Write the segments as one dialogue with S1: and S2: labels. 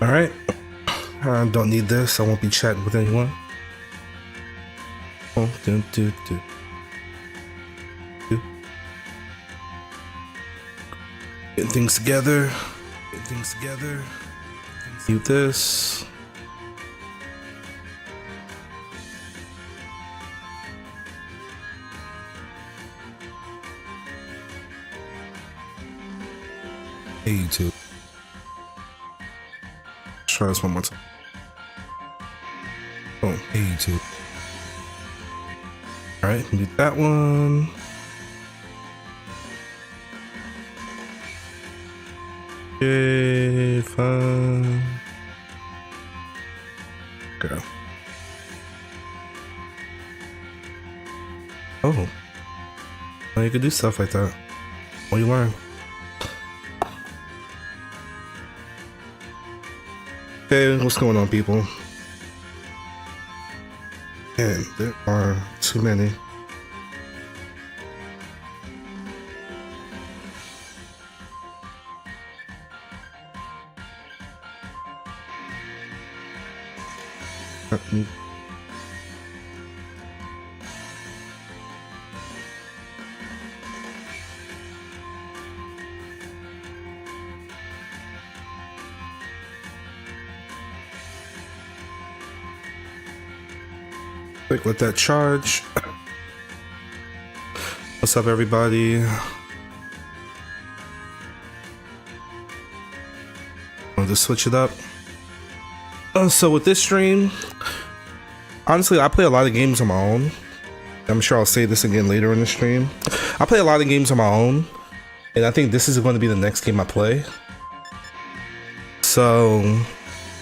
S1: All right. I don't need this. I won't be chatting with anyone. Oh, do. Getting things together. Mute this. Hey, YouTube. Let's try this one more time. Oh, hey, YouTube. All right, mute that one. Yay, fun. Go. Oh. Well, you could do stuff like that. What do you learn? Hey, what's going on, people? Man, there are too many. Quick, let that charge. What's up, everybody? I'll just switch it up. So with this stream, honestly, I play a lot of games on my own. I'm sure I'll say this again later in the stream. I play a lot of games on my own, and I think this is going to be the next game I play. So,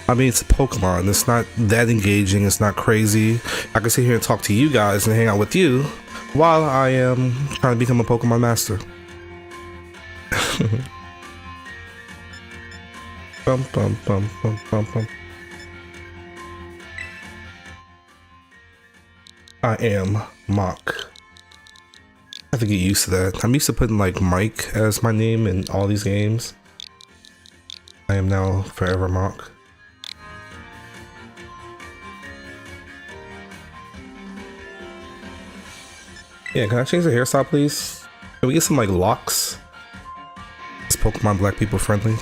S1: I mean, it's Pokemon. It's not that engaging. It's not crazy. I can sit here and talk to you guys and hang out with you while I am trying to become a Pokemon master. Bum, bum, bum, bum, bum, bum. I am Mach. I have to get used to that. I'm used to putting like Mike as my name in all these games. I am now forever Mach. Yeah, can I change the hairstyle, please? Can we get some like locks? Is Pokemon black people friendly?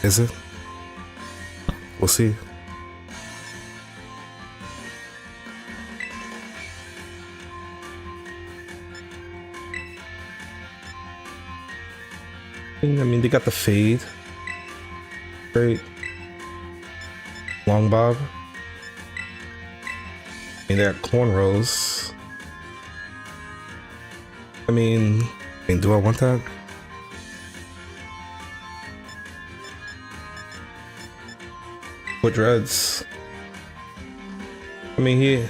S1: Is it? We'll see. I mean, they got the fade. Great. Long bob. And they got cornrows. I mean, do I want that? What dreads? I mean, here,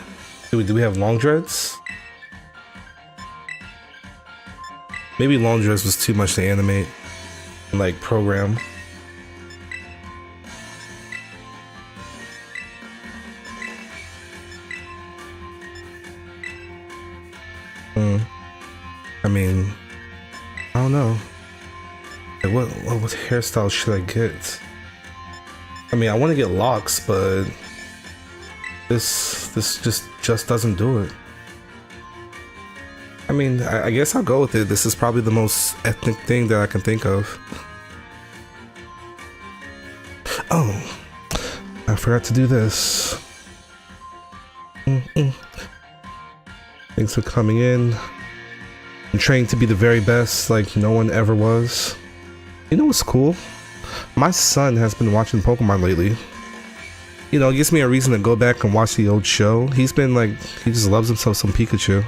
S1: do we have long dreads? Maybe long dreads was too much to animate and like program. I mean, I don't know. Like, what hairstyle should I get? I mean, I want to get locks, but this just doesn't do it. I mean, I guess I'll go with it. This is probably the most ethnic thing that I can think of. Oh, I forgot to do this. Thanks for coming in. I'm trying to be the very best, like no one ever was. You know what's cool? My son has been watching Pokemon lately. You know, it gives me a reason to go back and watch the old show. He's been like, he just loves himself some Pikachu.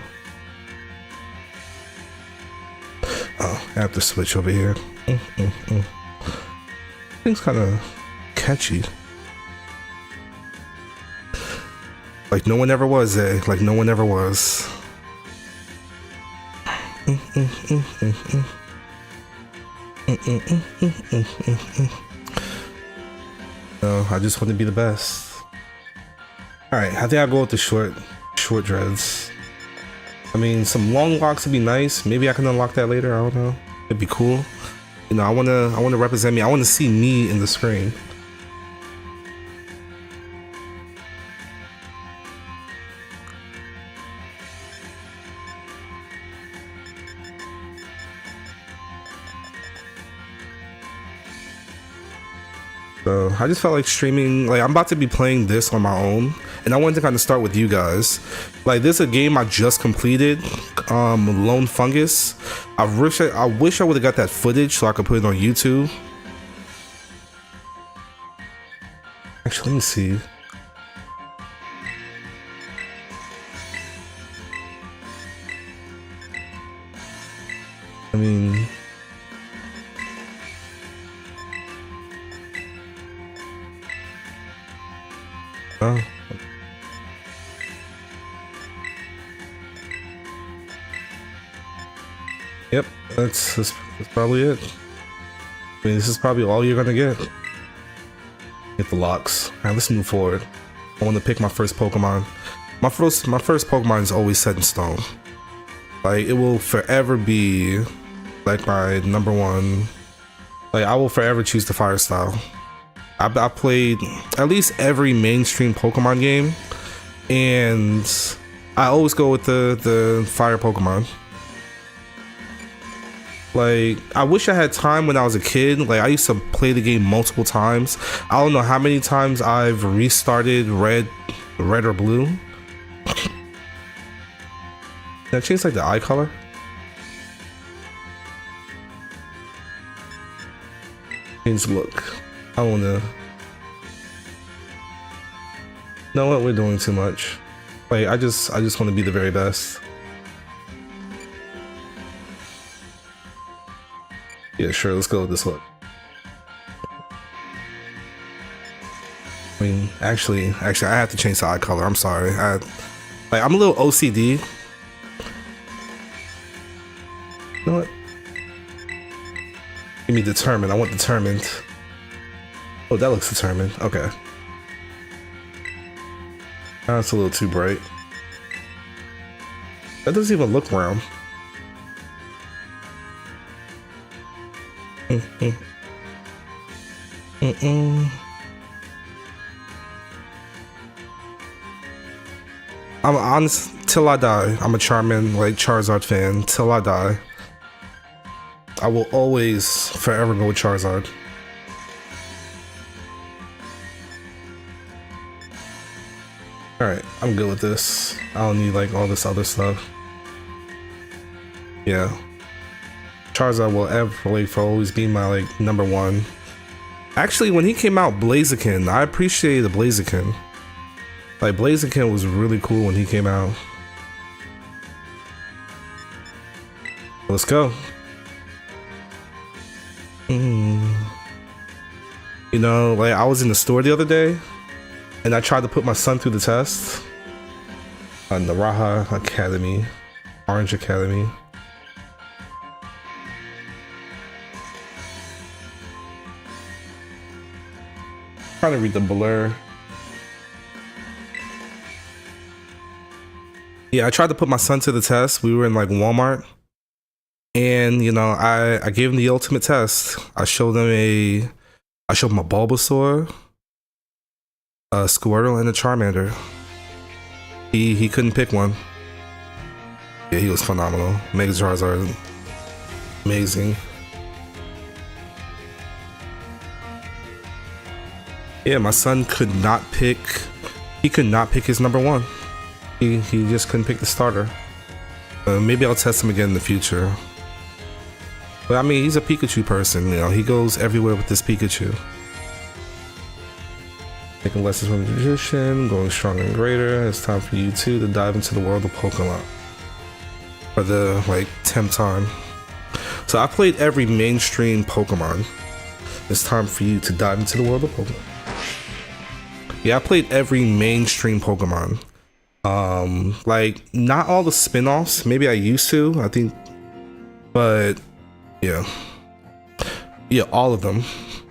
S1: Oh, I have to switch over here. Thing's kind of catchy. Like no one ever was, eh? Like no one ever was. No, I just want to be the best. Alright, I think I'll go with the short dreads. I mean, some long locks would be nice. Maybe I can unlock that later. I don't know. It'd be cool. You know, I wanna represent me. I wanna see me in the screen. So I just felt like streaming, like I'm about to be playing this on my own, and I wanted to kind of start with you guys. Like this is a game I just completed, Lone Fungus. I wish I would have got that footage so I could put it on YouTube. Actually, let me see. I mean, oh. Yep, that's probably it. I mean, this is probably all you're gonna get. Get the locks. Alright, let's move forward. I want to pick my first Pokemon. My first Pokemon is always set in stone. Like, it will forever be like my number one. Like, I will forever choose the fire style. I played at least every mainstream Pokemon game, and I always go with the fire Pokemon. Like, I wish I had time when I was a kid. Like, I used to play the game multiple times. I don't know how many times I've restarted red or blue. Did I change like the eye color? Change look. I don't wanna. Know what, we're doing too much. Like, I just want to be the very best. Yeah, sure, let's go with this look. I mean, actually, I have to change the eye color. I'm sorry. I'm a little OCD. You know what? Give me determined. I want determined. Oh, that looks determined. Okay. That's a little too bright. That doesn't even look round. I'm honest, till I die. I'm a Charmin, like Charizard fan. Till I die, I will always, forever go with Charizard. Alright, I'm good with this. I don't need like all this other stuff. Yeah. Charizard will ever, like, for always be my like number one. Actually, when he came out, Blaziken, I appreciated Blaziken. Like, Blaziken was really cool when he came out. Let's go. You know, like, I was in the store the other day, and I tried to put my son through the test on the Raha Academy, Orange Academy. Trying to read the blur. Yeah, I tried to put my son to the test. We were in like Walmart, and you know, I gave him the ultimate test. I showed him a Bulbasaur, a Squirtle, and a Charmander. He couldn't pick one. Yeah, he was phenomenal. Mega Charizard, amazing. Yeah, my son could not pick. He could not pick his number one. He just couldn't pick the starter. Maybe I'll test him again in the future. But I mean, he's a Pikachu person, you know. He goes everywhere with this Pikachu. Taking lessons from the magician, going stronger and greater. It's time for you two to dive into the world of Pokemon. For the like 10th time. So I played every mainstream Pokemon. It's time for you to dive into the world of Pokemon. Yeah, I played every mainstream Pokemon. Like, not all the spin-offs. Maybe I used to, I think. But, yeah. Yeah, all of them.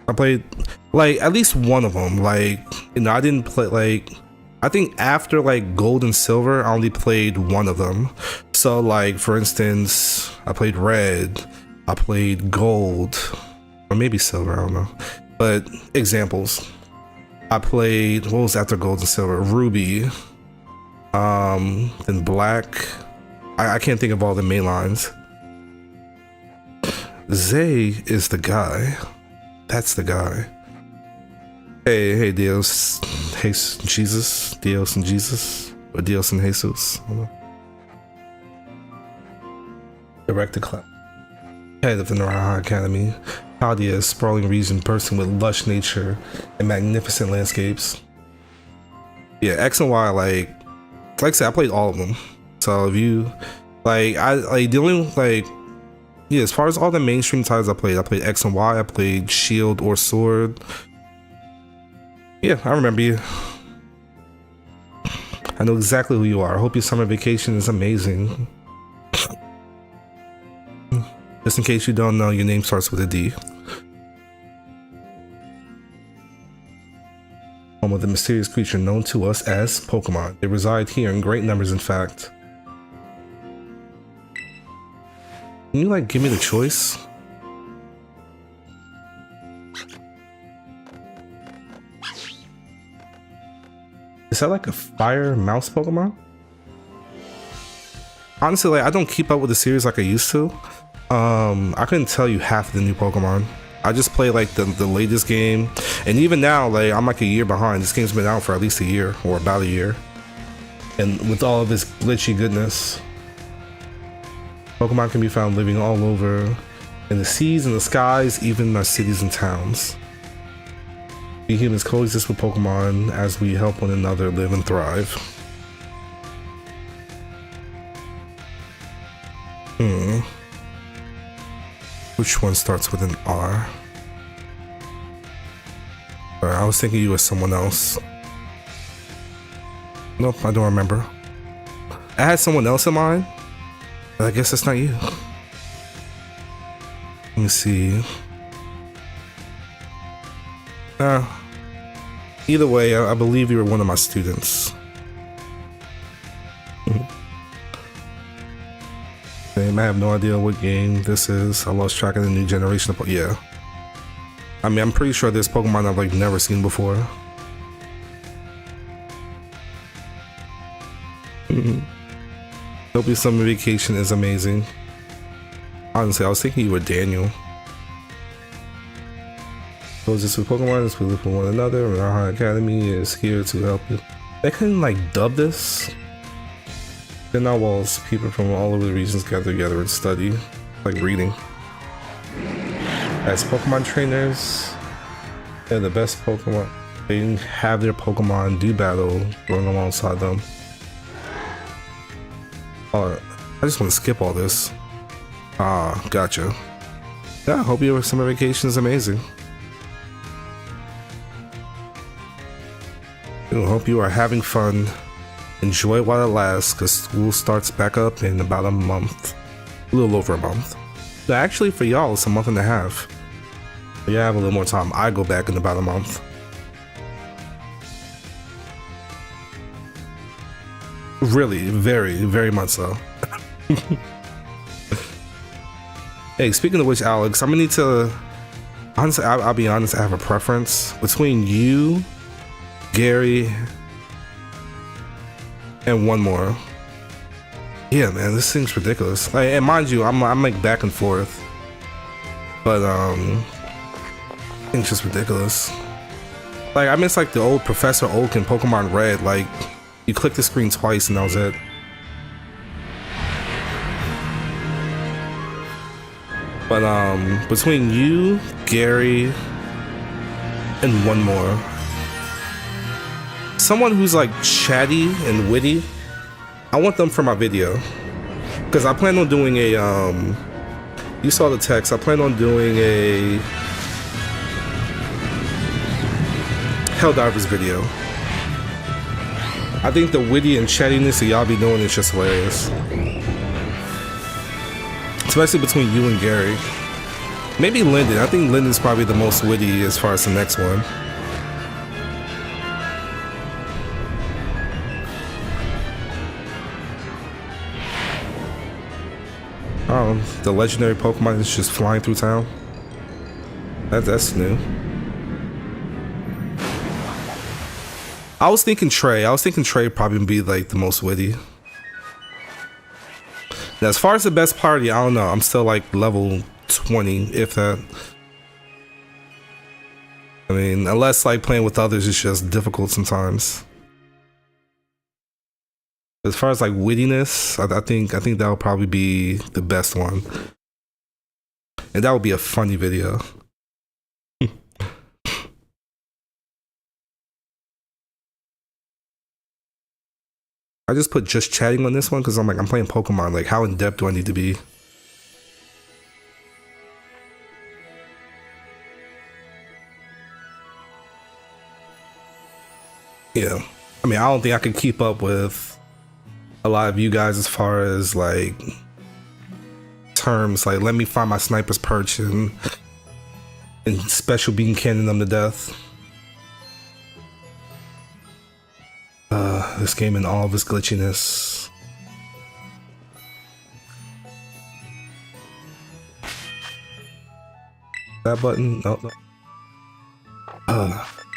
S1: I played, like, at least one of them. Like, you know, I didn't play, like, I think after, like, Gold and Silver, I only played one of them. So, like, for instance, I played Red. I played Gold. Or maybe Silver, I don't know. But, examples. I played, what was after Gold and Silver? Ruby. Then Black. I can't think of all the main lines. Zay is the guy. That's the guy. Hey, Dios, Jesus, Dios and Jesus, or Dios and Jesus. I don't know. Director Club. Head of the Naraha Academy. Chaldea, a sprawling region bursting with lush nature and magnificent landscapes. Yeah, X and Y, like I said, I played all of them. So if you like, the only yeah, as far as all the mainstream titles I played X and Y, I played Shield or Sword. Yeah, I remember you. I know exactly who you are. I hope your summer vacation is amazing. Just in case you don't know, your name starts with a D. Home of the mysterious creature known to us as Pokemon. They reside here in great numbers, in fact. Can you like give me the choice? Is that like a fire mouse Pokemon? Honestly, like I don't keep up with the series like I used to. I couldn't tell you half of the new Pokemon. I just play like the latest game, and even now, like I'm like a year behind. This game's been out for at least a year, or about a year, and with all of its glitchy goodness, Pokemon can be found living all over, in the seas and the skies, even in our cities and towns. We humans coexist with Pokemon as we help one another live and thrive. Which one starts with an R? I was thinking you were someone else. Nope, I don't remember. I had someone else in mind, but I guess that's not you. Let me see. Either way, I believe you were one of my students. I have no idea what game this is. I lost track of the new generation of yeah. I mean, I'm pretty sure there's Pokemon I've like never seen before. Hope your summer vacation is amazing. Honestly, I was thinking you were Daniel. Closest with Pokemon is we live for one another. Naraha Academy is here to help you. They couldn't like dub this. In our walls, people from all over the regions gather together and study, like reading. As Pokemon trainers, they're the best Pokemon. They have their Pokemon do battle, going alongside them. Oh, I just want to skip all this. Ah, gotcha. Yeah, I hope your summer vacation is amazing. I hope you are having fun. Enjoy it while it lasts, because school starts back up in about a month. A little over a month. But actually, for y'all, it's a month and a half. But yeah, I have a little more time. I go back in about a month. Really, very, very much so. Hey, speaking of which, Alex, I'm gonna need to... Honestly, I'll be honest, I have a preference between you, Gary, and one more. Yeah, man, this thing's ridiculous. Like, and mind you, I'm like back and forth, but it's just ridiculous. Like, I miss like the old Professor Oak in Pokemon Red. Like, you click the screen twice and that was it. But between you, Gary, and one more. Someone who's like chatty and witty. I want them for my video, because I plan on doing a you saw the text, I plan on doing a Helldivers video. I think the witty and chattiness that y'all be doing is just hilarious, especially between you and Gary. Maybe Lyndon. I think Lyndon's probably the most witty as far as the next one. The legendary Pokemon is just flying through town. That's new. I was thinking Trey. Probably would be like the most witty. Now, as far as the best party, I don't know. I'm still like level 20, if that. I mean, unless like playing with others is just difficult sometimes. As far as like wittiness, I think that would probably be the best one, and that would be a funny video. I just put just chatting on this one because I'm playing Pokemon. Like, how in depth do I need to be? Yeah, I mean, I don't think I can keep up with a lot of you guys as far as like terms. Like, let me find my sniper's perch and special beam cannon them to death. This game and all of its glitchiness. That button? No.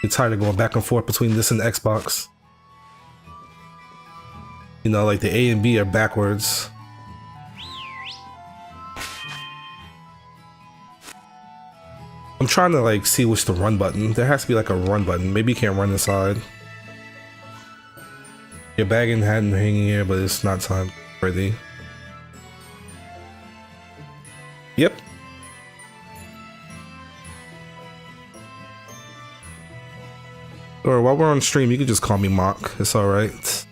S1: You're tired of going back and forth between this and Xbox. You know, like the A and B are backwards. I'm trying to like see which the run button. There has to be like a run button. Maybe you can't run inside. Your bag and hat hanging here, but it's not time ready. Yep. Or while we're on stream, you can just call me Mach. It's alright.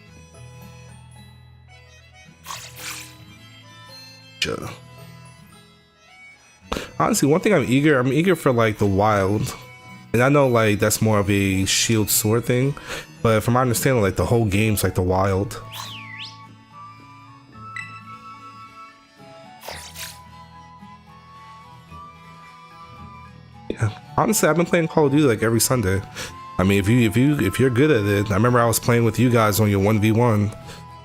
S1: Sure. Honestly, one thing I'm eager for like the wild. And I know like that's more of a shield sword thing, but from my understanding, like the whole game's like the wild. Yeah, honestly, I've been playing Call of Duty like every Sunday. I mean, if you're good at it, I remember I was playing with you guys on your 1v1.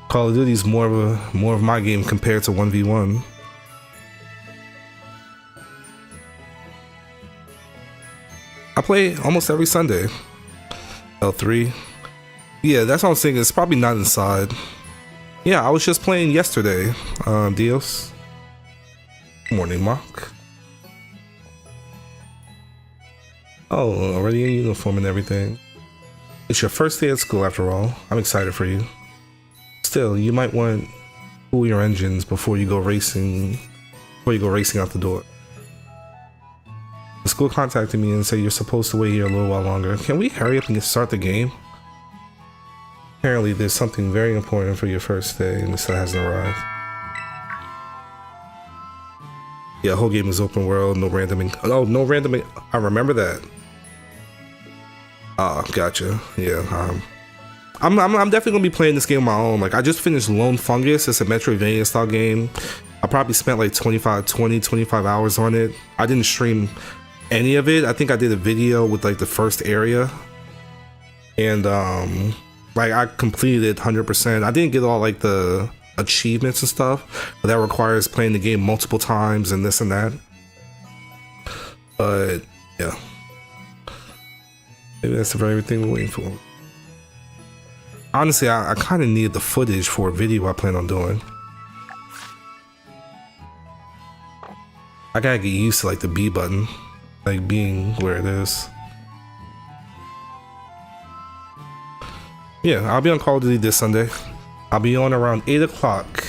S1: Call of Duty is more of my game compared to 1v1. I play almost every Sunday. L3. Yeah, that's what I'm saying. It's probably not inside. Yeah, I was just playing yesterday. Dios. Morning, Mach. Oh, already in uniform and everything. It's your first day at school after all. I'm excited for you. Still, you might want to cool your engines before you go racing out the door. The school contacted me and said you're supposed to wait here a little while longer. Can we hurry up and start the game? Apparently there's something very important for your first day and it still hasn't arrived. Yeah, whole game is open world, no randoming. Oh, no randoming. I remember that. Ah, gotcha. Yeah, I'm definitely gonna be playing this game on my own. Like, I just finished Lone Fungus. It's a Metroidvania style game. I probably spent like 25 hours on it. I didn't stream any of it. I think I did a video with like the first area, and like I completed it 100%. I didn't get all like the achievements and stuff, but that requires playing the game multiple times and this and that. But yeah, maybe that's the very thing we're waiting for. Honestly, I kind of need the footage for a video I plan on doing. I gotta get used to like the B button, like being where it is. Yeah, I'll be on Call of Duty this Sunday. I'll be on around 8 o'clock.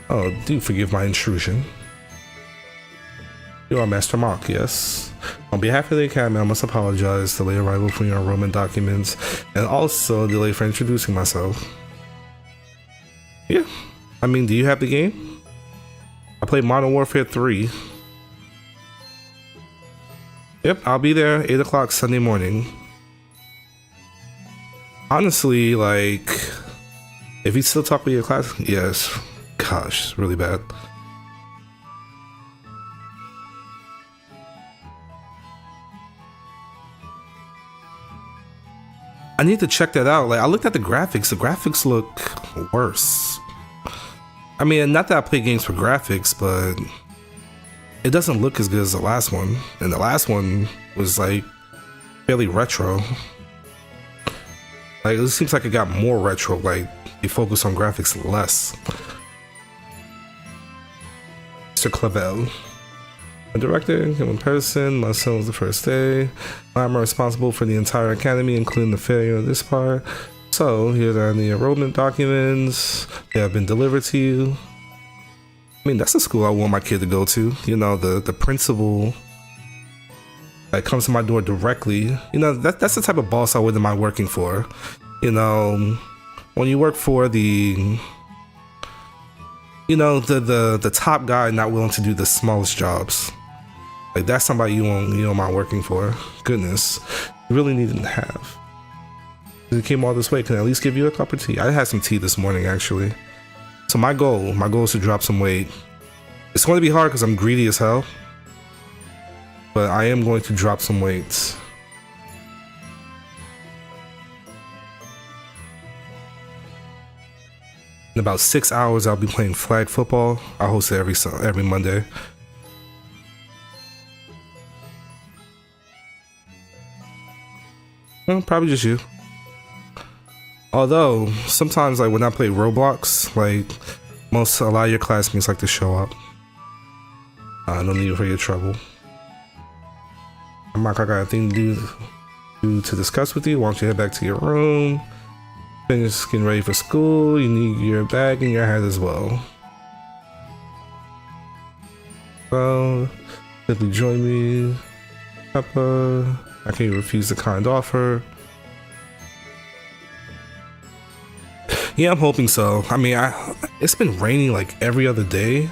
S1: Oh, do forgive my intrusion. You are Master Mach, yes. On behalf of the Academy, I must apologize for late arrival for your enrollment documents and also delay for introducing myself. Yeah, I mean, do you have the game? I played Modern Warfare 3. Yep, I'll be there 8 o'clock Sunday morning. Honestly, like, if you still talk with your class, yes. Gosh, it's really bad. I need to check that out. Like, I looked at the graphics. The graphics look worse. I mean, not that I play games for graphics, but it doesn't look as good as the last one. And the last one was like fairly retro. Like, it seems like it got more retro. Like, they focus on graphics less. Mr. Clavel. A director, human person, my son was the first day. I'm responsible for the entire academy, including the failure of this part. So, here are the enrollment documents. They have been delivered to you. I mean, that's a school I want my kid to go to. You know, the principal that comes to my door directly. You know, that's the type of boss I wouldn't mind working for. You know, when you work for the, you know, the top guy not willing to do the smallest jobs. Like, that's somebody you don't mind working for. Goodness, you really need to have. You came all this way, can I at least give you a cup of tea? I had some tea this morning, actually. So my goal is to drop some weight. It's going to be hard because I'm greedy as hell, but I am going to drop some weight. In about 6 hours, I'll be playing flag football. I host it every Monday. Well, probably just you. Although, sometimes, like, when I play Roblox, like, a lot of your classmates like to show up. No need for your trouble. Mach, I got a thing to discuss with you. Why don't you head back to your room? Finish getting ready for school. You need your bag and your hat as well. Well, simply join me, Peppa. I can't refuse the kind offer. Yeah, I'm hoping so. I mean, it's been raining like every other day.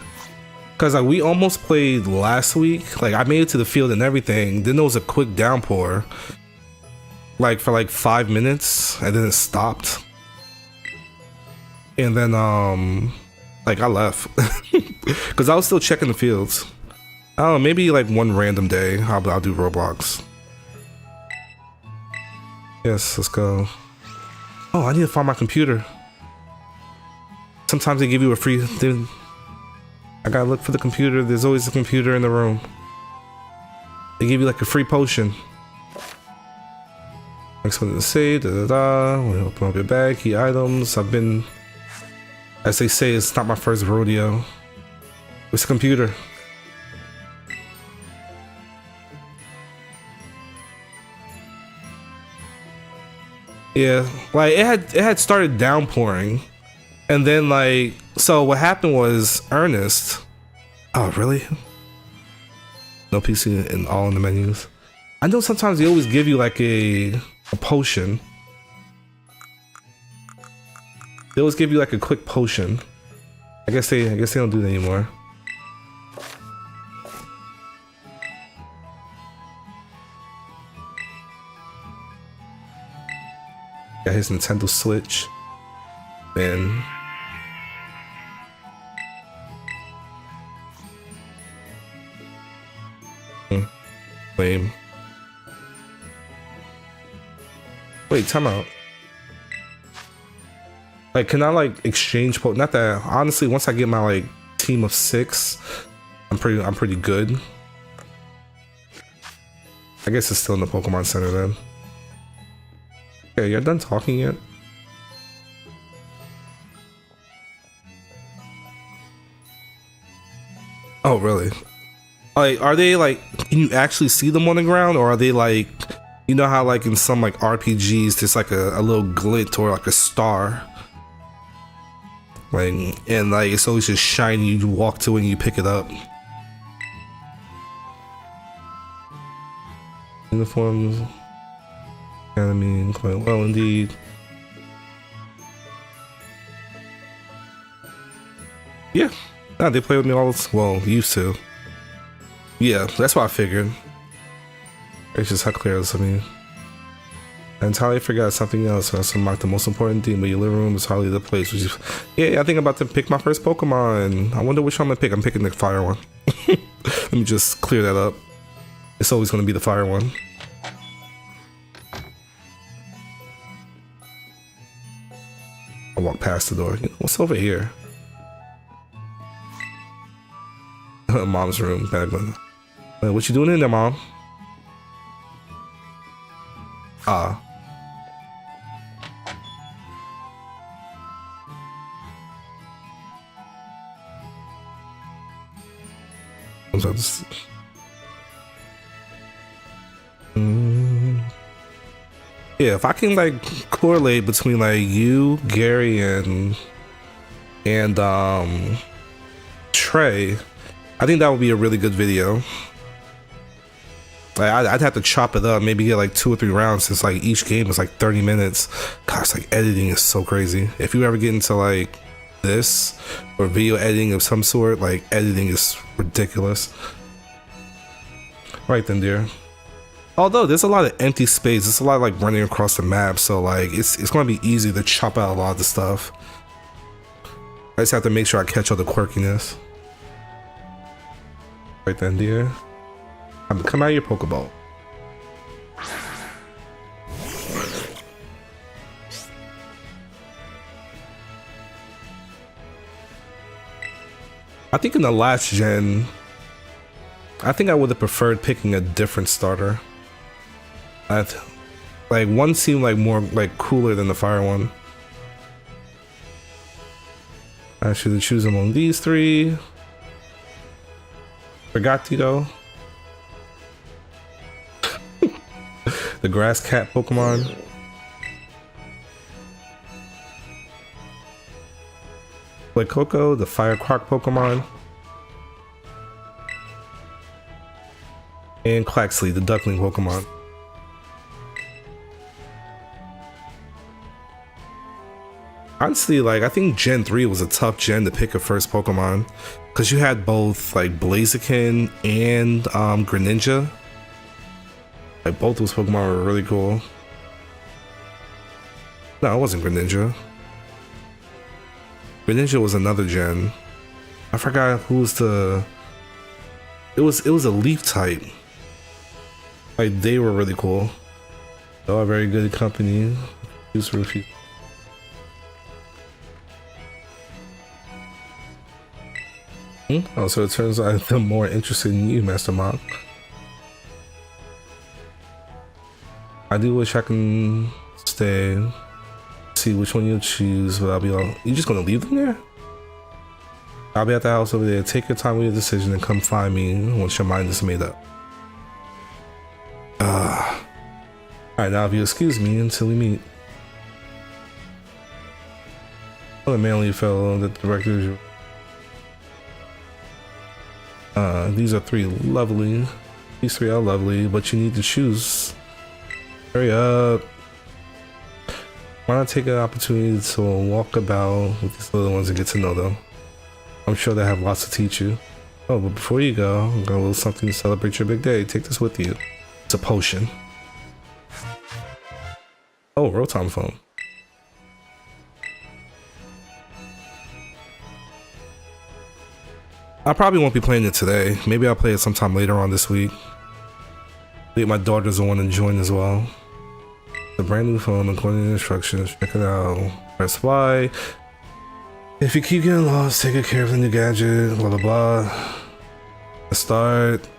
S1: Cause like we almost played last week. Like I made it to the field and everything. Then there was a quick downpour. Like for like 5 minutes and then it stopped. And then like I left. Cause I was still checking the fields. I don't know, maybe like one random day I'll do Roblox. Yes, let's go. Oh, I need to find my computer. Sometimes they give you a free thing. I gotta look for the computer. There's always a computer in the room. They give you like a free potion. Next one to say, When you open up your bag, key items. I've been, as they say, it's not my first rodeo. Where's the computer? Yeah, like it had started downpouring. And then like, so what happened was Ernest. Oh, really? No PC in all in the menus. I know sometimes they always give you like a potion. They always give you like a quick potion. I guess they don't do that anymore. Got his Nintendo Switch. Man. Lame. Wait, time out. Like, can I like exchange not that honestly, once I get my like team of 6, I'm pretty good. I guess it's still in the Pokemon Center then. Okay, you're done talking yet? Oh, really? Like, are they like, can you actually see them on the ground, or are they like, you know how like in some like RPGs there's like a little glint or like a star, like, and like it's always just shiny, you walk to it and you pick it up. Uniforms, Academy, quite well indeed. Yeah, nah, they play with me all, well, used to. Yeah, that's what I figured. It's just how clear this to me. I entirely forgot something else. That's unlocked the most important theme, but your living room is hardly the place. Which is, yeah, I think I'm about to pick my first Pokemon. I wonder which one I'm gonna pick. I'm picking the fire one. Let me just clear that up. It's always gonna be the fire one. I walk past the door. What's over here? Mom's room. What you doing in there, Mom? Ah. Yeah, if I can like correlate between like you, Gary, and Trey, I think that would be a really good video. Like I'd have to chop it up, maybe get like 2 or 3 rounds since like each game is like 30 minutes. Gosh, like editing is so crazy. If you ever get into like this or video editing of some sort, like editing is ridiculous. Right then, dear. Although there's a lot of empty space, it's a lot of like running across the map, so like it's gonna be easy to chop out a lot of the stuff. I just have to make sure I catch all the quirkiness. Right then, dear. Come out of your Pokeball. I think in the last gen, I think I would have preferred picking a different starter. Like one seemed like more like cooler than the fire one. I should choose among these 3. Forgatito. The grass cat Pokemon. Like Coco, the fire croc Pokemon. And Quaxley, the duckling Pokemon. Honestly, like I think Gen 3 was a tough gen to pick a first Pokemon, because you had both like Blaziken and Greninja. Like both those Pokemon were really cool. No, it wasn't Greninja. Greninja was another gen. I forgot who was the. It was a leaf type. Like they were really cool. They are very good company. Use Rufy. Oh, so it turns out I'm more interested in you, Master Mach. I do wish I can stay. See which one you'll choose, but I'll be all. You just gonna leave them there? I'll be at the house over there. Take your time with your decision and come find me once your mind is made up. Alright, now if you excuse me until we meet. Oh, the manly fellow, the director. These are 3 lovely. These 3 are lovely, but you need to choose. Hurry up. Why not take an opportunity to walk about with these little ones and get to know them? I'm sure they have lots to teach you. Oh, but before you go, I've got a little something to celebrate your big day. Take this with you. It's a potion. Oh, Rotom phone. I probably won't be playing it today. Maybe I'll play it sometime later on this week. I think my daughters will want to join as well. The brand new phone, according to the instructions. Check it out. Press Y. If you keep getting lost, take good care of the new gadget. Blah blah blah. Let's start.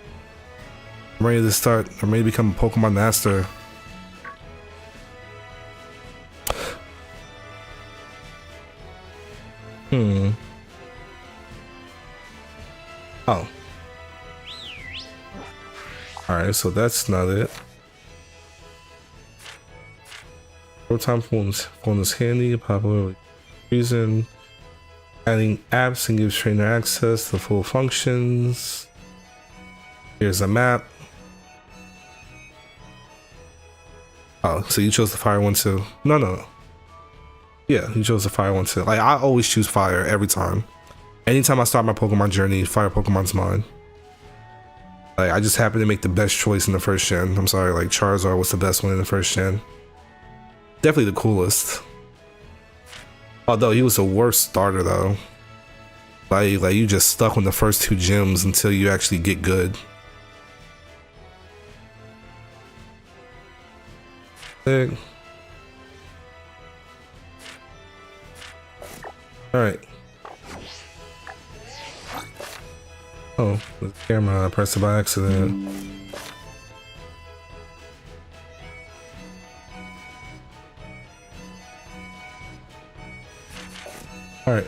S1: I'm ready to start. I'm ready to become a Pokemon master. Oh. Alright, so that's not it. Rotom phone is handy, popular reason. Adding apps and gives trainer access to full functions. Here's a map. Oh, so you chose the fire one too? No. Yeah, you chose the fire one too. Like I always choose fire every time. Anytime I start my Pokemon journey, fire Pokemon's mine. Like I just happen to make the best choice in the first gen. I'm sorry, like Charizard was the best one in the first gen. Definitely the coolest. Although he was the worst starter though. Like you just stuck on the first 2 gyms until you actually get good. Alright. Oh, the camera, I pressed it by accident. Alright.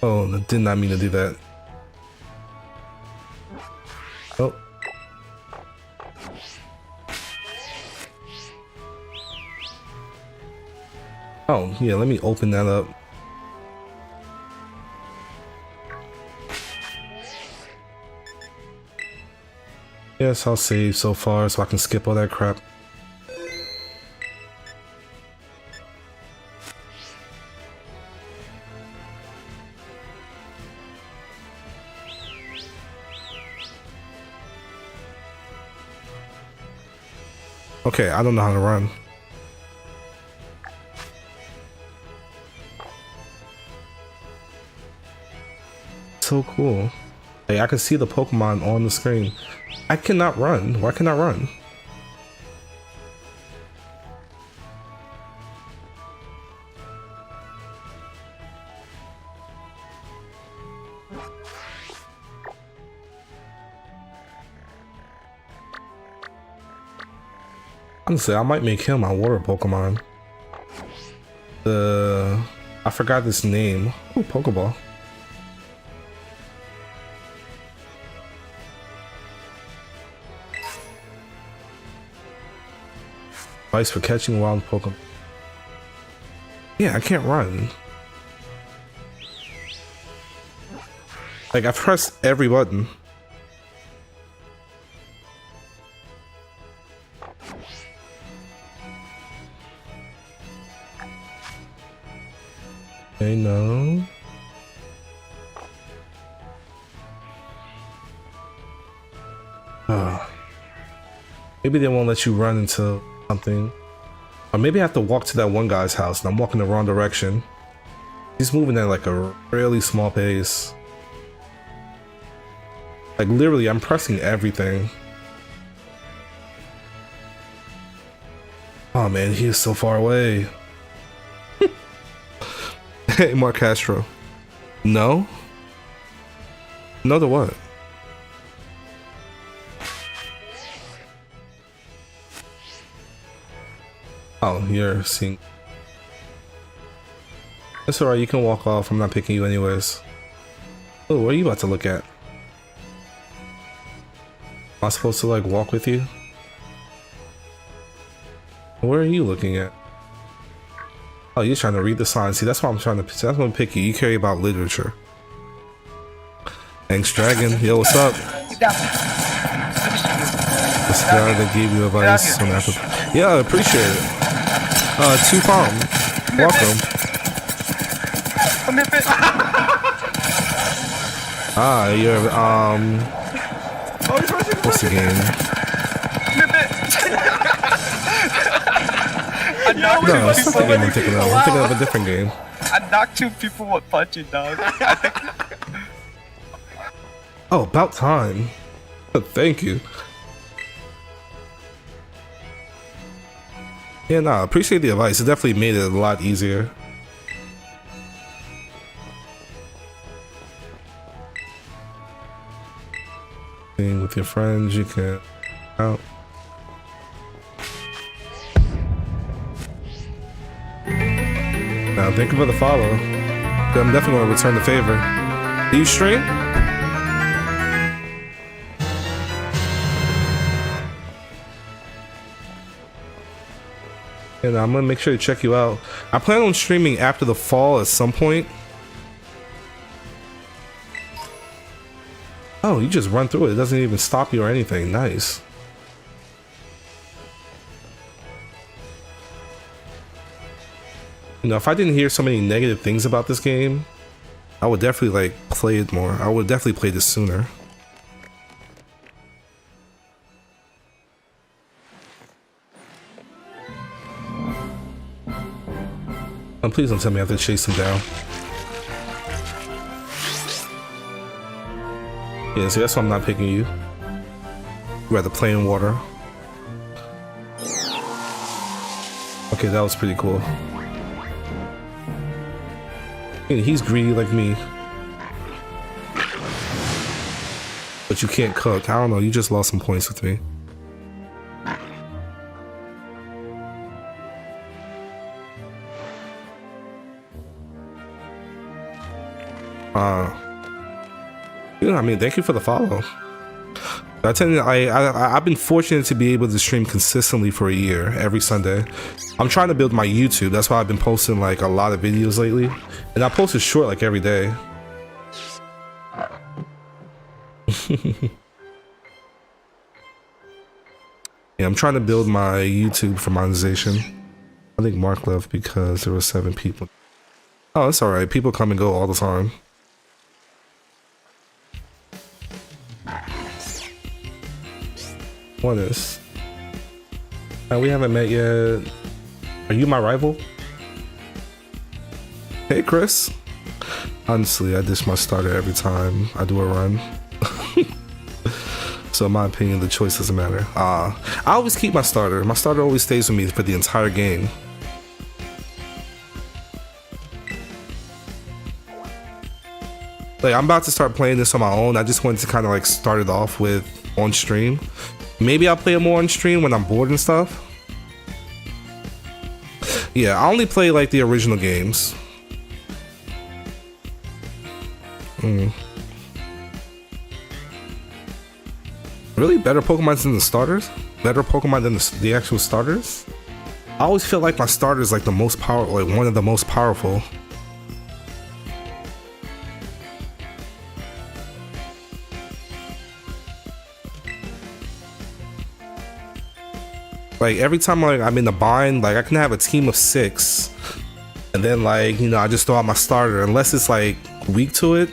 S1: Oh, I did not mean to do that. Oh. Oh, yeah, let me open that up. Yes, I'll save so far so I can skip all that crap. Okay, I don't know how to run. So cool. Like, I can see the Pokemon on the screen. I cannot run. Why can't I run? Honestly, I might make him my water Pokemon. I forgot this name. Oh, Pokeball. Advice for catching wild Pokemon. Yeah, I can't run. Like, I've pressed every button. Okay, no. Maybe they won't let you run into something. Or maybe I have to walk to that one guy's house and I'm walking the wrong direction. He's moving at like a really small pace. Like literally, I'm pressing everything. Oh man, he is so far away. Hey, Mark Castro. No? No to what? Oh, you're seeing. It's alright, you can walk off. I'm not picking you anyways. Oh, what are you about to look at? Am I supposed to like walk with you? Where are you looking at? Oh, you're trying to read the sign. See, that's why I'm trying to. That's what I'm picking. You care about literature. Thanks, Dragon. Yo, what's up? This guy that gave you advice on Apple. Yeah, I appreciate it. Two Palm. Welcome. Ah, you're what's the game? No, it's not the game I'm thinking of. I'm thinking of a different game.
S2: I knocked 2 people with punching, dog.
S1: Oh, about time. Thank you. Yeah, nah, appreciate the advice. It definitely made it a lot easier. With your friends, you can out. Now, thank you for the follow. I'm definitely going to return the favor. Do you stream? And I'm going to make sure to check you out. I plan on streaming after the fall at some point. Oh, you just run through it. It doesn't even stop you or anything. Nice. You know, if I didn't hear so many negative things about this game, I would definitely like play it more. I would definitely play this sooner. And please don't tell me I have to chase him down. Yeah, see, that's why I'm not picking you. You'd rather play in water. Okay, that was pretty cool. And he's greedy like me. But you can't cook. I don't know, you just lost some points with me. You know, I mean, thank you for the follow. I've been fortunate to be able to stream consistently for a year, every Sunday. I'm trying to build my YouTube. That's why I've been posting like a lot of videos lately, and I post it short like every day. Yeah, I'm trying to build my YouTube for monetization. I think Mark left because there were 7 people. Oh, it's alright. People come and go all the time. What is? We haven't met yet. Are you my rival? Hey, Chris. Honestly, I dish my starter every time I do a run. So in my opinion, the choice doesn't matter. I always keep my starter. My starter always stays with me for the entire game. Like, I'm about to start playing this on my own. I just wanted to kind of like start it off with on stream. Maybe I'll play it more on stream when I'm bored and stuff. Yeah, I only play like the original games. Really? Better Pokemon than the starters? Better Pokemon than the actual starters? I always feel like my starter is like the most powerful, like one of the most powerful. Like every time like I'm in the bind, like I can have a team of 6, and then like, you know, I just throw out my starter. Unless it's like weak to it,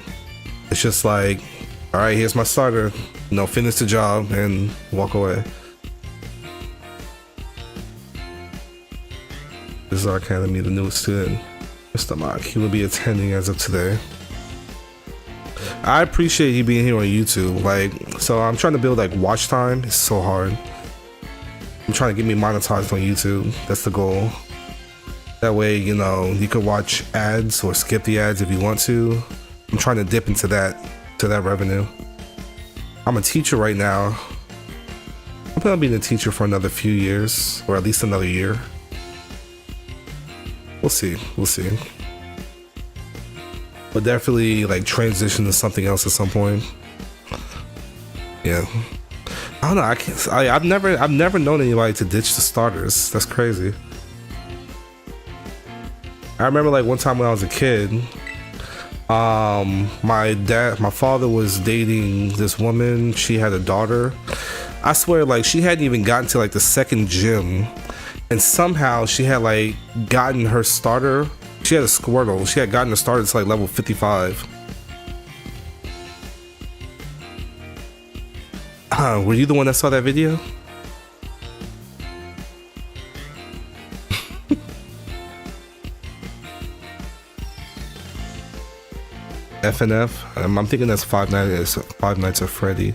S1: it's just like, all right, here's my starter. You know, finish the job and walk away. This is our academy, the newest student, Mr. Mach. He will be attending as of today. I appreciate you being here on YouTube. Like, so I'm trying to build like watch time. It's so hard. I'm trying to get me monetized on YouTube. That's the goal. That way, you know, you could watch ads or skip the ads if you want to. I'm trying to dip into that revenue. I'm a teacher right now. I'm planning on being a teacher for another few years, or at least another year. We'll see. We'll see. But definitely like transition to something else at some point. Yeah. I don't know. I can't. I've never known anybody to ditch the starters. That's crazy. I remember like one time when I was a kid, my father was dating this woman. She had a daughter. I swear, like she hadn't even gotten to like the second gym, and somehow she had like gotten her starter. She had a Squirtle. She had gotten her starter to like level 55. Were you the one that saw that video? FNF? I'm thinking that's Five Nights at Freddy.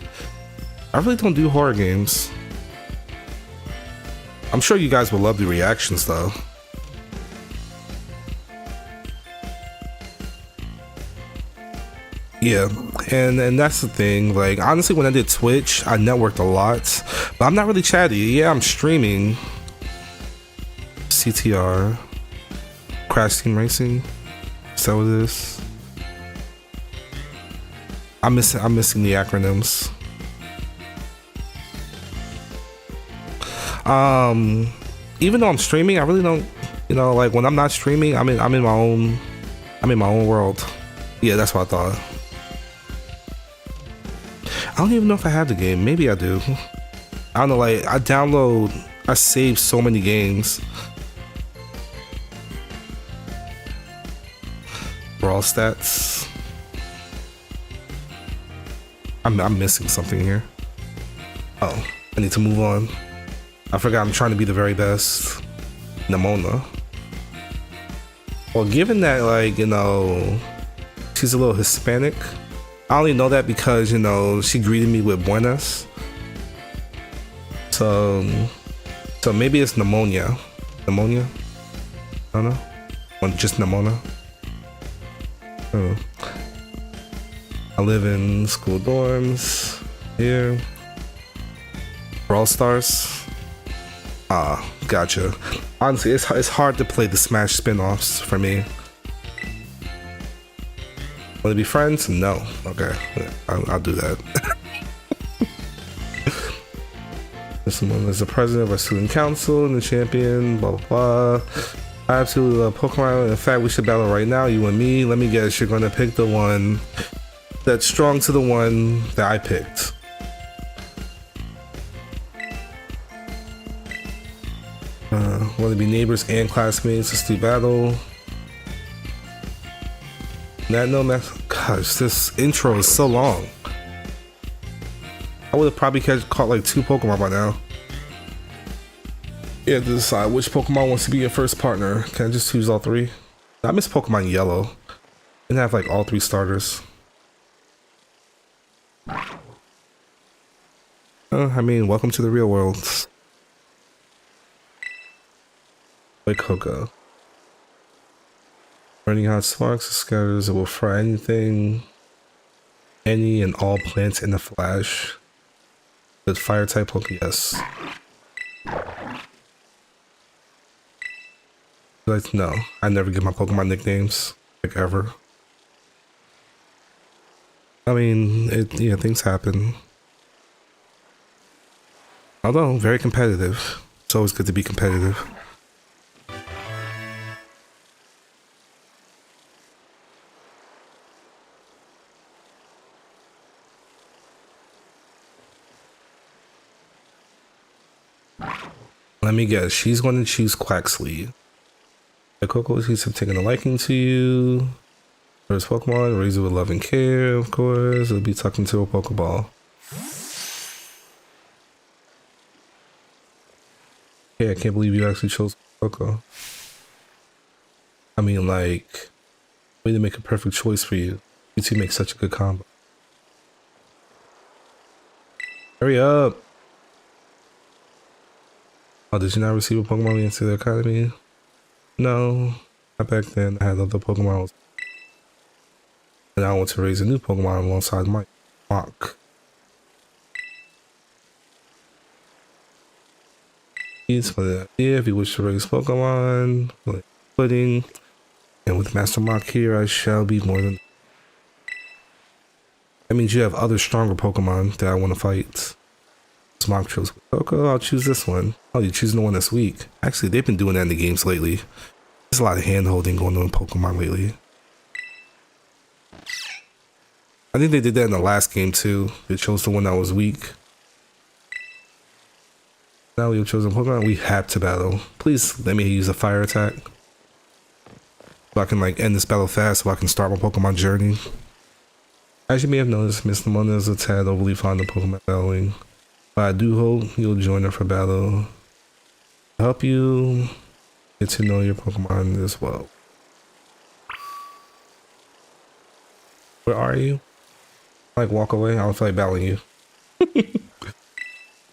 S1: I really don't do horror games. I'm sure you guys will love the reactions though. Yeah, and that's the thing. Like honestly, when I did Twitch, I networked a lot, but I'm not really chatty. Yeah, I'm streaming. CTR, Crash Team Racing. Is that what it is? I'm missing the acronyms. Even though I'm streaming, I really don't. You know, like when I'm not streaming, I'm in my own world. Yeah, that's what I thought. I don't even know if I have the game. Maybe I do. I don't know, like I save so many games. Brawl stats. I'm missing something here. Oh, I need to move on. I forgot I'm trying to be the very best. Nimona. Well, given that, like, you know, she's a little Hispanic, I only know that because, you know, she greeted me with buenas. So maybe it's pneumonia. Pneumonia? I don't know. Or just Nimona. Oh. I live in school dorms here. Brawl Stars. Ah, gotcha. Honestly, it's hard to play the Smash spin-offs for me. Want to be friends? No. Okay, I'll do that. This one is the president of our student council and the champion, blah, blah, blah. I absolutely love Pokemon. In fact, we should battle right now, you and me. Let me guess, you're gonna pick the one that's strong to the one that I picked. Want to be neighbors and classmates. Let's do battle. Gosh, this intro is so long. I would have probably caught like 2 Pokemon by now. You have to decide which Pokemon wants to be your first partner. Can I just choose all 3? I miss Pokemon Yellow. And have like all 3 starters. I mean, welcome to the real world. Coco. Burning hot sparks scatters, it will fry anything, any and all plants in a flash. Good fire type Pokemon, yes. Like, no, I never give my Pokemon nicknames, like ever. I mean, yeah, things happen. Although, very competitive. It's always good to be competitive. Let me guess, she's going to choose Quaxley. The Coco seems to have taken a liking to you. First Pokemon, raise it with love and care, of course. It'll be tucked into a Pokeball. Yeah, I can't believe you actually chose Coco. I mean, like, way to make a perfect choice for you. You two make such a good combo. Hurry up! Oh, did you not receive a Pokemon into the academy? No, not back then. I had other Pokemon. And I want to raise a new Pokemon alongside Mach. For the idea, if you wish to raise Pokemon, like pudding, and with Master Mach here, I shall be more than. That means you have other stronger Pokemon that I want to fight. Mach chose Coco, I'll choose this one. Oh, you're choosing the one that's weak. Actually, they've been doing that in the games lately. There's a lot of hand-holding going on in Pokemon lately. I think they did that in the last game too. They chose the one that was weak. Now we have chosen Pokemon, we have to battle. Please let me use a fire attack. So I can like end this battle fast so I can start my Pokemon journey. As you may have noticed, Miss Lamona is a tad overly fond of Pokemon battling. But I do hope you'll join her for battle. Help you get to know your Pokemon as well. Where are you? Like walk away? I don't feel like battling you.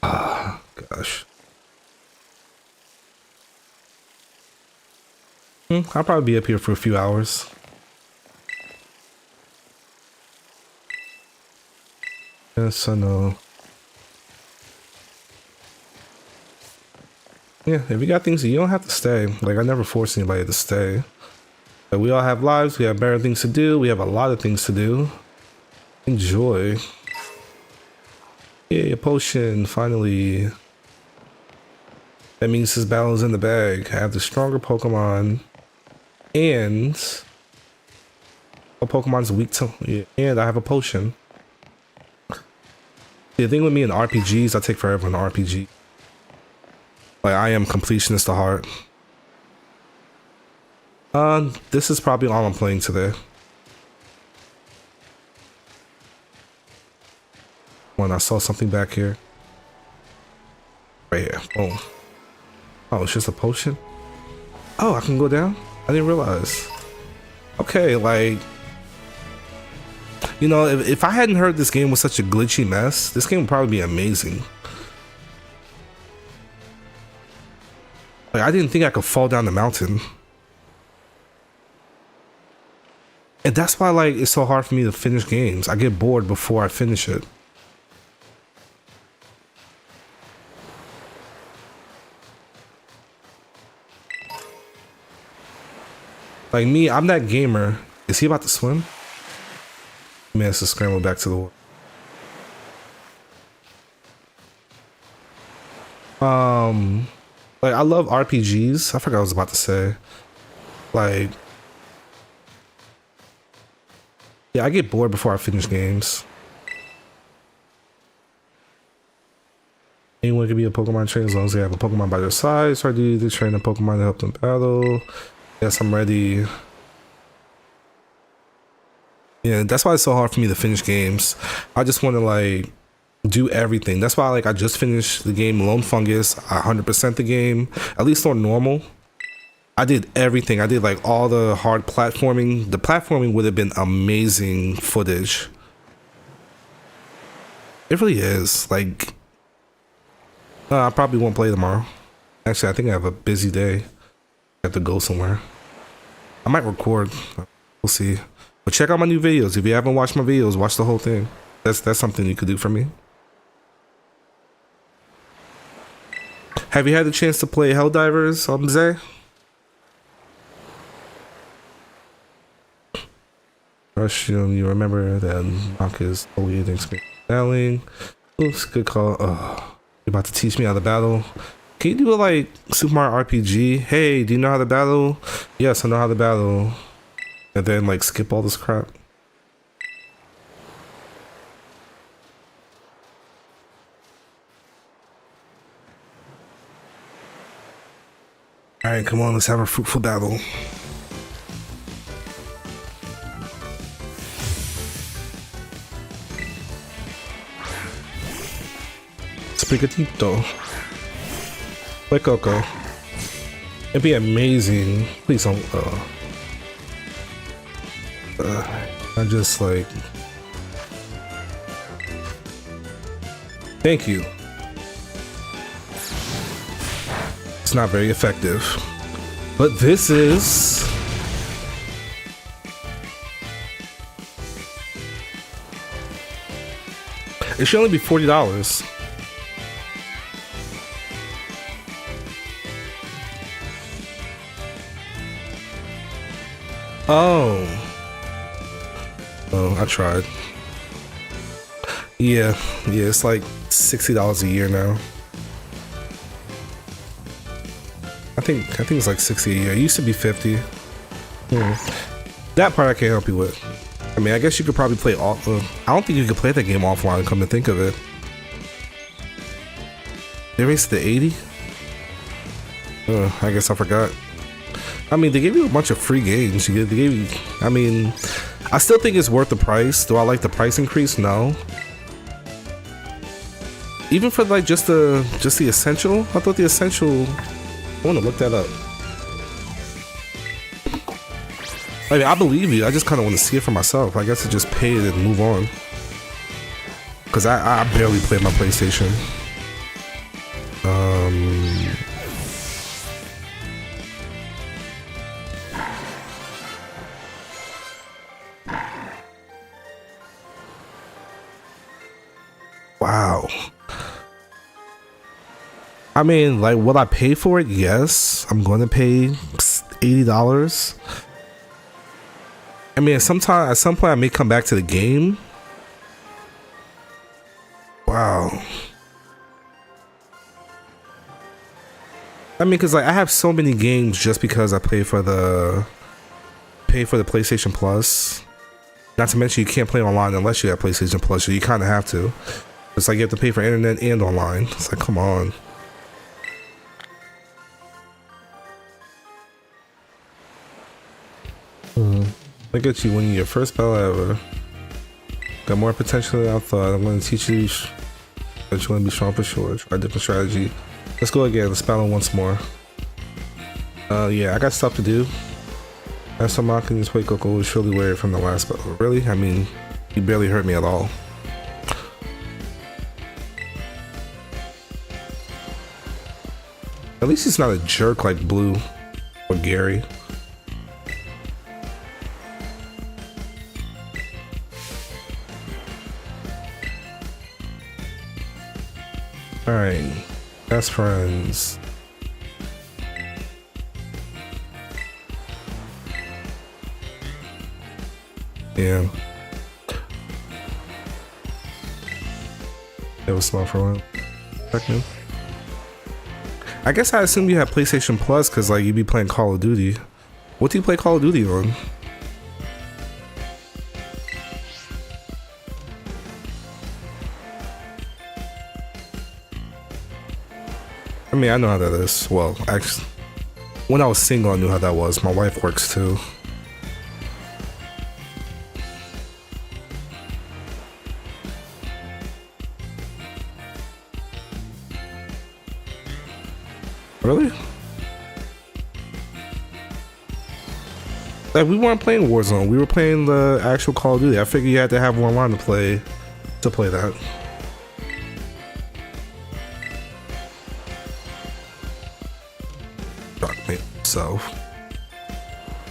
S1: Ah, gosh. I'll probably be up here for a few hours. Yes, I know. Yeah, if you got things, you don't have to stay. Like, I never force anybody to stay. But we all have lives, we have better things to do, we have a lot of things to do. Enjoy. Yay, a potion, finally. That means this battle is in the bag. I have the stronger Pokemon. And a Pokemon's weak to, yeah, and I have a potion. The thing with me in RPGs, I take forever in RPG. Like, I am completionist at heart. This is probably all I'm playing today. When I saw something back here. Right here. Boom. Oh, it's just a potion? Oh, I can go down? I didn't realize. Okay, like... You know, if I hadn't heard this game was such a glitchy mess, this game would probably be amazing. Like, I didn't think I could fall down the mountain. And that's why, like, it's so hard for me to finish games. I get bored before I finish it. Like me, I'm that gamer. Is he about to swim? He has to scramble back to the water. like I love RPGs. I forgot what I was about to say. Like, yeah, I get bored before I finish games. Anyone can be a Pokemon trainer as long as they have a Pokemon by their side. So I do the train a Pokemon to help them battle. Yes, I'm ready. Yeah, that's why it's so hard for me to finish games. I just want to like do everything. That's why like I just finished the game Lone Fungus. I 100% the game, at least on normal. I did everything. I did like all the hard platforming. The platforming would have been amazing footage. It really is. Like, I probably won't play tomorrow. Actually, I think I have a busy day. I have to go somewhere. I might record. We'll see. But check out my new videos. If you haven't watched my videos, watch the whole thing. That's something you could do for me. Have you had the chance to play Helldivers, Zay? Rush, you remember that Mach is totally inexperienced battling. Oops, good call. Oh, you're about to teach me how to battle. Can you do it like Super Mario RPG? Hey, do you know how to battle? Yes, I know how to battle. And then like skip all this crap. All right, come on, let's have a fruitful battle. Sprigatito. Like Coco. It'd be amazing. Please don't. I'm just like. Thank you. It's not very effective. But this is. It should only be $40. Oh. Oh, I tried. Yeah, it's like $60 a year now. I think it's like 60 a year. It used to be 50. That part I can't help you with. I mean, I guess you could probably play off. I don't think you could play that game offline. Come to think of it, they raised it to 80. I guess I forgot. I mean, they gave you a bunch of free games. They gave you. I mean, I still think it's worth the price. Do I like the price increase? No. Even for like just the essential. I thought the essential. I want to look that up. I mean, I believe you. I just kind of want to see it for myself. I guess I just pay it and move on. Cause I barely play my PlayStation. Wow. I mean, like, will I pay for it? Yes, I'm going to pay $80. I mean, at some point, I may come back to the game. Wow. I mean, because like I have so many games just because I pay for the PlayStation Plus. Not to mention you can't play online unless you have PlayStation Plus. So you kind of have to. It's like you have to pay for internet and online. It's like, come on. Look at you winning your first battle ever. Got more potential than I thought. I'm going to teach you that you want to be strong for sure. Try a different strategy. Let's go again. Let's battle once more. Yeah, I got stuff to do. As some mocking this way, Coco was surely weird from the last battle. Really? I mean, you barely hurt me at all. At least he's not a jerk like Blue or Gary. Alright, best friends. Yeah. It was small for a while. Second. I guess I assume you have PlayStation Plus because like you be playing Call of Duty. What do you play Call of Duty on? I mean, I know how that is. Well, actually, when I was single, I knew how that was. My wife works too. Really? Like, we weren't playing Warzone. We were playing the actual Call of Duty. I figured you had to have one line to play that. So,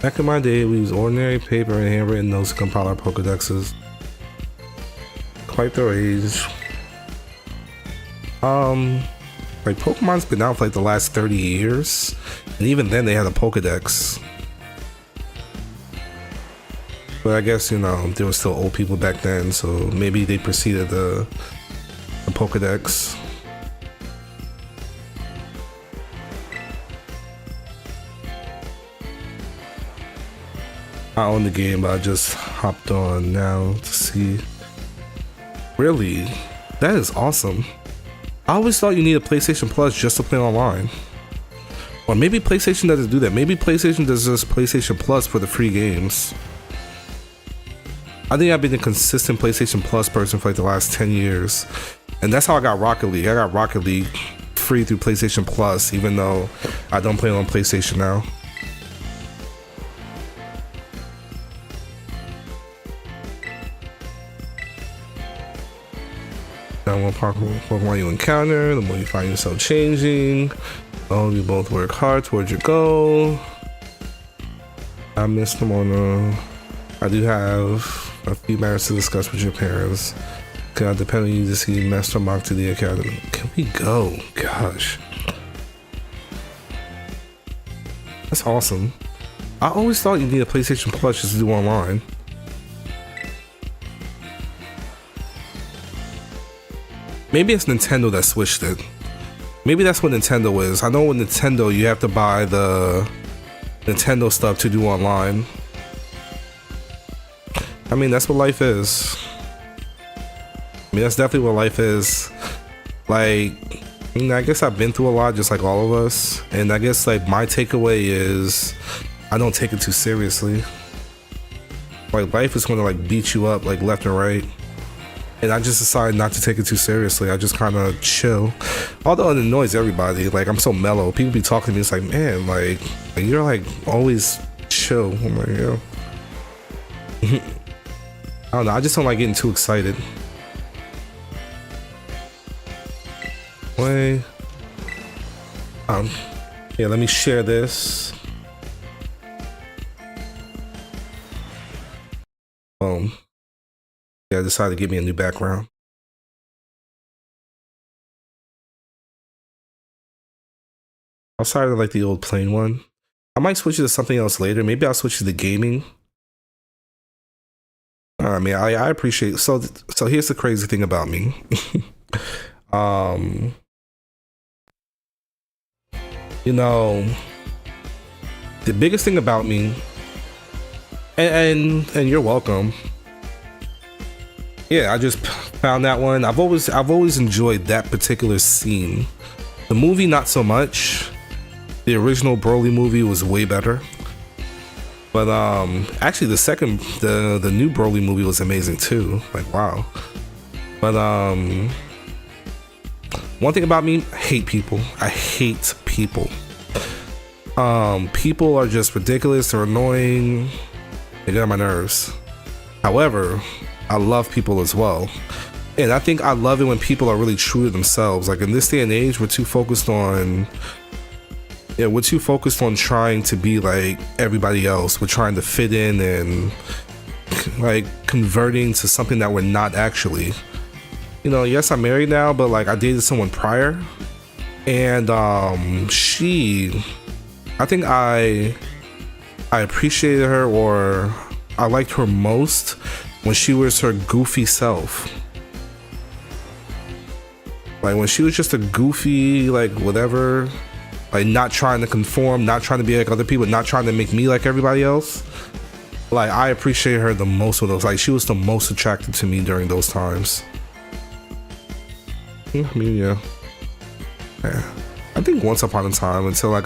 S1: back in my day, we used ordinary paper and handwritten notes to compile our Pokedexes. Quite their age. Like Pokemon's been out for like the last 30 years, and even then they had a Pokedex. But I guess, you know, there were still old people back then, so maybe they preceded the Pokedex. I own the game, but I just hopped on now to see. Really? That is awesome. I always thought you need a PlayStation Plus just to play online. Or maybe PlayStation doesn't do that. Maybe PlayStation does just PlayStation Plus for the free games. I think I've been a consistent PlayStation Plus person for like the last 10 years. And that's how I got Rocket League. I got Rocket League free through PlayStation Plus, even though I don't play it on PlayStation now. The more Pokemon you encounter, the more you find yourself changing. Oh, you both work hard towards your goal. I missed them on I do have a few matters to discuss with your parents. Can I depend on you to see Master Mach to the academy? Can we go? Gosh. That's awesome. I always thought you need a PlayStation Plus just to do online. Maybe it's Nintendo that switched it. Maybe that's what Nintendo is. I know with Nintendo you have to buy the Nintendo stuff to do online. I mean, that's what life is. I mean, that's definitely what life is. Like, I mean, I guess I've been through a lot, just like all of us. And I guess like my takeaway is I don't take it too seriously. Like, life is gonna like beat you up like left and right. And I just decided not to take it too seriously. I just kind of chill. Although it annoys everybody. Like, I'm so mellow. People be talking to me. It's like, man, like you're like always chill. I'm like, yeah. I don't know. I just don't like getting too excited. Wait. Yeah, let me share this. Yeah, I decided to give me a new background. Outside of like the old plain one, I might switch it to something else later. Maybe I'll switch to the gaming. I mean, I appreciate. So here's the crazy thing about me. You know, the biggest thing about me, and you're welcome. Yeah, I just found that one. I've always enjoyed that particular scene. The movie, not so much. The original Broly movie was way better. But actually the new Broly movie was amazing too. Like, wow. But one thing about me, I hate people. I hate people. People are just ridiculous. They're annoying. They get on my nerves. However, I love people as well. And I think I love it when people are really true to themselves. Like, in this day and age, we're too focused on trying to be like everybody else. We're trying to fit in and like converting to something that we're not actually. You know, yes, I'm married now, but like I dated someone prior, and I think I appreciated her, or I liked her most when she was her goofy self. Like when she was just a goofy, like whatever, like not trying to conform, not trying to be like other people, not trying to make me like everybody else. Like I appreciate her the most with those. Like she was the most attracted to me during those times. I mean, yeah. I think once upon a time until I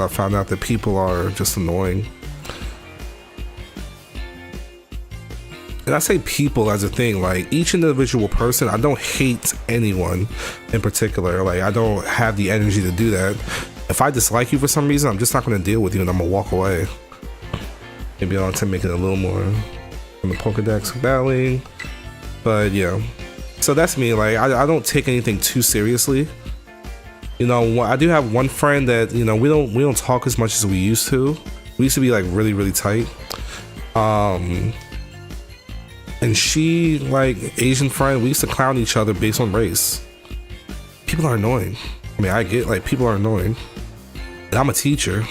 S1: found out that people are just annoying. And I say people as a thing, like each individual person. I don't hate anyone in particular. Like I don't have the energy to do that. If I dislike you for some reason, I'm just not going to deal with you and I'm going to walk away. Maybe I want to make it a little more on the Pokedex battling. But yeah. So that's me. Like I don't take anything too seriously. You know, I do have one friend that, you know, we don't talk as much as we used to. We used to be like really, really tight. And she, like, Asian friend, we used to clown each other based on race. People are annoying. I mean, I get, like, people are annoying. And I'm a teacher.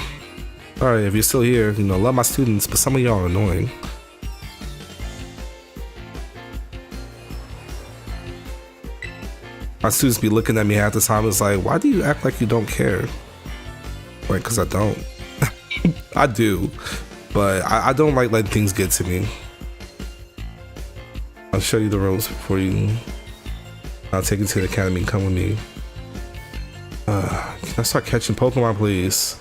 S1: Alright, if you're still here, you know, love my students, but some of y'all are annoying. My students be looking at me half the time, it's like, why do you act like you don't care? Like, because I don't. I do. But I don't like letting things get to me. I'll show you the ropes before you. I'll take you to the academy and come with me. Can I start catching Pokemon, please?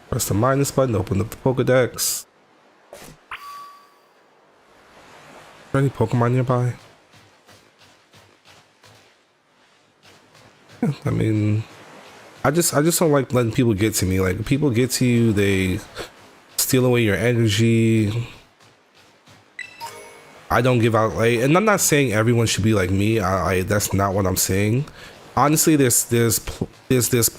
S1: Press the minus button, open up the Pokedex. Is there any Pokemon nearby? Yeah, I mean, I just don't like letting people get to me. Like, if people get to you, they steal away your energy. I don't give out, like, and I'm not saying everyone should be like me. I that's not what I'm saying. Honestly, there's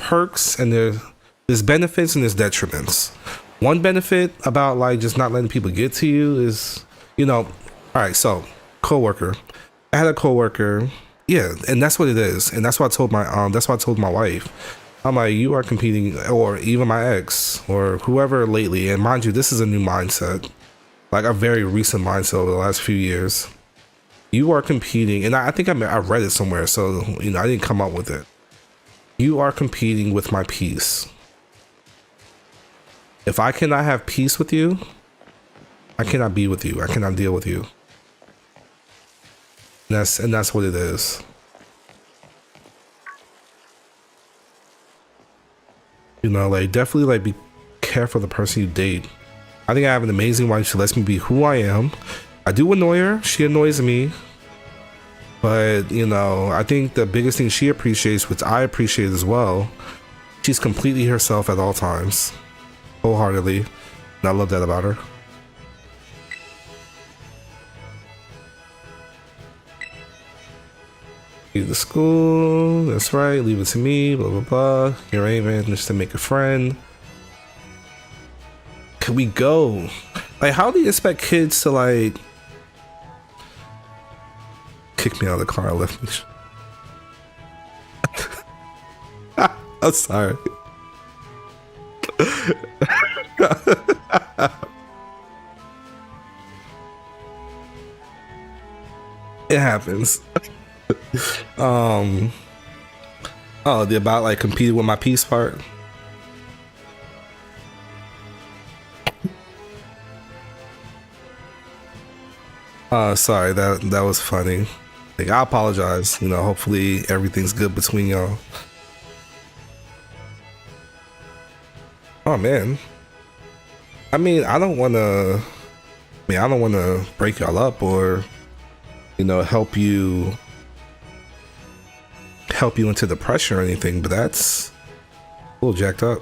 S1: perks and there's benefits and there's detriments. One benefit about like just not letting people get to you is, you know, all right. So, coworker, I had a coworker, yeah, and that's what it is, and that's what I told my wife. I'm like, you are competing, or even my ex or whoever lately, and mind you, this is a new mindset. Like a very recent mindset over the last few years. You are competing, and I think I read it somewhere, so you know I didn't come up with it. You are competing with my peace. If I cannot have peace with you, I cannot be with you. I cannot deal with you. And that's what it is. You know, like definitely like be careful of the person you date. I think I have an amazing wife. She lets me be who I am. I do annoy her. She annoys me. But, you know, I think the biggest thing she appreciates, which I appreciate as well, she's completely herself at all times. Wholeheartedly. And I love that about her. Leave the school. That's right. Leave it to me. Blah, blah, blah. Here I am just to make a friend. Can we go? Like, how do you expect kids to like kick me out of the car and left me? I'm sorry. It happens. Oh, the about like competing with my peace part. Sorry, that was funny. Like, I apologize. You know, hopefully everything's good between y'all. Oh man. I mean, I don't wanna break y'all up or, you know, help you into depression or anything, but that's a little jacked up.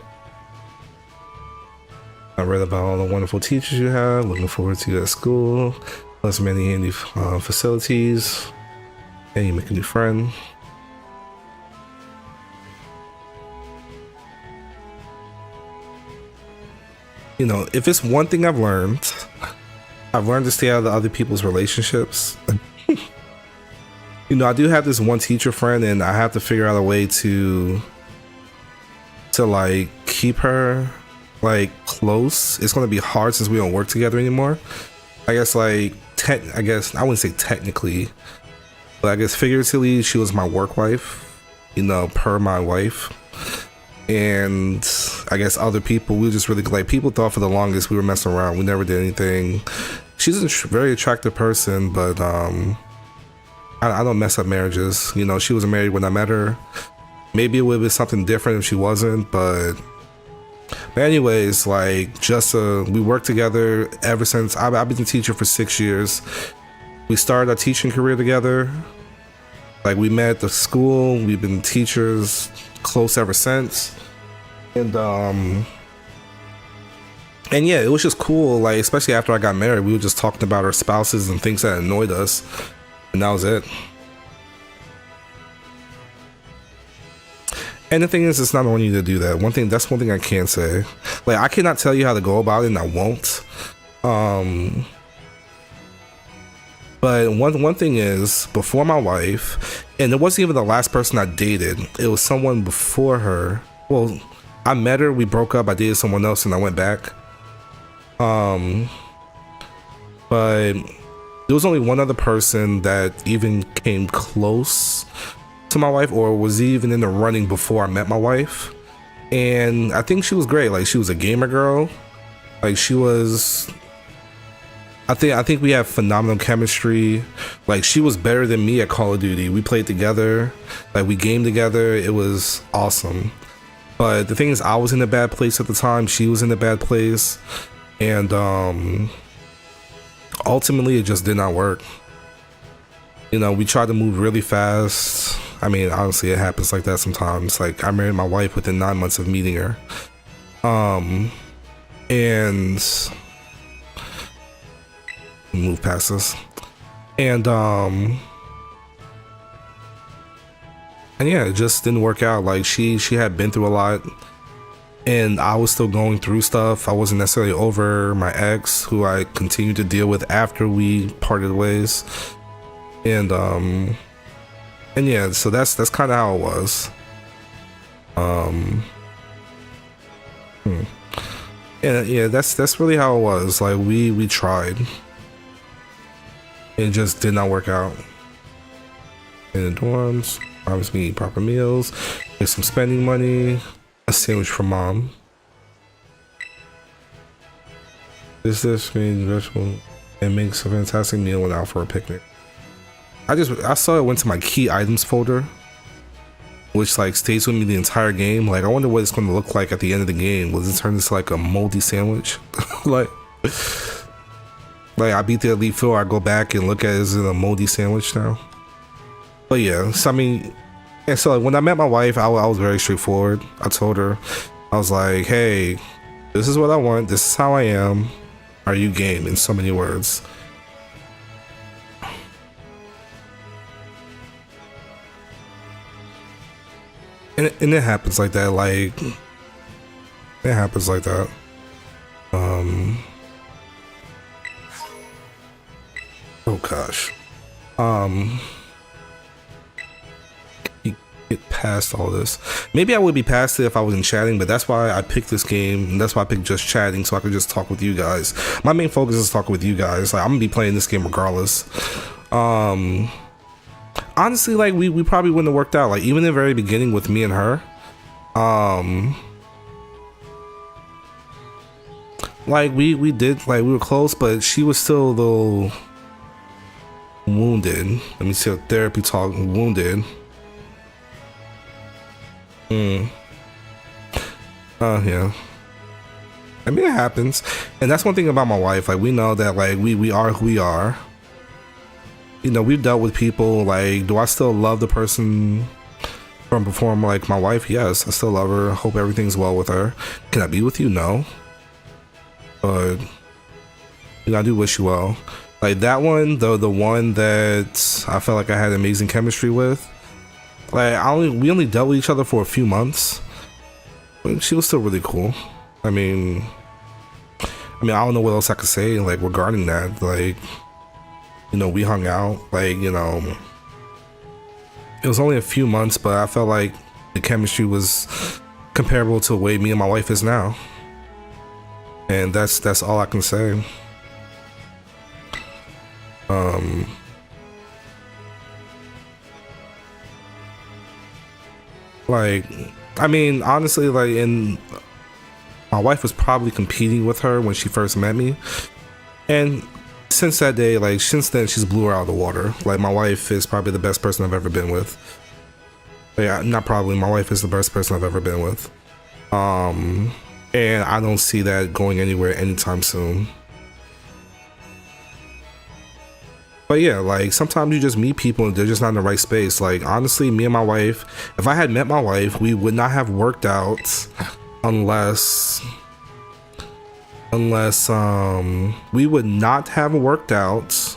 S1: I read about all the wonderful teachers you have. Looking forward to you at school. Plus many handy facilities. And you make a new friend. You know, if it's one thing I've learned to stay out of other people's relationships. You know, I do have this one teacher friend, and I have to figure out a way to like keep her like close. It's gonna be hard since we don't work together anymore. I guess like I guess I wouldn't say technically, but I guess figuratively she was my work wife. you know, per my wife. And I guess other people, we were just really like, people thought for the longest we were messing around. We never did anything. She's a very attractive person, but I don't mess up marriages. You know, she was married when I met her. Maybe it would have been something different if she wasn't, but anyways, like, just we worked together ever since. I've been a teacher for 6 years. We started our teaching career together. Like, we met at the school. We've been teachers close ever since. And yeah, it was just cool. Like, especially after I got married, we were just talking about our spouses and things that annoyed us, and that was it. And the thing is, it's not on you to do that. That's one thing I can say. Like, I cannot tell you how to go about it, and I won't. But one thing is, before my wife, and it wasn't even the last person I dated, it was someone before her. Well, I met her, we broke up, I dated someone else, and I went back. But there was only one other person that even came close to my wife, or was even in the running before I met my wife. And I think she was great. Like, she was a gamer girl. Like, she was, I think we have phenomenal chemistry. Like, she was better than me at Call of Duty. We played together, like, we gamed together. It was awesome. But the thing is, I was in a bad place at the time. She was in a bad place, and ultimately it just did not work. You know, we tried to move really fast. I mean, honestly, it happens like that sometimes. Like, I married my wife within 9 months of meeting her. And move past this. And yeah, it just didn't work out. Like, she had been through a lot, and I was still going through stuff. I wasn't necessarily over my ex, who I continued to deal with after we parted ways. And yeah, so that's kind of how it was. And yeah, that's really how it was. Like, we tried. It just did not work out. In the dorms, promised me proper meals, get some spending money, a sandwich for mom. This means vegetable and makes a fantastic meal went out for a picnic. I saw it went to my key items folder, which like stays with me the entire game. Like, I wonder what it's going to look like at the end of the game. Will it turn into like a moldy sandwich? like I beat the elite four, I go back and look at it, is it a moldy sandwich now? But yeah, so I mean, and so like, when I met my wife, I was very straightforward. I told her, I was like, hey, this is what I want, this is how I am, are you game? In so many words. And it happens like that. Like, it happens like that. Oh gosh. You get past all this. Maybe I would be past it if I wasn't chatting, but that's why I picked this game, and that's why I picked just chatting, so I could just talk with you guys. My main focus is talking with you guys. Like, I'm gonna be playing this game regardless. Honestly, like, we probably wouldn't have worked out. Like, even in the very beginning with me and her, like, we did, like, we were close, but she was still a little wounded. Let me see a therapy talk. Wounded. Yeah. I mean, it happens, and that's one thing about my wife. Like, we know that, like, we are who we are. You know, we've dealt with people. Like, do I still love the person from before? Like, my wife, yes, I still love her. Hope everything's well with her. Can I be with you? No. But, you know, I do wish you well. Like, that one, the one that I felt like I had amazing chemistry with, like, we only dealt with each other for a few months, but she was still really cool. I mean, I don't know what else I could say, like, regarding that. Like, you know, we hung out, like, you know, it was only a few months, but I felt like the chemistry was comparable to the way me and my wife is now. And that's all I can say. Like, I mean, honestly, like, my wife was probably competing with her when she first met me, and since that day, like, since then, she's blew her out of the water. Like, my wife is probably the best person I've ever been with. Yeah, not probably. My wife is the best person I've ever been with. And I don't see that going anywhere anytime soon. But yeah, like, sometimes you just meet people and they're just not in the right space. Like, honestly, me and my wife, if I had met my wife, we would not have worked out unless we would not have worked out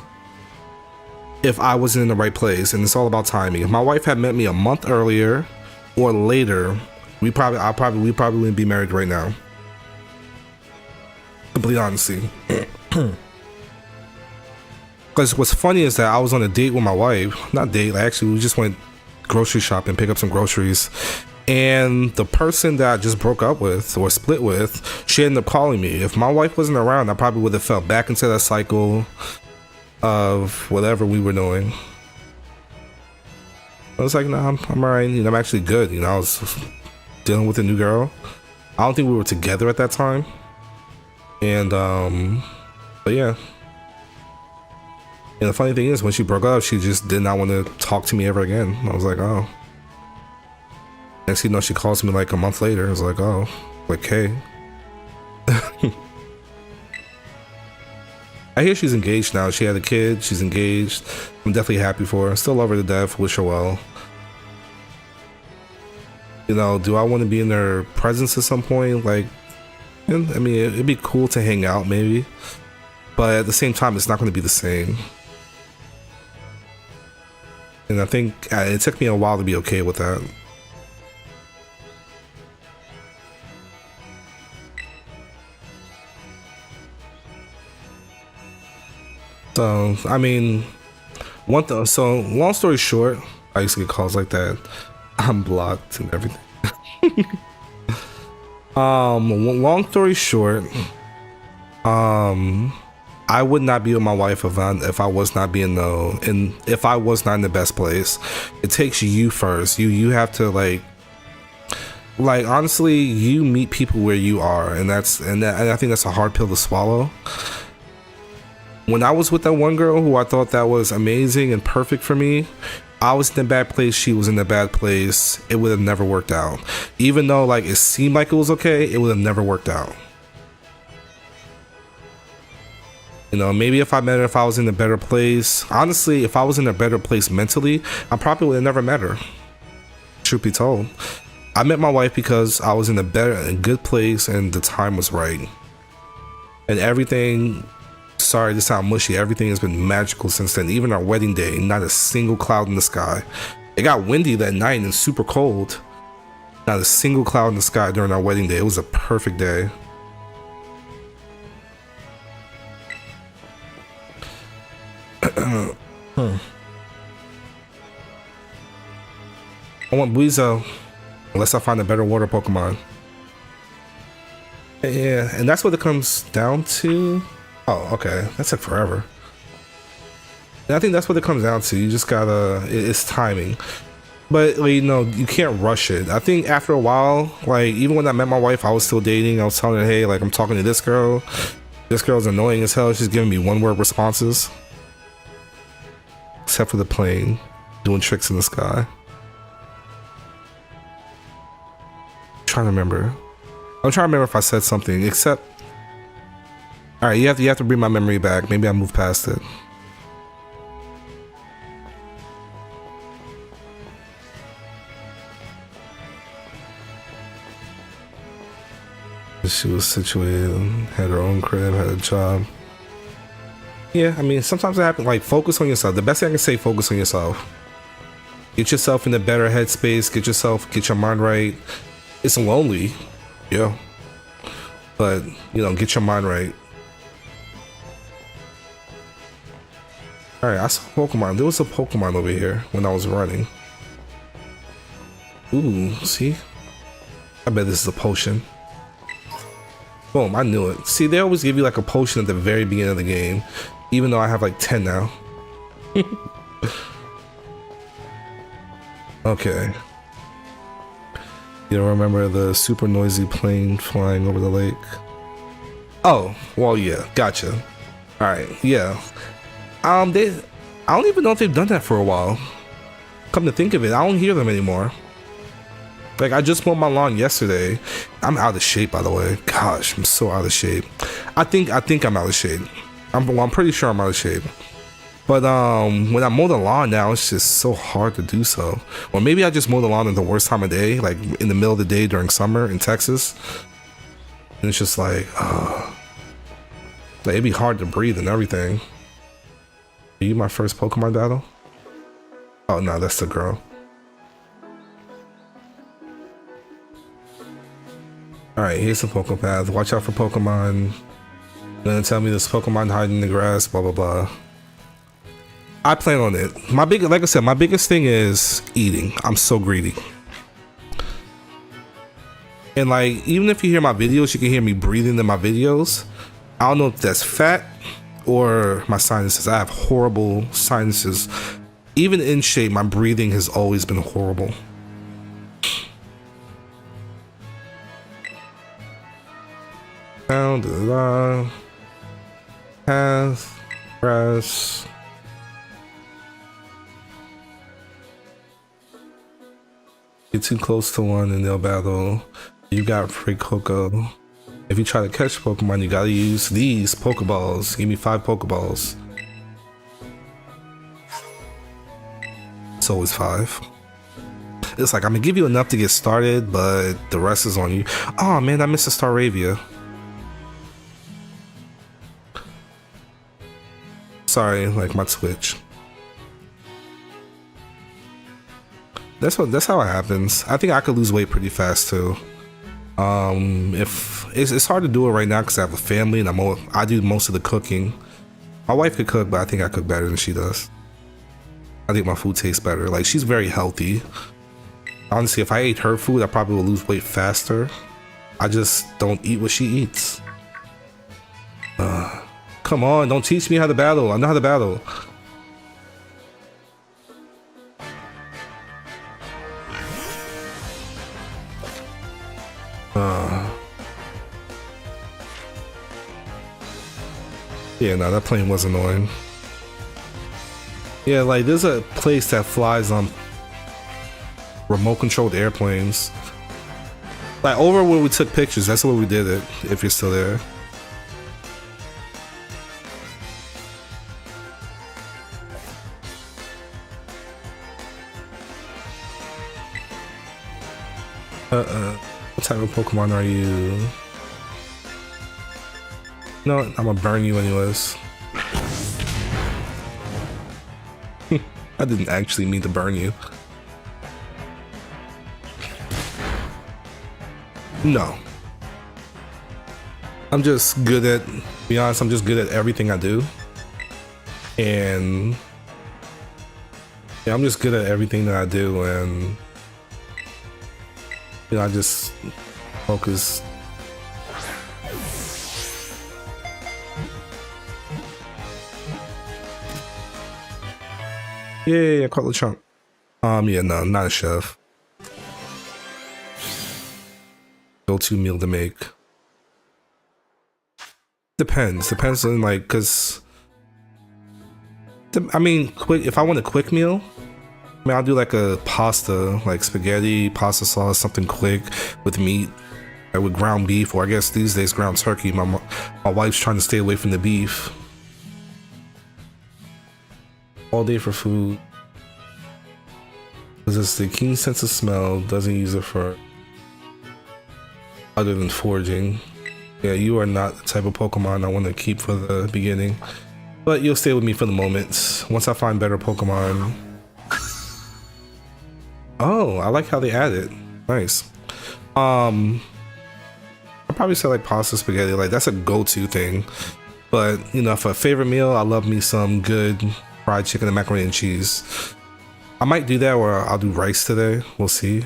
S1: if I wasn't in the right place. And it's all about timing. If my wife had met me a month earlier or later, we probably wouldn't be married right now. Complete honesty. Because what's funny is that I was on a date with my wife. Not date, actually, we just went grocery shopping, pick up some groceries. And the person that I just broke up with or split with, she ended up calling me. If my wife wasn't around, I probably would have fell back into that cycle of whatever we were doing. I was like, nah, I'm alright. You know, I'm actually good. You know, I was dealing with a new girl. I don't think we were together at that time. And, but yeah. And the funny thing is, when she broke up, she just did not want to talk to me ever again. I was like, oh. Next thing you know, she calls me like a month later. I was like, oh, like, hey. I hear she's engaged now. She had a kid. She's engaged. I'm definitely happy for her. Still love her to death. Wish her well. You know, do I want to be in her presence at some point? Like, I mean, it'd be cool to hang out maybe. But at the same time, it's not going to be the same. And I think it took me a while to be okay with that. So, I mean, so long story short, I used to get calls like that. I'm blocked and everything. Long story short, I would not be with my wife if I was not in the best place. It takes you first. You have to like honestly, you meet people where you are, and I think that's a hard pill to swallow. When I was with that one girl who I thought that was amazing and perfect for me, I was in a bad place, she was in a bad place. It would have never worked out. Even though like it seemed like it was okay, it would have never worked out. You know, maybe if I met her, if I was in a better place. Honestly, if I was in a better place mentally, I probably would have never met her. Truth be told. I met my wife because I was in a good place and the time was right. And everything, sorry to sound mushy, everything has been magical since then. Even our wedding day, not a single cloud in the sky. It got windy that night and super cold. Not a single cloud in the sky during our wedding day. It was a perfect day. I want Buizel, unless I find a better water Pokemon. Yeah, and that's what it comes down to. Oh, okay, that took forever. And I think that's what it comes down to. You just gotta, it's timing. But you know, you can't rush it. I think after a while, like even when I met my wife, I was still dating. I was telling her, hey, like I'm talking to this girl. This girl's annoying as hell. She's giving me one-word responses. Except for the plane doing tricks in the sky. I'm trying to remember if I said something, except, all right, you have to bring my memory back. Maybe I moved past it. She was situated, had her own crib, had a job. Yeah, I mean, sometimes it happens. Like, focus on yourself. The best thing I can say, focus on yourself. Get yourself in a better headspace. Get your mind right. It's lonely, yeah, but you know, get your mind right. All right, I saw Pokemon. There was a Pokemon over here when I was running. Ooh, see? I bet this is a potion. Boom, I knew it. See, they always give you like a potion at the very beginning of the game, even though I have like 10 now. Okay. You don't remember the super noisy plane flying over the lake? Oh, well, yeah, gotcha. All right, yeah. I don't even know if they've done that for a while. Come to think of it, I don't hear them anymore. Like, I just mowed my lawn yesterday. I'm out of shape, by the way. Gosh, I'm so out of shape. I think I'm out of shape. I'm pretty sure I'm out of shape. But when I mow the lawn now, it's just so hard to do so. Or maybe I just mow the lawn at the worst time of day, like in the middle of the day during summer in Texas. And it's just like it'd be hard to breathe and everything. Are you my first Pokemon battle? Oh no, that's the girl. Alright, here's the Pokemon path. Watch out for Pokemon. You're gonna tell me this Pokemon hiding in the grass, blah blah blah. I plan on it. Like I said, my biggest thing is eating. I'm so greedy. And like, even if you hear my videos, you can hear me breathing in my videos. I don't know if that's fat or my sinuses. I have horrible sinuses. Even in shape, my breathing has always been horrible. Down to the path, grass. Get too close to one and they'll battle. You got free Coco. If you try to catch Pokemon, you gotta use these Pokeballs. Give me 5 Pokeballs. It's always 5. It's like, I'm gonna give you enough to get started, but the rest is on you. Oh man, I missed a Staravia. Sorry, like my Twitch. That's how it happens. I think I could lose weight pretty fast too. If it's hard to do it right now because I have a family and I do most of the cooking. My wife could cook, but I think I cook better than she does. I think my food tastes better. Like, she's very healthy. Honestly, if I ate her food, I probably would lose weight faster. I just don't eat what she eats. Come on, don't teach me how to battle. I know how to battle. Yeah, no, that plane was annoying. Yeah, like, there's a place that flies on remote controlled airplanes. Like, over where we took pictures, that's where we did it, if you're still there. What type of Pokemon are you? No, I'm gonna burn you anyways. I didn't actually mean to burn you. No. I'm just good at, to be honest, I'm just good at everything I do. And yeah, I'm just good at everything that I do, and you know, I just focus. Yeah, I caught the chunk. Yeah, no, not a chef. Go-to meal to make. Depends on, like, cause I mean, quick. If I want a quick meal, I mean, I'll do like a pasta, like spaghetti, pasta sauce, something quick with meat, like with ground beef, or I guess these days ground turkey. My wife's trying to stay away from the beef. All day for food. Possesses the keen sense of smell, doesn't use it for other than foraging. Yeah, you are not the type of Pokemon I want to keep for the beginning, but you'll stay with me for the moment. Once I find better Pokemon. Oh, I like how they added. Nice. I'll probably say like pasta, spaghetti, like that's a go-to thing. But you know, for a favorite meal, I love me some good fried chicken and macaroni and cheese. I might do that, or I'll do rice today. We'll see.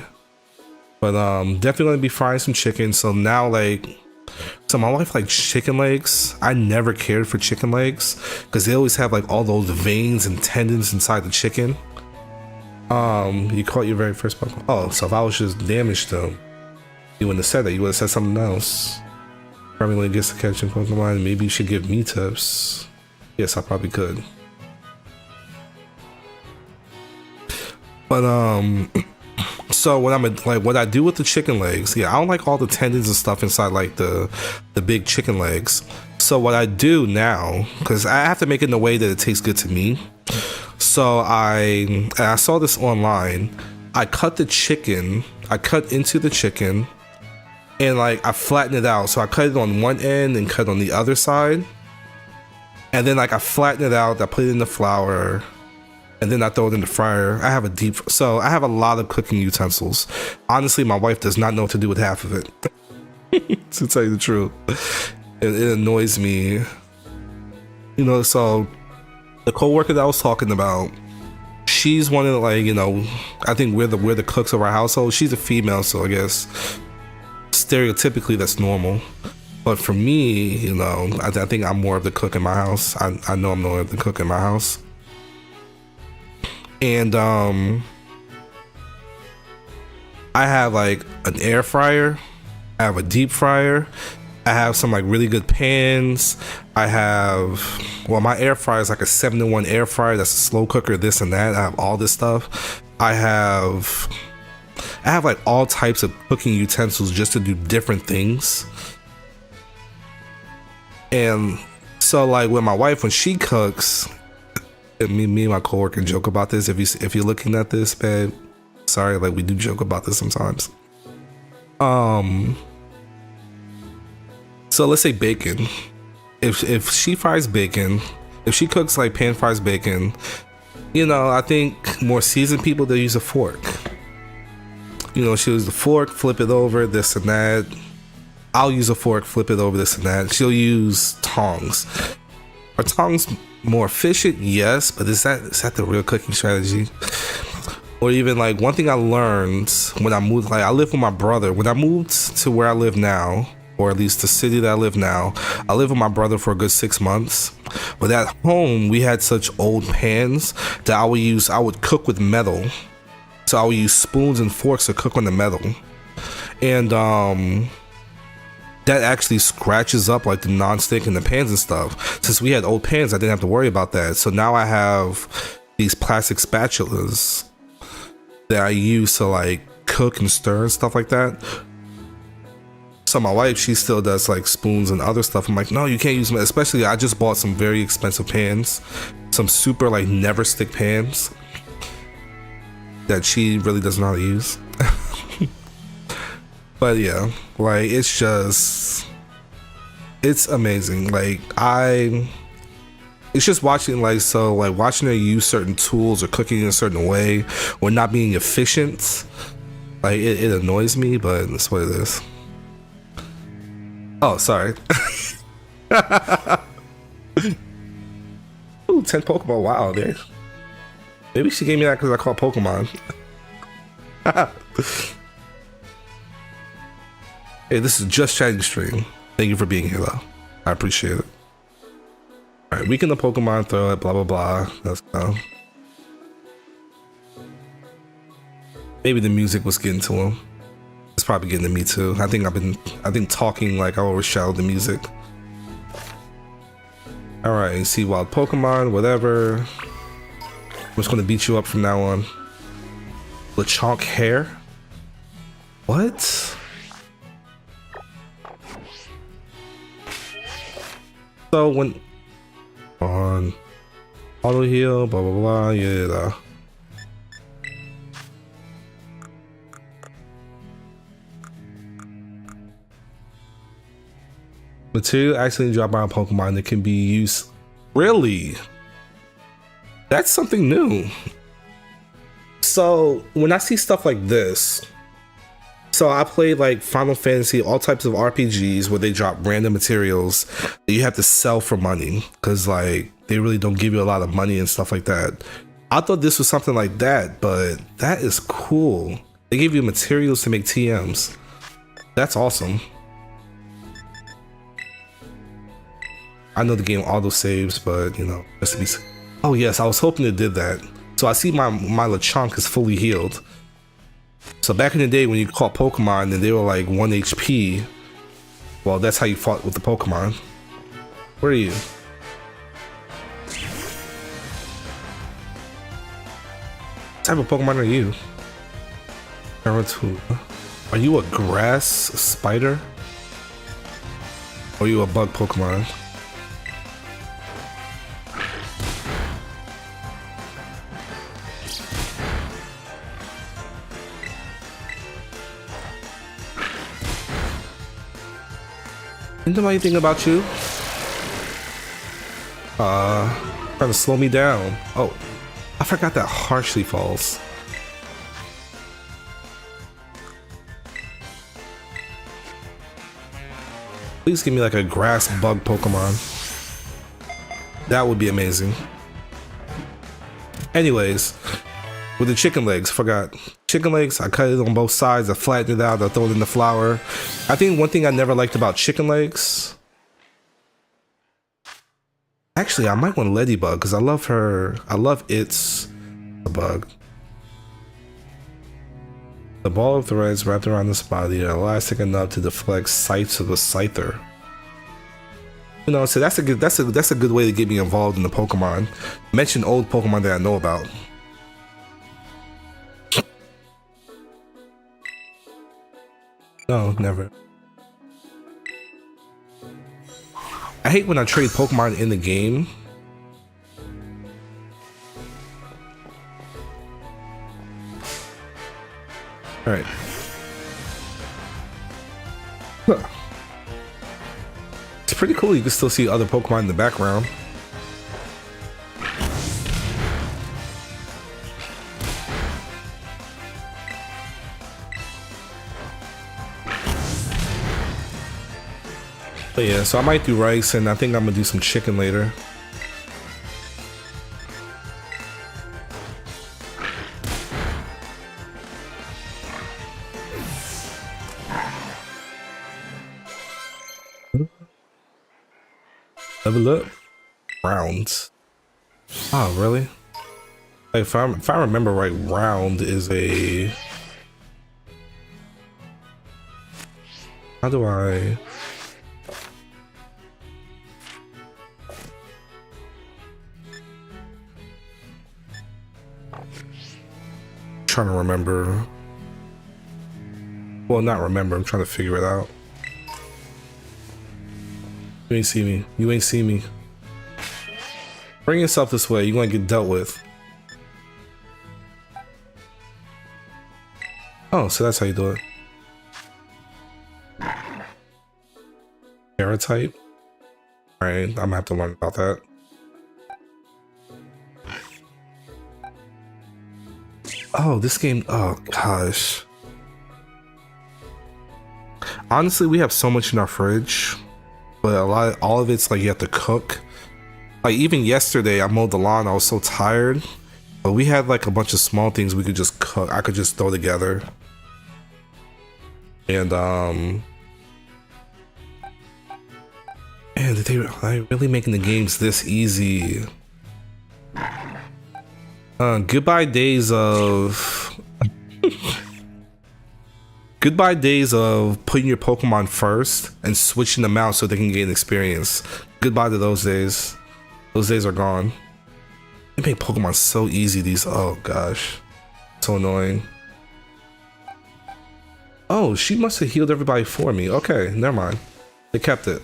S1: But definitely gonna be frying some chicken. So now, like, so my wife likes chicken legs. I never cared for chicken legs because they always have like all those veins and tendons inside the chicken. You caught your very first Pokemon. Oh, so if I was just damaged them. You wouldn't have said that. You would have said something else. Probably when it gets to catching Pokemon, maybe you should give me tips. Yes, I probably could. But so what what I do with the chicken legs, yeah, I don't like all the tendons and stuff inside like the big chicken legs. So what I do now, because I have to make it in a way that it tastes good to me. So I saw this online. I cut the chicken. I cut into the chicken. And like I flatten it out, so I cut it on one end and cut on the other side, and then like I flatten it out. I put it in the flour, and then I throw it in the fryer. I have I have a lot of cooking utensils. Honestly, my wife does not know what to do with half of it. To tell you the truth, it annoys me. You know, so the coworker that I was talking about, she's one of the, like, you know, I think we're the cooks of our household. She's a female, so I guess stereotypically that's normal, but for me, you know, I think I'm more of the cook in my house. I know I'm more of the cook in my house. And I have like an air fryer, I have a deep fryer, I have some like really good pans. I have, well, my air fryer is like a 7-in-1 air fryer that's a slow cooker, this and that. I have all this stuff. I have like all types of cooking utensils just to do different things. And so like with my wife, when she cooks, and me and my coworker joke about this. If you're looking at this, babe, sorry, like we do joke about this sometimes. So let's say bacon. If she fries bacon, if she cooks like pan fries bacon, you know, I think more seasoned people, they use a fork. You know, she'll use the fork, flip it over, this and that. I'll use a fork, flip it over, this and that. She'll use tongs. Are tongs more efficient? Yes, but is that the real cooking strategy? Or even like one thing I learned when I moved, like I lived with my brother. When I moved to where I live now, or at least the city that I live now, I lived with my brother for a good 6 months. But at home, we had such old pans that I would cook with metal. So I would use spoons and forks to cook on the metal. And that actually scratches up like the non-stick and the pans and stuff. Since we had old pans, I didn't have to worry about that. So now I have these plastic spatulas that I use to like cook and stir and stuff like that. So my wife, she still does like spoons and other stuff. I'm like, no, you can't use them. Especially, I just bought some very expensive pans, some super like never stick pans that she really doesn't know how to use. But yeah, like it's amazing. Like it's just watching watching her use certain tools or cooking in a certain way or not being efficient. Like it annoys me, but that's what it is. Oh, sorry. Ooh, 10 Pokemon. Wow, dude. Maybe she gave me that because I call Pokemon. Hey, this is Just Chatting Stream. Thank you for being here, though. I appreciate it. Alright, weaken the Pokemon, throw it, blah, blah, blah. Let's go. Maybe the music was getting to him. It's probably getting to me too. I think talking like I overshadowed the music. Alright, see wild Pokemon, whatever. I'm just gonna beat you up from now on. Lechonk hair? What? So when on auto heal, blah blah blah, yeah. Material accidentally dropped by a Pokemon that can be used. Really? That's something new. So when I see stuff like this, so I played like Final Fantasy, all types of RPGs where they drop random materials that you have to sell for money because like they really don't give you a lot of money and stuff like that. I thought this was something like that, but that is cool. They give you materials to make TMs. That's awesome. I know the game auto saves, but you know, just to be. Oh yes, I was hoping it did that. So I see my Lechonk is fully healed. So back in the day when you caught Pokemon and they were like 1 HP, well, that's how you fought with the Pokemon. Where are you? What type of Pokemon are you? Are you a grass spider? Or are you a bug Pokemon? Didn't nobody think about you? Trying to slow me down. Oh, I forgot that harshly falls. Please give me like a grass bug Pokemon. That would be amazing. Anyways, with the chicken legs, forgot. Chicken legs, I cut it on both sides, I flattened it out, I throw it in the flour. I think one thing I never liked about chicken legs. Actually, I might want Ladybug because I love her. I love its bug. The ball of threads wrapped around this body are elastic enough to deflect scythes of a scyther. You know, so that's a good way to get me involved in the Pokemon. Mention old Pokemon that I know about. No, never. I hate when I trade Pokemon in the game. Alright. Huh. It's pretty cool, you can still see other Pokemon in the background. But yeah, so I might do rice and I think I'm gonna do some chicken later. Level up. Rounds. Oh, really? Like if I remember right, round is a... How do I... Trying to remember. Well, not remember, I'm trying to figure it out. You ain't see me. You ain't see me. Bring yourself this way. You're gonna get dealt with. Oh, so that's how you do it. Paratype. Alright, I'm gonna have to learn about that. Oh, this game. Oh, gosh. Honestly, we have so much in our fridge. But all of it's like you have to cook. Like even yesterday I mowed the lawn, I was so tired. But we had like a bunch of small things we could just cook. I could just throw together. And man, are they really making the games this easy? Goodbye days of Goodbye days of putting your Pokemon first and switching them out so they can gain experience. Goodbye to those days. Those days are gone. They make Pokemon so easy these. Oh gosh. So annoying. Oh, she must have healed everybody for me. Okay, never mind. They kept it.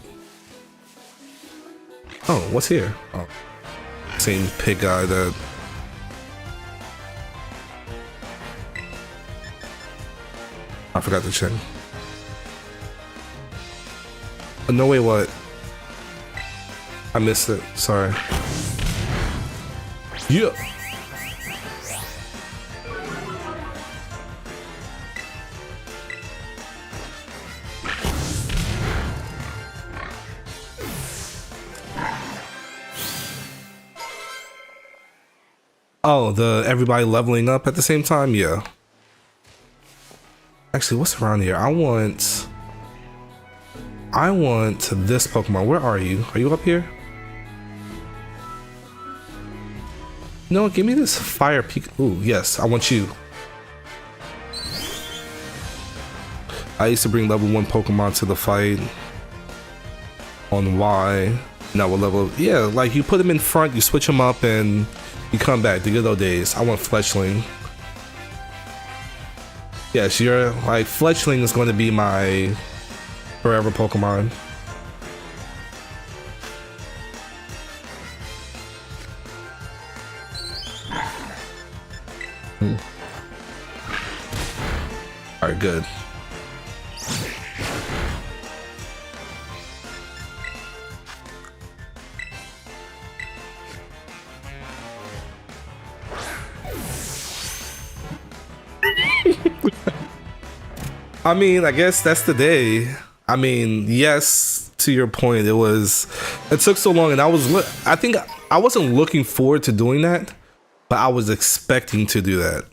S1: Oh, what's here? Oh, same pig guy that... I forgot to check. Oh, no way, what? I missed it. Sorry. Yeah. Oh, the everybody leveling up at the same time? Yeah. Actually, what's around here? I want this Pokemon. Where are you? Are you up here? No, give me this fire peak. Ooh, yes, I want you. I used to bring level 1 Pokemon to the fight on Y. Now what level? Yeah, like you put them in front, you switch them up, and you come back. The good old days. I want Fletchling. Yes, you're like Fletchling is going to be my forever Pokemon. All right, good. I mean, I guess that's the day. I mean, yes, to your point, it took so long, and I think I wasn't looking forward to doing that, but I was expecting to do that.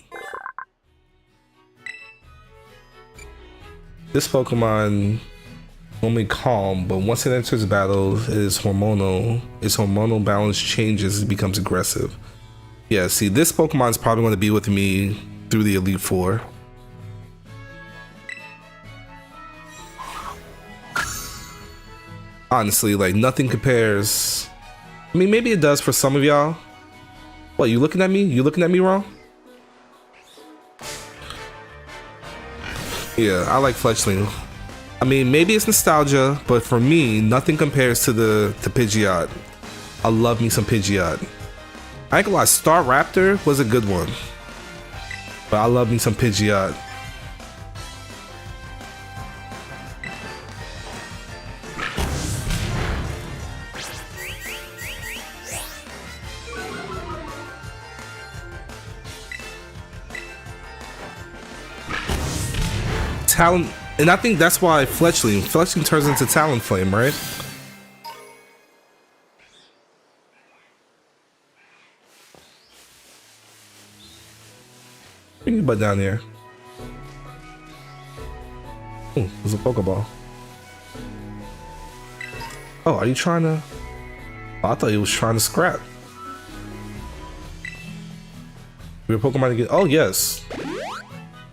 S1: This Pokemon normally calm, but once it enters battle, its hormonal balance changes, it becomes aggressive. Yeah, see, this Pokemon is probably going to be with me through the Elite Four. Honestly, like nothing compares. I mean, maybe it does for some of y'all. What, you looking at me? You looking at me wrong? Yeah, I like Fletchling. I mean, maybe it's nostalgia, but for me, nothing compares to the Pidgeot. I love me some Pidgeot. I ain't gonna lie, Star Raptor was a good one, but I love me some Pidgeot. Talon, and I think that's why Fletchling turns into Talonflame, right? Bring your butt down here. Oh, there's a Pokeball. Oh, are you trying to? Oh, I thought he was trying to scrap. Your Pokemon again? Oh yes,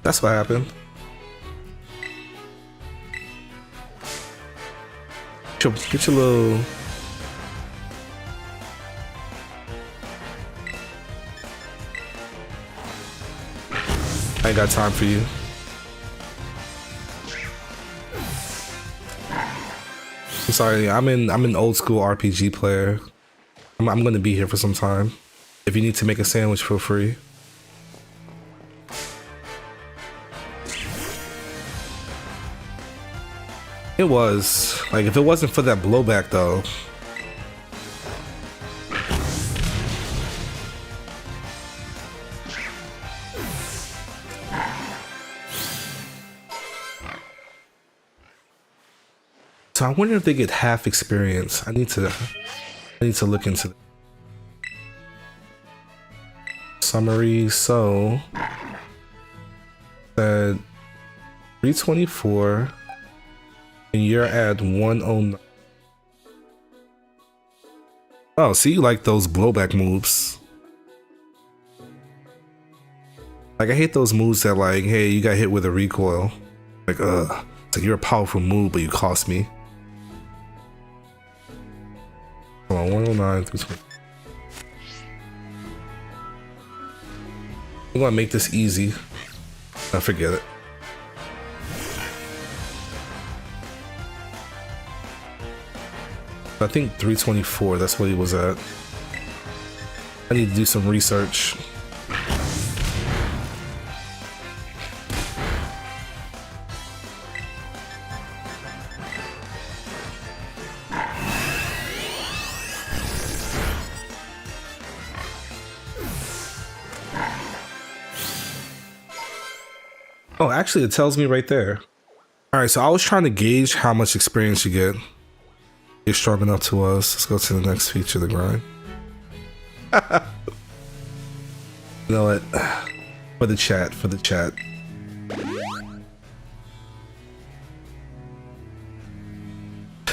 S1: that's what happened. Get your little. I ain't got time for you. I'm sorry. I'm an old school RPG player. I'm gonna be here for some time. If you need to make a sandwich, feel free. It was like, if it wasn't for that blowback though. So I wonder if they get half experience. I need to look into it. Summary. So that 324. And you're at 109. Oh, see, you like those blowback moves. Like, I hate those moves that, like, hey, you got hit with a recoil. Like, it's like you're a powerful move, but you cost me. Hold on, 109 through 20. I'm gonna make this easy. I forget it. I think 324, that's what he was at. I need to do some research. Oh, actually, it tells me right there. All right, so I was trying to gauge how much experience you get. You're strong enough to us. Let's go to the next feature, the grind. You know what? For the chat.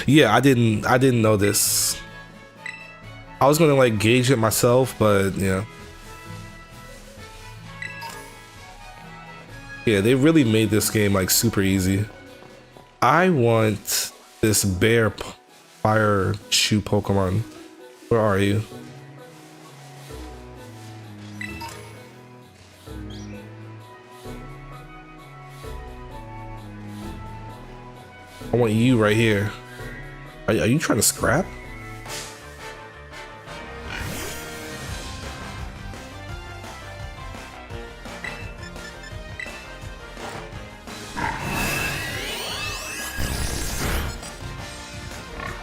S1: Yeah, I didn't know this. I was gonna like gauge it myself, but yeah. Yeah, they really made this game like super easy. I want this bear fire shoe Pokemon. Where are you? I want you right here. Are you trying to scrap?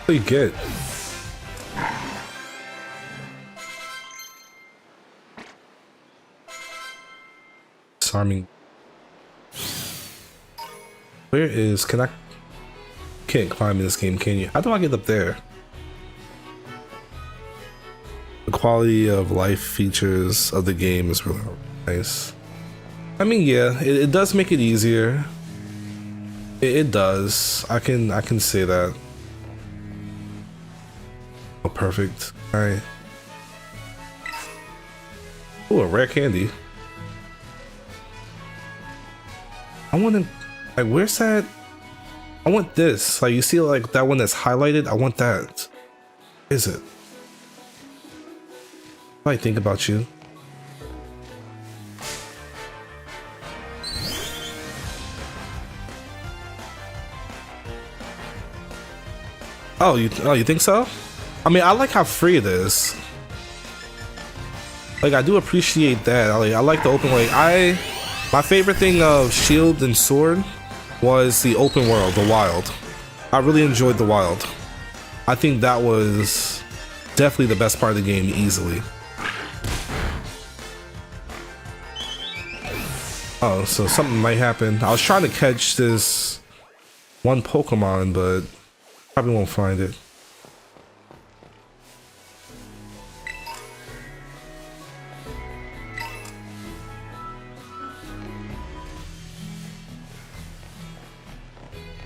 S1: What do you get? Disarming. Where is, can I? Can't climb in this game, can you? How do I get up there? The quality of life features of the game is really nice. I mean, yeah, it does make it easier. It does. I can say that. Oh, perfect. All right. Oh, a rare candy. I want to, like, where's that? I want this. Like, you see, like, that one that's highlighted? I want that. Where is it? What do I think about you? Oh, you think so? I mean, I like how free it is. Like, I do appreciate that. I like the open, like, my favorite thing of Shield and Sword was the open world, the wild. I really enjoyed the wild. I think that was definitely the best part of the game, easily. Oh, so something might happen. I was trying to catch this one Pokemon, but probably won't find it.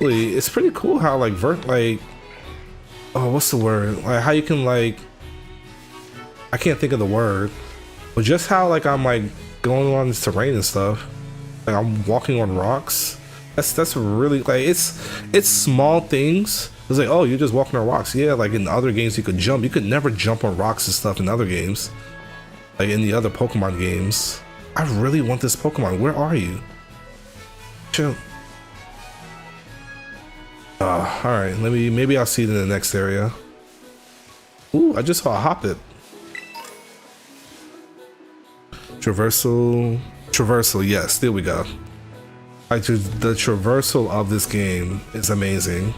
S1: It's pretty cool how like oh, what's the word? Like how you can like, I can't think of the word, but just how like I'm like going on this terrain and stuff. Like I'm walking on rocks. That's really like it's small things. It's like, oh, you're just walking on rocks. Yeah, like in other games you could jump. You could never jump on rocks and stuff in other games. Like in the other Pokemon games. I really want this Pokemon. Where are you? Chill. Alright, maybe I'll see it in the next area. Ooh, I just saw a Hoppip. Traversal, yes, there we go. Like the traversal of this game is amazing.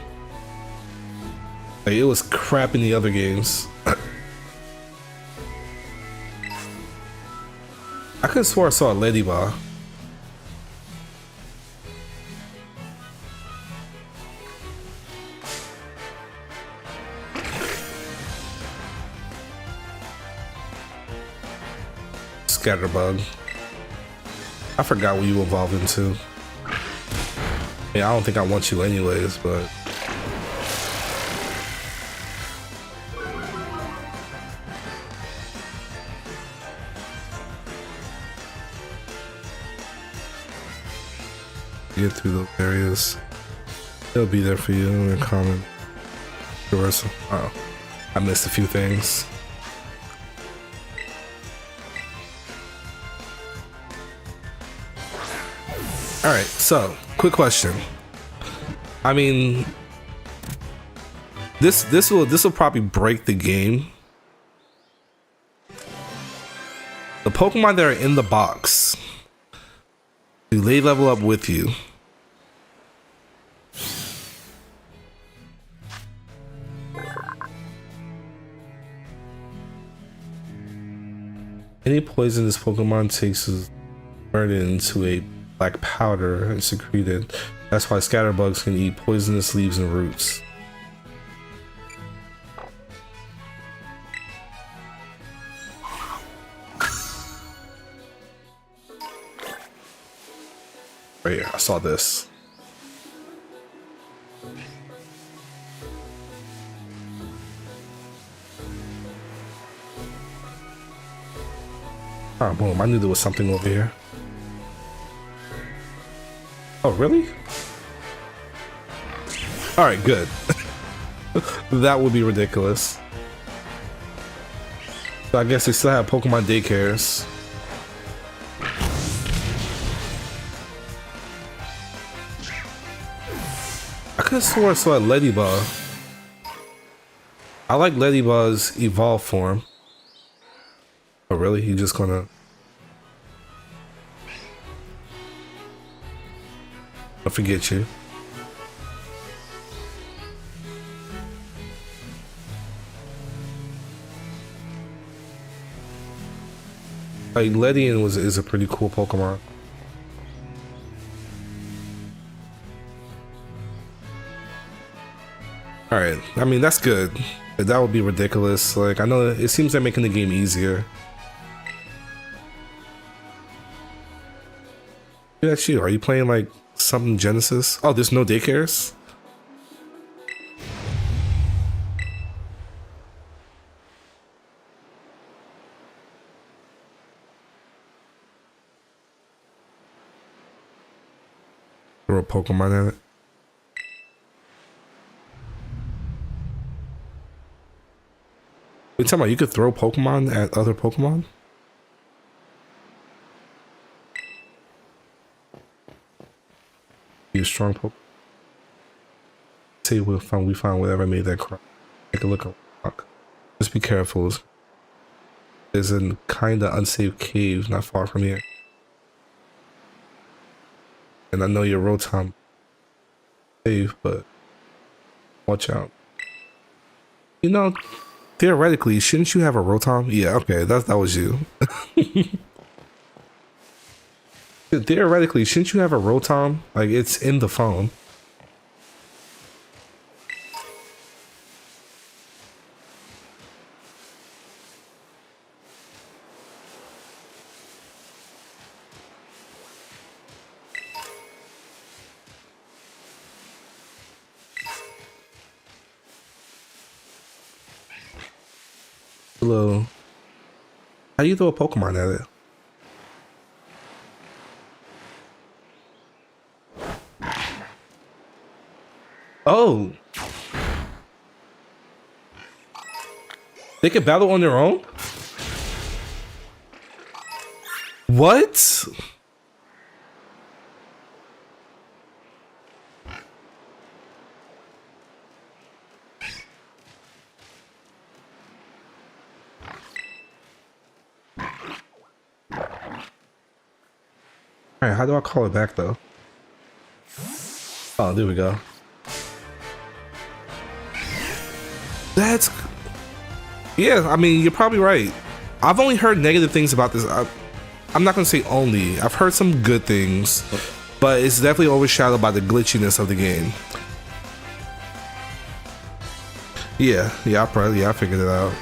S1: Like it was crap in the other games. I could have swore I saw a Ladybug. Scatterbug. I forgot what you evolved into. Yeah, I don't think I want you anyways, but get through those areas. They'll be there for you in common. Universal. Oh, I missed a few things. All right, so quick question. I mean, this will probably break the game. The Pokemon that are in the box, do they level up with you? Any poison this Pokemon takes is turned into a black powder and secreted. That's why scatterbugs can eat poisonous leaves and roots. Right here, I saw this. Ah, boom, I knew there was something over here. Oh, really? All right, good. That would be ridiculous. So I guess they still have Pokemon daycares. I could have sworn I saw a Ladybug. I like Ladybug's evolved form. Oh really? He just gonna... I'll forget you. Like Ledian is a pretty cool Pokemon. Alright, I mean that's good. That would be ridiculous. Like I know it seems they're making the game easier. That's you. Are you playing like something Genesis? Oh, there's no daycares? Throw a Pokemon at it. You talking about you could throw Pokemon at other Pokemon? Be a strong Pokemon. See, we found whatever made that cry. Take a look at rock. Just be careful. There's a kinda unsafe cave not far from here. And I know your Rotom safe, but watch out. You know, theoretically, shouldn't you have a Rotom? Yeah, okay, that was you. Theoretically, shouldn't you have a Rotom? Like, it's in the phone. Hello. How do you throw a Pokemon at it? Oh. They can battle on their own? What? Alright, how do I call it back though? Oh, there we go. That's... Yeah, I mean, you're probably right. I've only heard negative things about this. I'm not gonna say only. I've heard some good things, but it's definitely overshadowed by the glitchiness of the game. Yeah, I figured it out.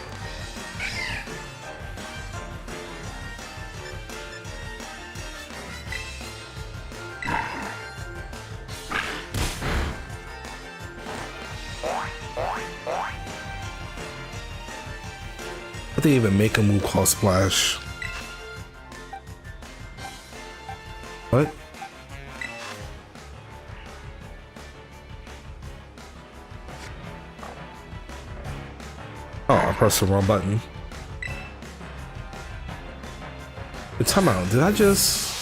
S1: I didn't even make a move called Splash. What? Oh, I pressed the wrong button. But time out, did I just...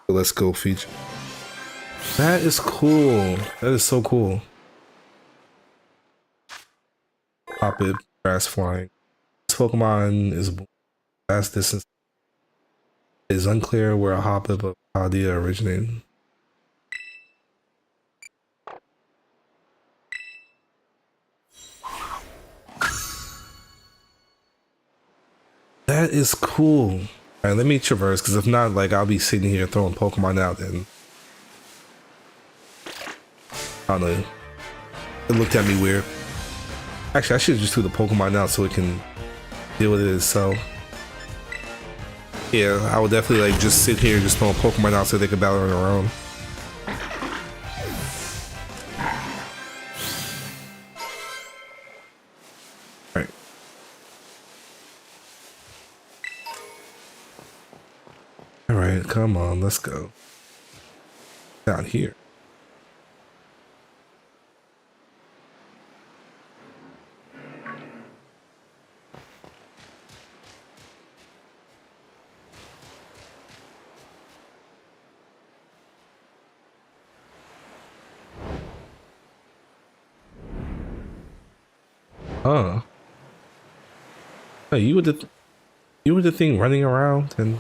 S1: Let's go feature. That is cool. That is so cool. Hop it, grass flying. This Pokemon is vast distance. It is unclear where a Hoppip of Paldea originated. That is cool. Alright, let me traverse, because if not, like, I'll be sitting here throwing Pokemon out and... I don't know. It looked at me weird. Actually, I should just threw the Pokemon out so it can deal with it itself. Yeah, I would definitely, like, just sit here and just throw Pokemon out so they can battle on their own. Alright, come on, let's go. Down here. Oh. Hey, you were the thing running around and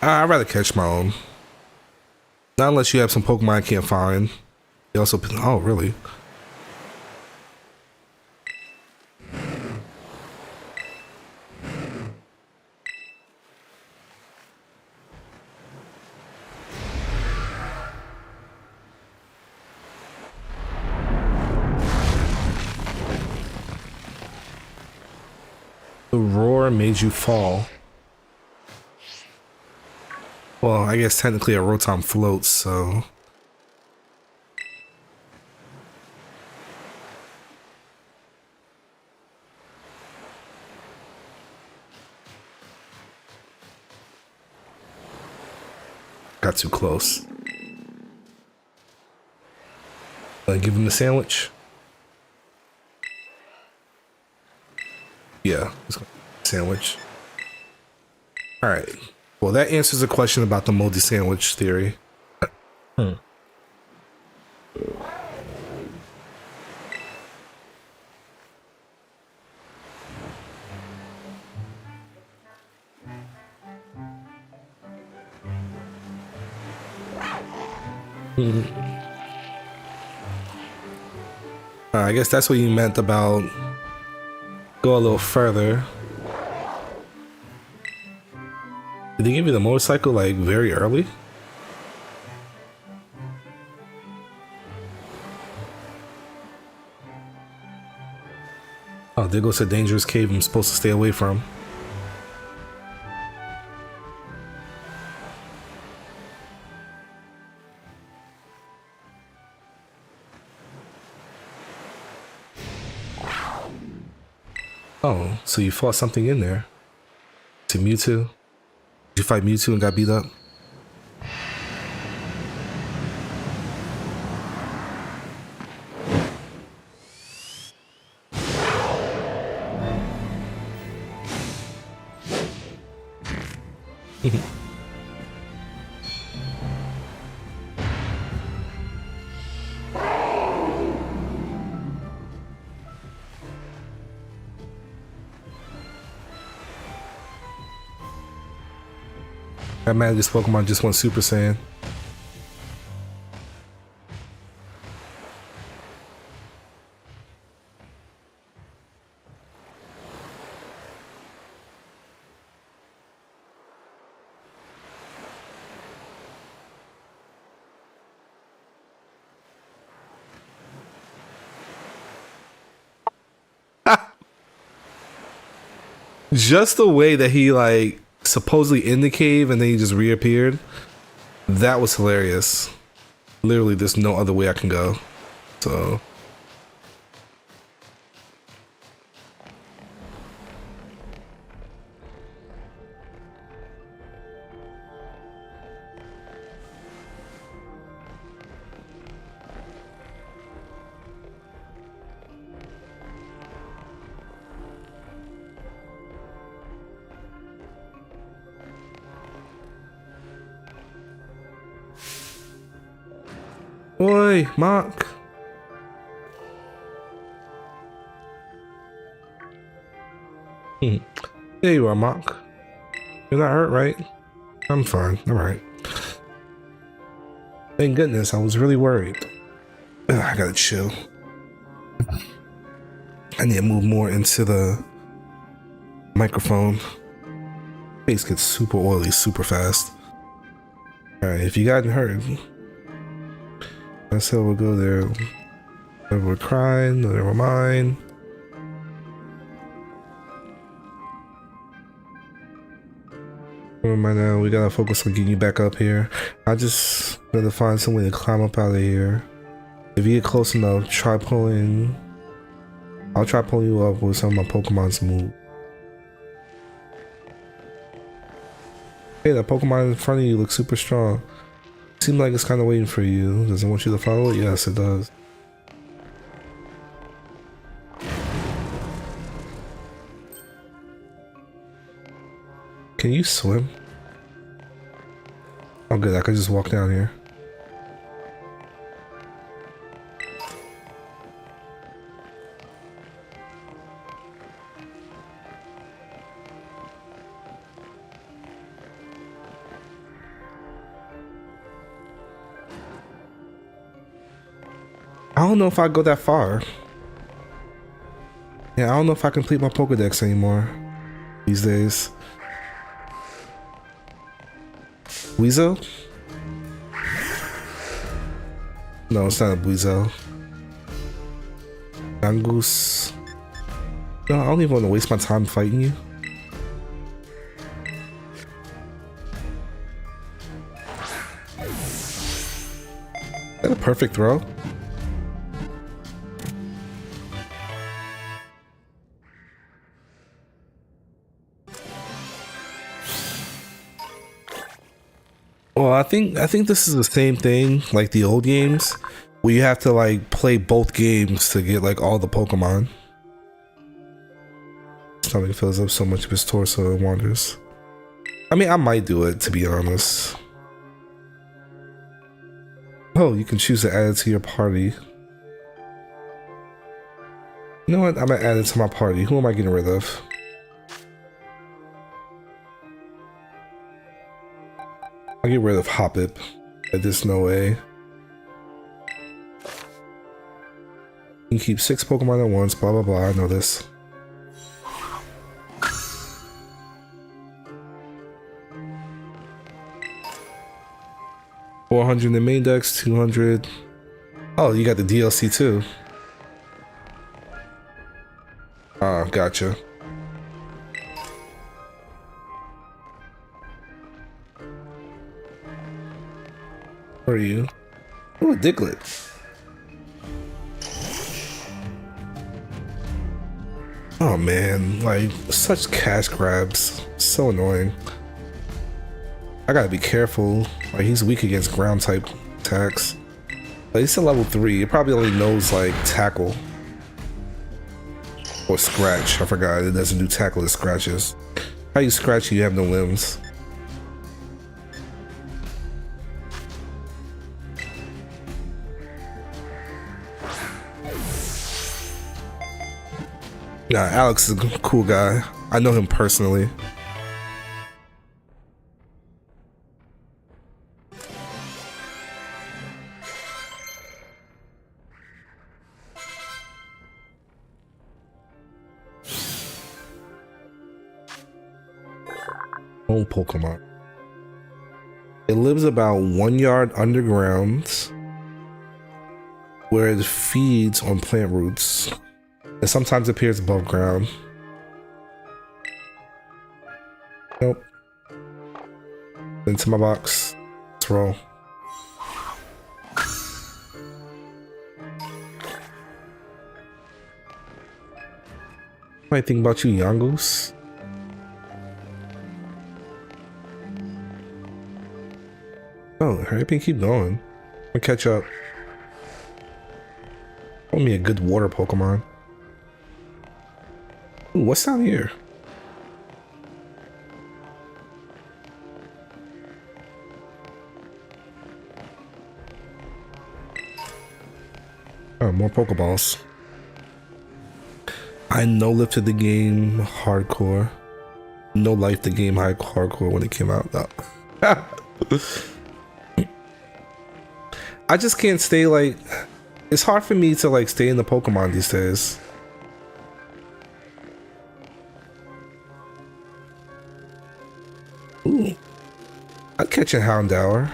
S1: I'd rather catch my own. Not unless you have some Pokemon I can't find. You also, oh really? The roar made you fall. Well, I guess technically a Rotom floats, so. Got too close. Give him the sandwich. Yeah, sandwich. All right. Well, that answers the question about the moldy sandwich theory. I guess that's what you meant about go a little further. Did they give you the motorcycle like very early? Oh, there goes a dangerous cave I'm supposed to stay away from. Oh, so you fought something in there. To Mewtwo? Did you fight Mewtwo and got beat up? That man, this Pokemon just went Super Saiyan. Just the way that he like supposedly in the cave and then he just reappeared, that was hilarious. Literally, there's no other way I can go. So oi, Mach. There you are, Mach. You're not hurt, right? I'm fine. All right. Thank goodness, I was really worried. Ugh, I gotta chill. I need to move more into the microphone. Face gets super oily super fast. All right, if you got hurt, I said we'll go there. We're crying, never mind. Never mind now, we gotta focus on getting you back up here. I just gotta find some way to climb up out of here. If you get close enough, try pulling. I'll try pulling you up with some of my Pokemon's move. Hey, that Pokemon in front of you looks super strong. Seems like it's kind of waiting for you. Does it want you to follow it? Yes, it does. Can you swim? Oh good, I could just walk down here. I don't know if I go that far. Yeah, I don't know if I complete my Pokedex anymore these days. Weasel? No, it's not a Weasel. Mongoose. No, I don't even want to waste my time fighting you. Is that a perfect throw? Well, I think this is the same thing like the old games, where you have to like play both games to get like all the Pokemon. Stomach fills up so much of his torso and wanders. I mean, I might do it, to be honest. Oh, you can choose to add it to your party. You know what? I'm gonna add it to my party. Who am I getting rid of? I'll get rid of Hoppip. There's no way. You can keep 6 Pokemon at once, blah blah blah, I know this. $400 in the main dex, 200. Oh, you got the DLC too. Ah, gotcha. Where are you? Oh, a Diglett. Oh man, like such cash grabs. So annoying. I gotta be careful. Like he's weak against ground type attacks. But he's still level 3. It probably only knows like tackle. Or scratch. I forgot it doesn't do tackle, it scratches. How you scratch you have no limbs. Nah, Alex is a cool guy. I know him personally. Old Pokemon. It lives about 1 yard underground, where it feeds on plant roots. It sometimes appears above ground. Nope. Into my box. Let's roll. Might think about you, Yangoose. Oh, hurry up and keep going. I'll catch up. Want me a good water Pokemon. Ooh, what's down here? Oh, more Pokeballs. I no-lifted the game hardcore. No life the game hardcore when it came out. No. I just can't stay like... It's hard for me to like stay in the Pokemon these days. Ooh. I'd catch a Houndour.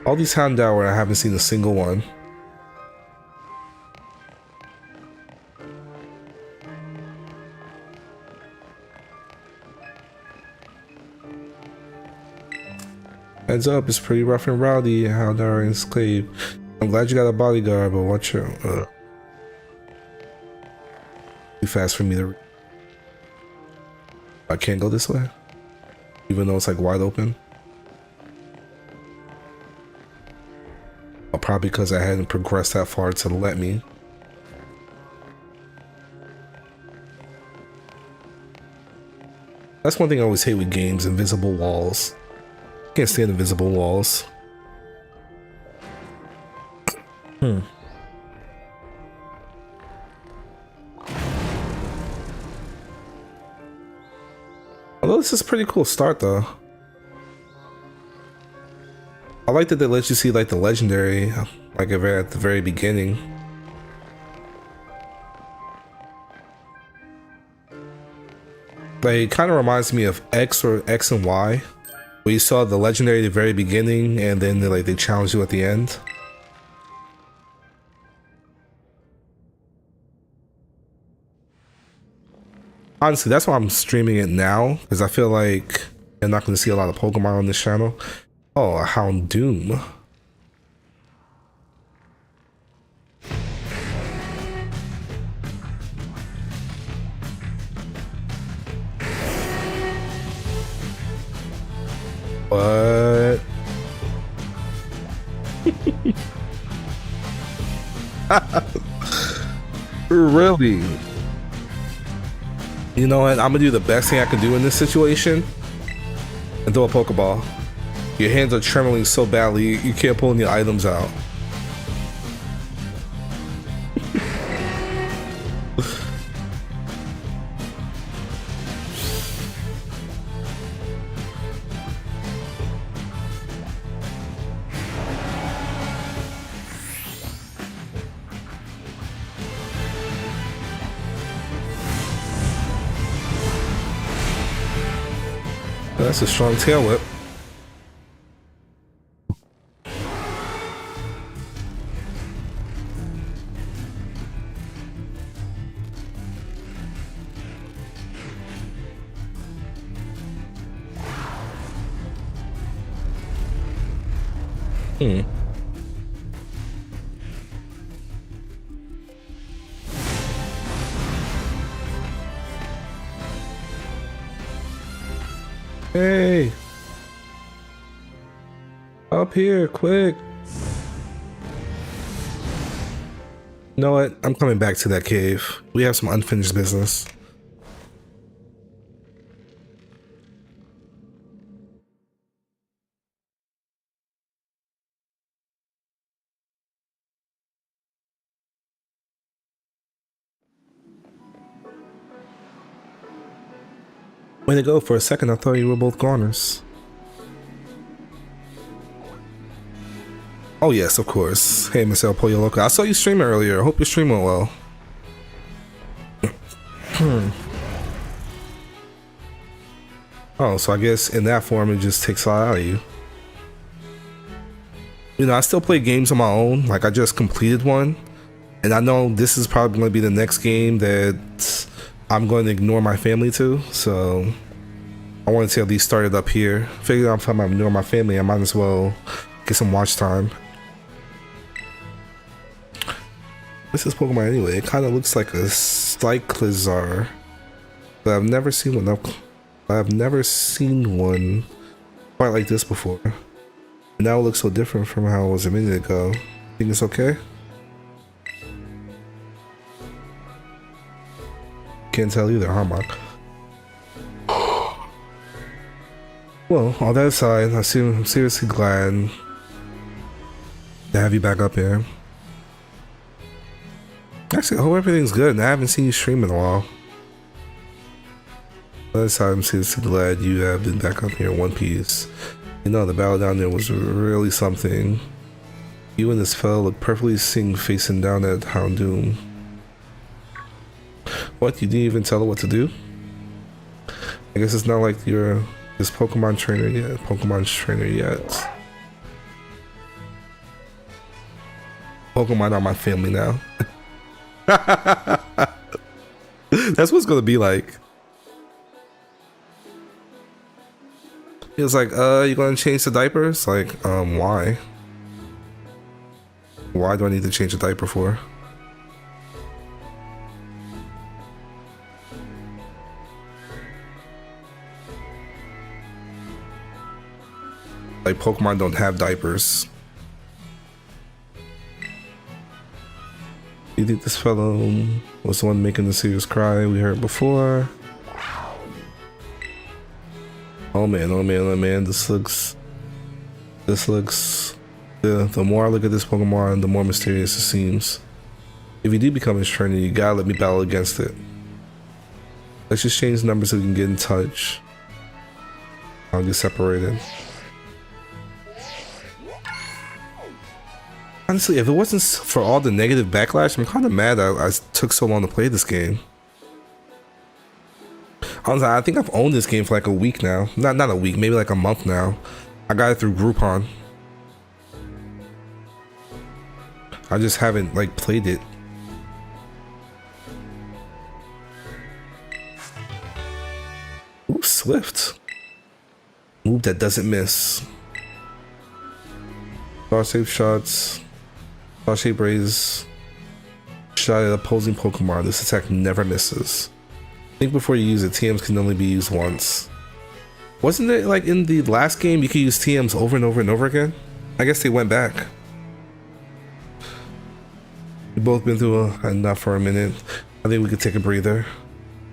S1: All these Houndour, I haven't seen a single one. Heads up, it's pretty rough and rowdy. Houndour enslaved. I'm glad you got a bodyguard, but watch your too fast for me to. I can't go this way, even though it's like wide open. Probably because I hadn't progressed that far to let me. That's one thing I always hate with games, invisible walls. Can't stand invisible walls. Although this is a pretty cool start though. I like that they let you see like the legendary, like at the very beginning. Like, it kind of reminds me of X or X and Y, where you saw the legendary at the very beginning and then they challenge you at the end. Honestly, that's why I'm streaming it now, because I feel like you're not going to see a lot of Pokemon on this channel. Oh, a Houndoom. What? Really? You know what? I'm gonna do the best thing I can do in this situation and throw a Pokeball. Your hands are trembling so badly you can't pull any items out. That's a strong tail whip. Hey! Up here, quick! You know what? I'm coming back to that cave. We have some unfinished business. Way to go. For a second, I thought you were both goners. Oh yes, of course. Hey, Miss El Pollo Loco. I saw you stream earlier. I hope your stream went well. Oh, so I guess in that form, it just takes a lot out of you. You know, I still play games on my own. Like, I just completed one. And I know this is probably going to be the next game that I'm going to ignore my family to. So I wanted to at least start it up here. Figured out if I'm ignoring my family, I might as well get some watch time. This is Pokemon anyway. It kind of looks like a Cyclizar, but I've never seen one up. I've never seen one quite like this before. Now it looks so different from how it was a minute ago. Think it's okay? Can't tell either, huh, Mach? Well, all that aside, I'm seriously glad to have you back up here. Actually, I hope everything's good. I haven't seen you stream in a while. All that aside, I'm seriously glad you have been back up here in one piece. You know, the battle down there was really something. You and this fellow look perfectly synced facing down at Houndoom. What, you didn't even tell her what to do? I guess it's not like you're this Pokemon trainer yet. Pokemon are my family now. That's what it's gonna be like. He was like, you gonna change the diapers? Like, why? Why do I need to change a diaper for? Like, Pokemon don't have diapers. You think this fellow was the one making the serious cry we heard before? Oh man, oh man, oh man, this looks... The more I look at this Pokemon, the more mysterious it seems. If you do become his trainer, you gotta let me battle against it. Let's just change numbers so we can get in touch. I'll get separated. Honestly, if it wasn't for all the negative backlash, I'm kind of mad I took so long to play this game. Honestly, I think I've owned this game for like a week now. Not a week, maybe like a month now. I got it through Groupon. I just haven't like played it. Ooh, Swift. Move that doesn't miss. Star shape shots. Star shape raise. Shot at opposing Pokemon. This attack never misses. Think before you use it. TMs can only be used once. Wasn't it like in the last game you could use TMs over and over and over again? I guess they went back. We've both been through enough for a minute. I think we could take a breather.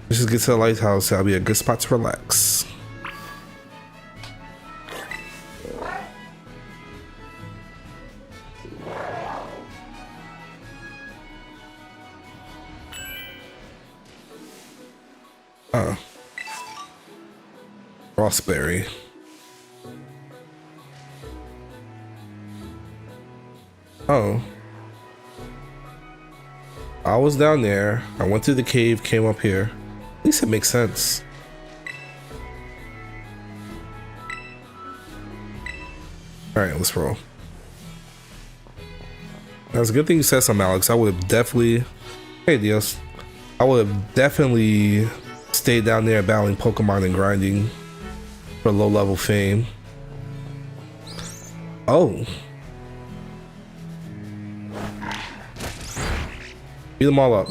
S1: Let's just get to the lighthouse. That'll be a good spot to relax. Frostberry. Oh. I was down there. I went through the cave, came up here. At least it makes sense. Alright, let's roll. That's a good thing you said something, Alex. I would have definitely... Hey, Dios. I would have definitely stayed down there battling Pokemon and grinding for low-level fame. Oh. Beat them all up.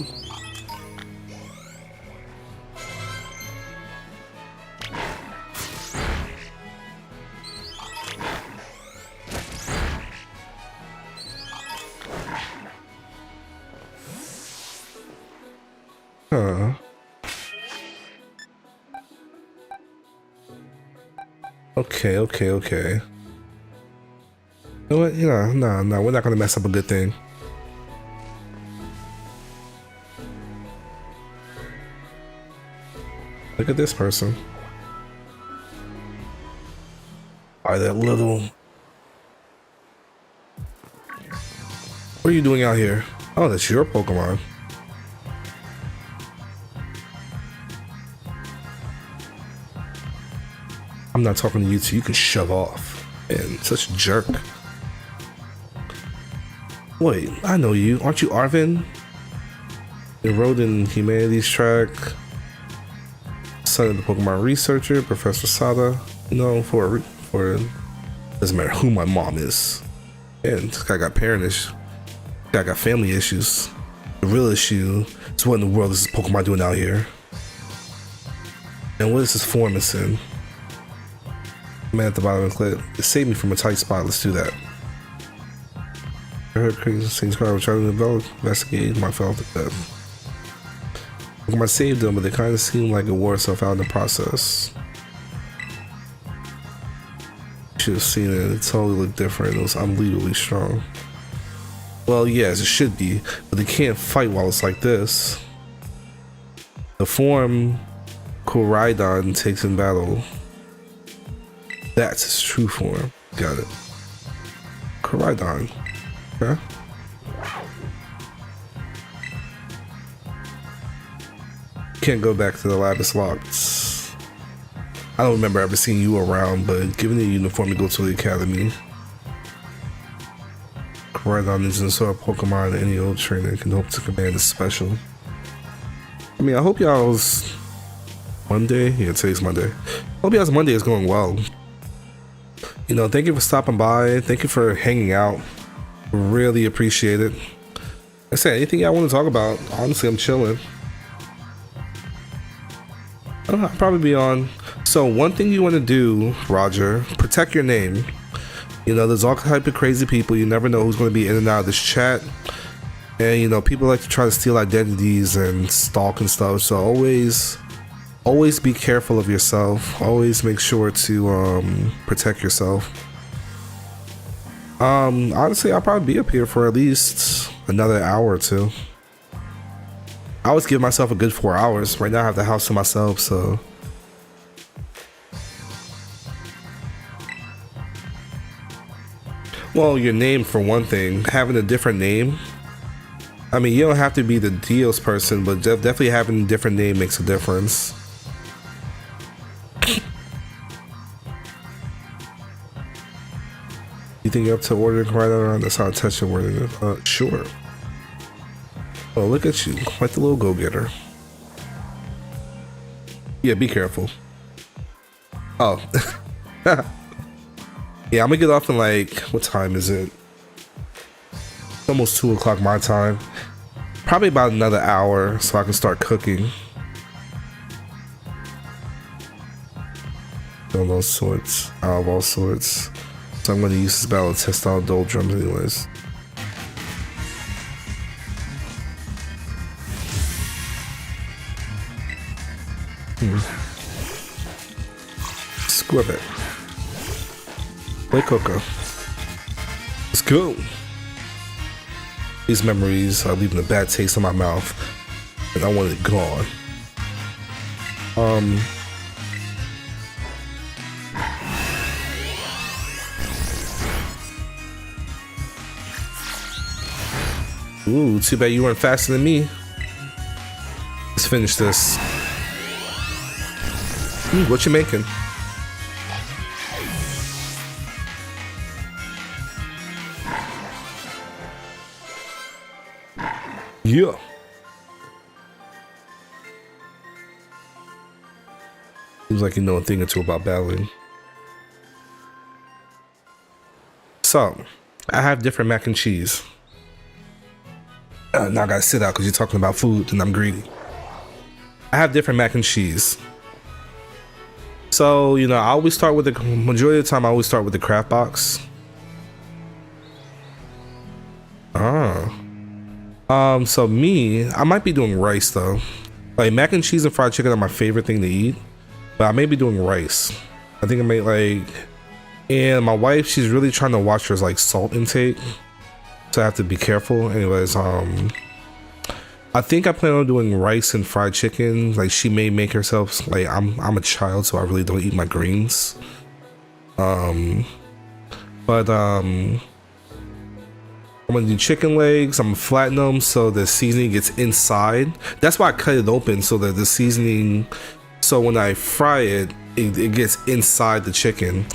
S1: Huh. Okay. You know what? No, we're not gonna mess up a good thing. Look at this person. Alright, that little... What are you doing out here? Oh, that's your Pokemon. I'm not talking to you two, you can shove off. Man, such a jerk. Wait, I know you. Aren't you Arvin? Enrolled in Humanities track. Son of the Pokemon researcher, Professor Sada. You know, for doesn't matter who my mom is. And this guy got parent issues. This guy got family issues. The real issue is what in the world is this Pokemon doing out here? And what is this form it's in? Man at the bottom of the clip. It saved me from a tight spot. Let's do that. I heard crazy things I was trying to develop, investigate my fellow to death. Pokemon saved them, but they kind of seemed like it wore itself out in the process. Should have seen it. It totally looked different. It was unbelievably strong. Well, yes, it should be, but they can't fight while it's like this. The form Koraidon takes in battle. That's his true form. Got it. Koraidon. Okay. Can't go back to the lab, it's locked. I don't remember ever seeing you around, but given the uniform to go to the academy. Koraidon is the sort of Pokemon any old trainer can hope to command is special. I mean, I hope y'all's Monday? Yeah, today's Monday. I hope y'all's Monday is going well. You know, thank you for stopping by. Thank you for hanging out. Really appreciate it. I said anything I want to talk about. Honestly, I'm chilling. I'll probably be on. So one thing you want to do, Roger, protect your name. You know, there's all type of crazy people. You never know who's going to be in and out of this chat. And you know, people like to try to steal identities and stalk and stuff. So always be careful of yourself. Always make sure to protect yourself. Honestly, I'll probably be up here for at least another hour or two. I always give myself a good 4 hours. Right now I have the house to myself, so. Well, your name for one thing. Having a different name. I mean, you don't have to be the Dios person, but definitely having a different name makes a difference. You think you're up to ordering right around? That's how I touch your word. Sure. Oh, look at you, like the little go-getter. Yeah, be careful. Oh. Yeah, I'm gonna get off in like, what time is it? It's almost 2 o'clock my time. Probably about another hour so I can start cooking. All those sorts, out of all sorts. So I'm gonna use this battle to test out doldrums anyways. Squib it. Play Coco. Let's go. These memories are leaving a bad taste in my mouth, and I want it gone. Ooh, too bad you weren't faster than me. Let's finish this. What you making? Yeah. Seems like you know a thing or two about battling. So, I have different mac and cheese. Now I gotta sit out because you're talking about food and I'm greedy. I have different mac and cheese. So, you know, I always start with the majority of the time. I always start with the craft box. So me, I might be doing rice though. Like mac and cheese and fried chicken are my favorite thing to eat, but I may be doing rice. I think I may like, and my wife, she's really trying to watch her like salt intake, so I have to be careful. Anyways, I think I plan on doing rice and fried chicken. Like she may make herself, like I'm a child, so I really don't eat my greens. I'm gonna do chicken legs. I'm gonna flatten them so the seasoning gets inside. That's why I cut it open so that the seasoning, so when I fry it, it gets inside the chicken.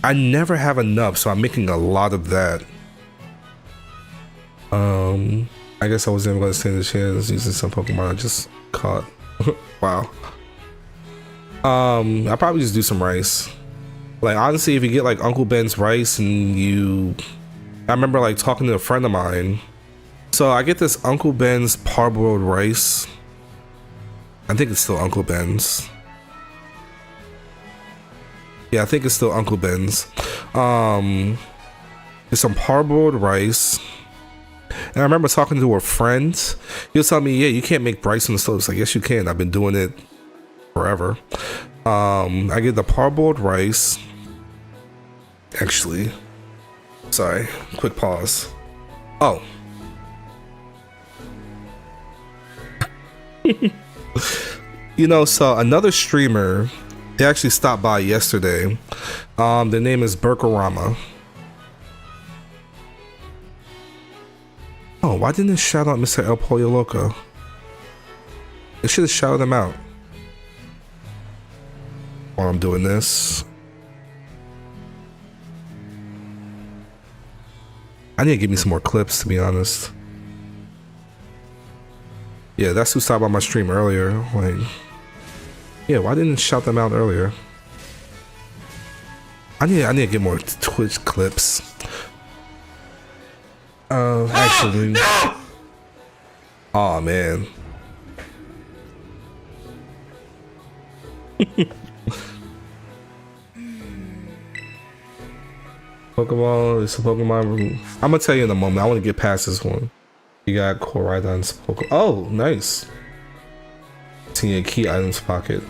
S1: I never have enough, so I'm making a lot of that. I guess I was never gonna stand a chance using some Pokemon I just caught. Wow. I'll probably just do some rice. Like honestly, if you get like Uncle Ben's rice and I remember like talking to a friend of mine. So I get this Uncle Ben's parboiled rice. I think it's still Uncle Ben's. Yeah, I think it's still Uncle Ben's. There's some parboiled rice. And I remember talking to a friend. He was telling me, yeah, you can't make rice in the stove. It's like, yes, you can. I've been doing it forever. I get the parboiled rice. Actually, sorry, quick pause. Oh. You know, so another streamer, they actually stopped by yesterday. Their name is Burkarama. Oh, why didn't it shout out Mr. El Pollo Loco? They should have shouted him out. While I'm doing this. I need to give me some more clips, to be honest. Yeah, that's who stopped by my stream earlier. Like, yeah, why didn't it shout them out earlier? I need to get more Twitch clips. Actually. No! Oh man. Pokeball, it's a Pokemon room. I'm gonna tell you in a moment. I want to get past this one. You got Koraidon's Pokemon. Oh, nice. It's in your key items pocket.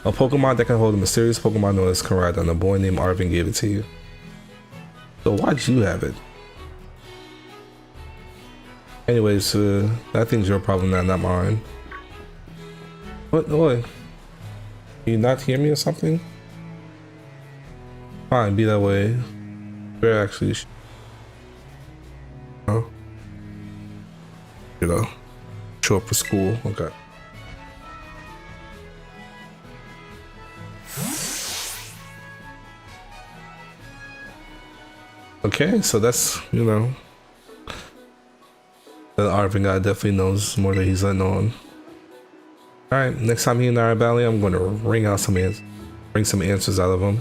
S1: A Pokemon that can hold a mysterious Pokemon known as Koraidon. A boy named Arvin gave it to you. So why'd you have it? Anyways, that thing's your problem now, not mine. What? Boy? Can you not hear me or something? Fine, be that way. Where actually? Huh? You know, show up for school. Okay. Okay, so that's, you know, the Arvin guy definitely knows more than he's letting on. Alright, next time he and I are battling, I'm going to bring some answers out of him.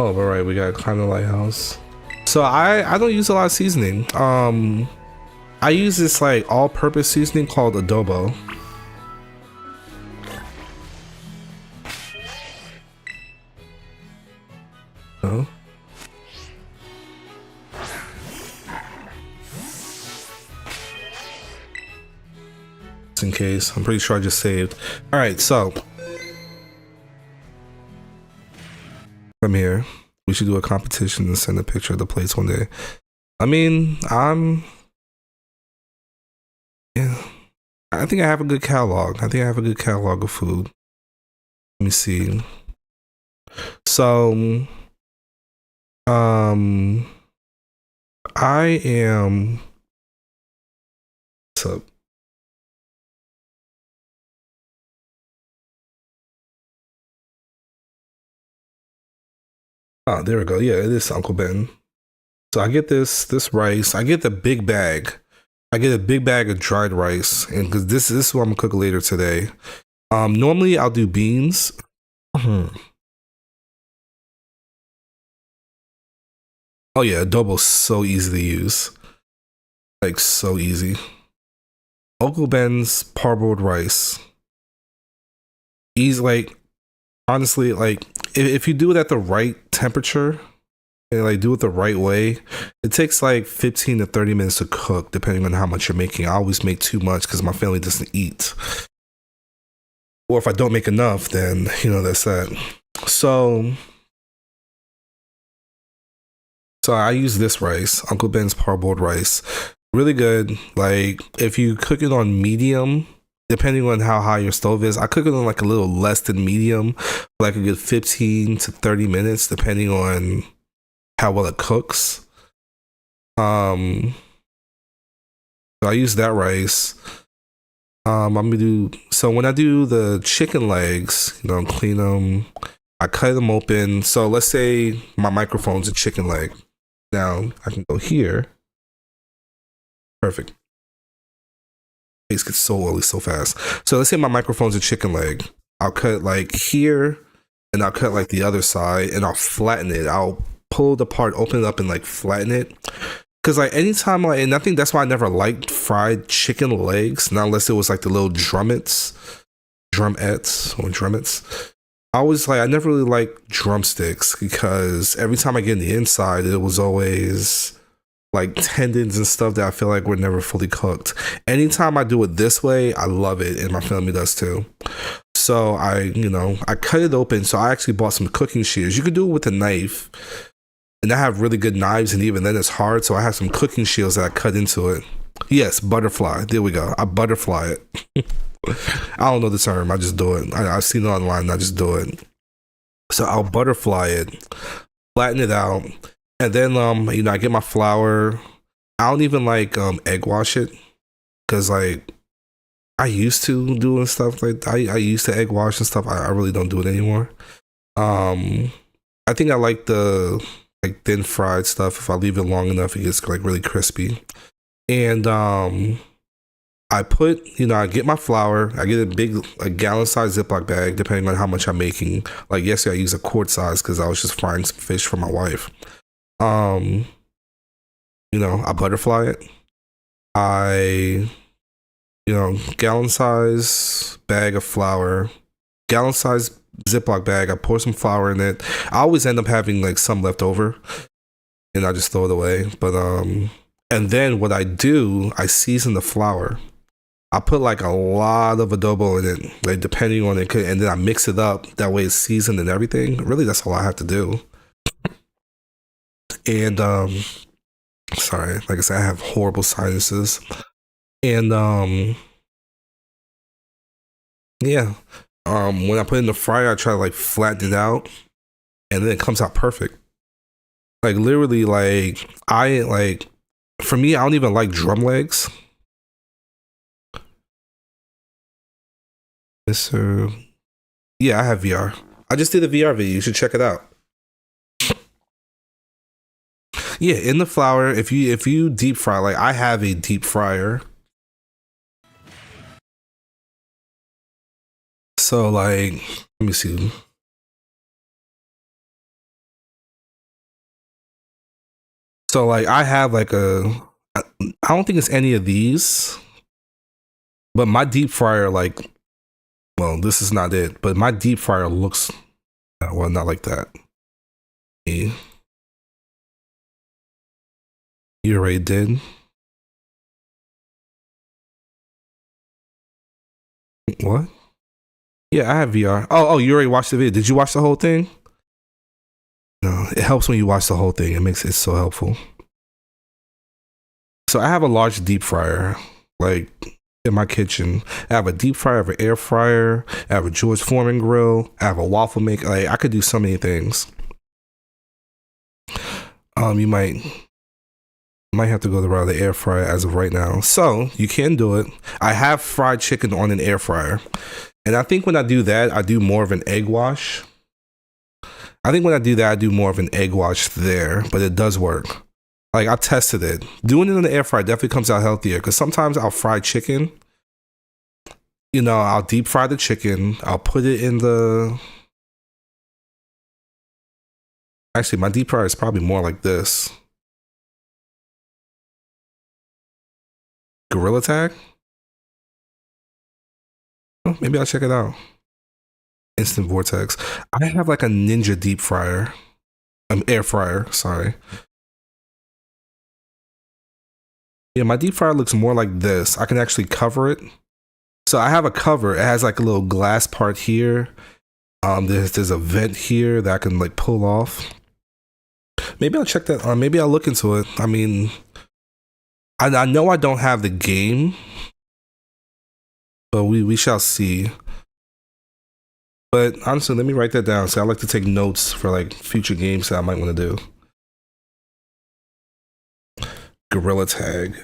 S1: Oh, alright, we got climb the lighthouse. So I don't use a lot of seasoning. I use this like all-purpose seasoning called adobo. Oh. Just in case, I'm pretty sure I just saved. All right, so come here. We should do a competition and send a picture of the place one day. I mean, yeah, I think I have a good catalog. I think I have a good catalog of food. Let me see. So, I am. What's up? Oh, there we go. Yeah, it is Uncle Ben. So I get this rice. I get the big bag. I get a big bag of dried rice, and because this is what I'm gonna cook later today. Normally I'll do beans. Oh yeah, adobo's so easy to use. Like so easy. Uncle Ben's parboiled rice. He's like, honestly, like if you do it at the right temperature and like do it the right way, it takes like 15 to 30 minutes to cook, depending on how much you're making. I always make too much because my family doesn't eat. Or if I don't make enough, then you know that's that. So I use this rice, Uncle Ben's parboiled rice. Really good. Like if you cook it on medium, depending on how high your stove is, I cook it on like a little less than medium, for like a good 15 to 30 minutes, depending on how well it cooks. So I use that rice. I'm gonna do, so when I do the chicken legs, you know, clean them, I cut them open. So let's say my microphone's a chicken leg. Now I can go here. Perfect. Face gets so oily so fast. So let's say my microphone's a chicken leg. I'll cut like here, and I'll cut like the other side, and I'll flatten it. I'll pull the part, open it up, and like flatten it. Because like anytime, like, and I think that's why I never liked fried chicken legs, not unless it was like the little drumettes. I was like, I never really liked drumsticks because every time I get in the inside, it was always like tendons and stuff that I feel like were never fully cooked. Anytime I do it this way, I love it, and my family does too. So I cut it open. So I actually bought some cooking shears. You could do it with a knife, and I have really good knives, and even then it's hard. So I have some cooking shears that I cut into it. Yes, butterfly. There we go. I butterfly it. I don't know the term. I just do it. I've seen it online. And I just do it. So I'll butterfly it, flatten it out, and then I get my flour. I don't even like egg wash it because like I used to doing stuff like I used to egg wash and stuff. I really don't do it anymore. I think I like the like thin fried stuff. If I leave it long enough, it gets like really crispy. And I put, I get my flour. I get a gallon size Ziploc bag, depending on how much I'm making. Like yesterday, I used a quart size because I was just frying some fish for my wife. I butterfly it. I, gallon size bag of flour, gallon size Ziploc bag. I pour some flour in it. I always end up having like some left over, and I just throw it away. But and then what I do, I season the flour. I put like a lot of adobo in it, like depending on it, and then I mix it up. That way it's seasoned and everything. Really, that's all I have to do. And sorry, like I said, I have horrible sinuses. And yeah. When I put it in the fryer, I try to like flatten it out, and then it comes out perfect. Like literally, for me, I don't even like drum legs. Mister, yeah, I have VR. I just did a VR video. You should check it out. Yeah, in the flour, if you deep fry, like I have a deep fryer. So like, let me see. So like I have like I don't think it's any of these, but my deep fryer, like, well, this is not it, but my deep fryer looks, well, not like that. You already did. What? Yeah, I have VR. Oh, you already watched the video. Did you watch the whole thing? No, it helps when you watch the whole thing. It makes it so helpful. So I have a large deep fryer, like in my kitchen. I have a deep fryer, I have an air fryer, I have a George Foreman grill, I have a waffle maker. Like I could do so many things. You might have to go the route of the air fryer as of right now. So you can do it. I have fried chicken on an air fryer. And I think when I do that, I do more of an egg wash. I think when I do that, I do more of an egg wash there, but it does work. Like I tested it. Doing it in the air fryer definitely comes out healthier because sometimes I'll fry chicken. I'll deep fry the chicken. I'll put it in the. Actually, my deep fryer is probably more like this. Gorilla Tag? Oh, maybe I'll check it out. Instant Vortex. I have like a Ninja deep fryer. Air fryer, sorry. Yeah, my deep fryer looks more like this. I can actually cover it. So I have a cover. It has like a little glass part here. There's a vent here that I can like pull off. Maybe I'll check that. Maybe I'll look into it. I mean, I know I don't have the game, but we shall see. But honestly, let me write that down. So I like to take notes for like future games that I might want to do. Gorilla Tag.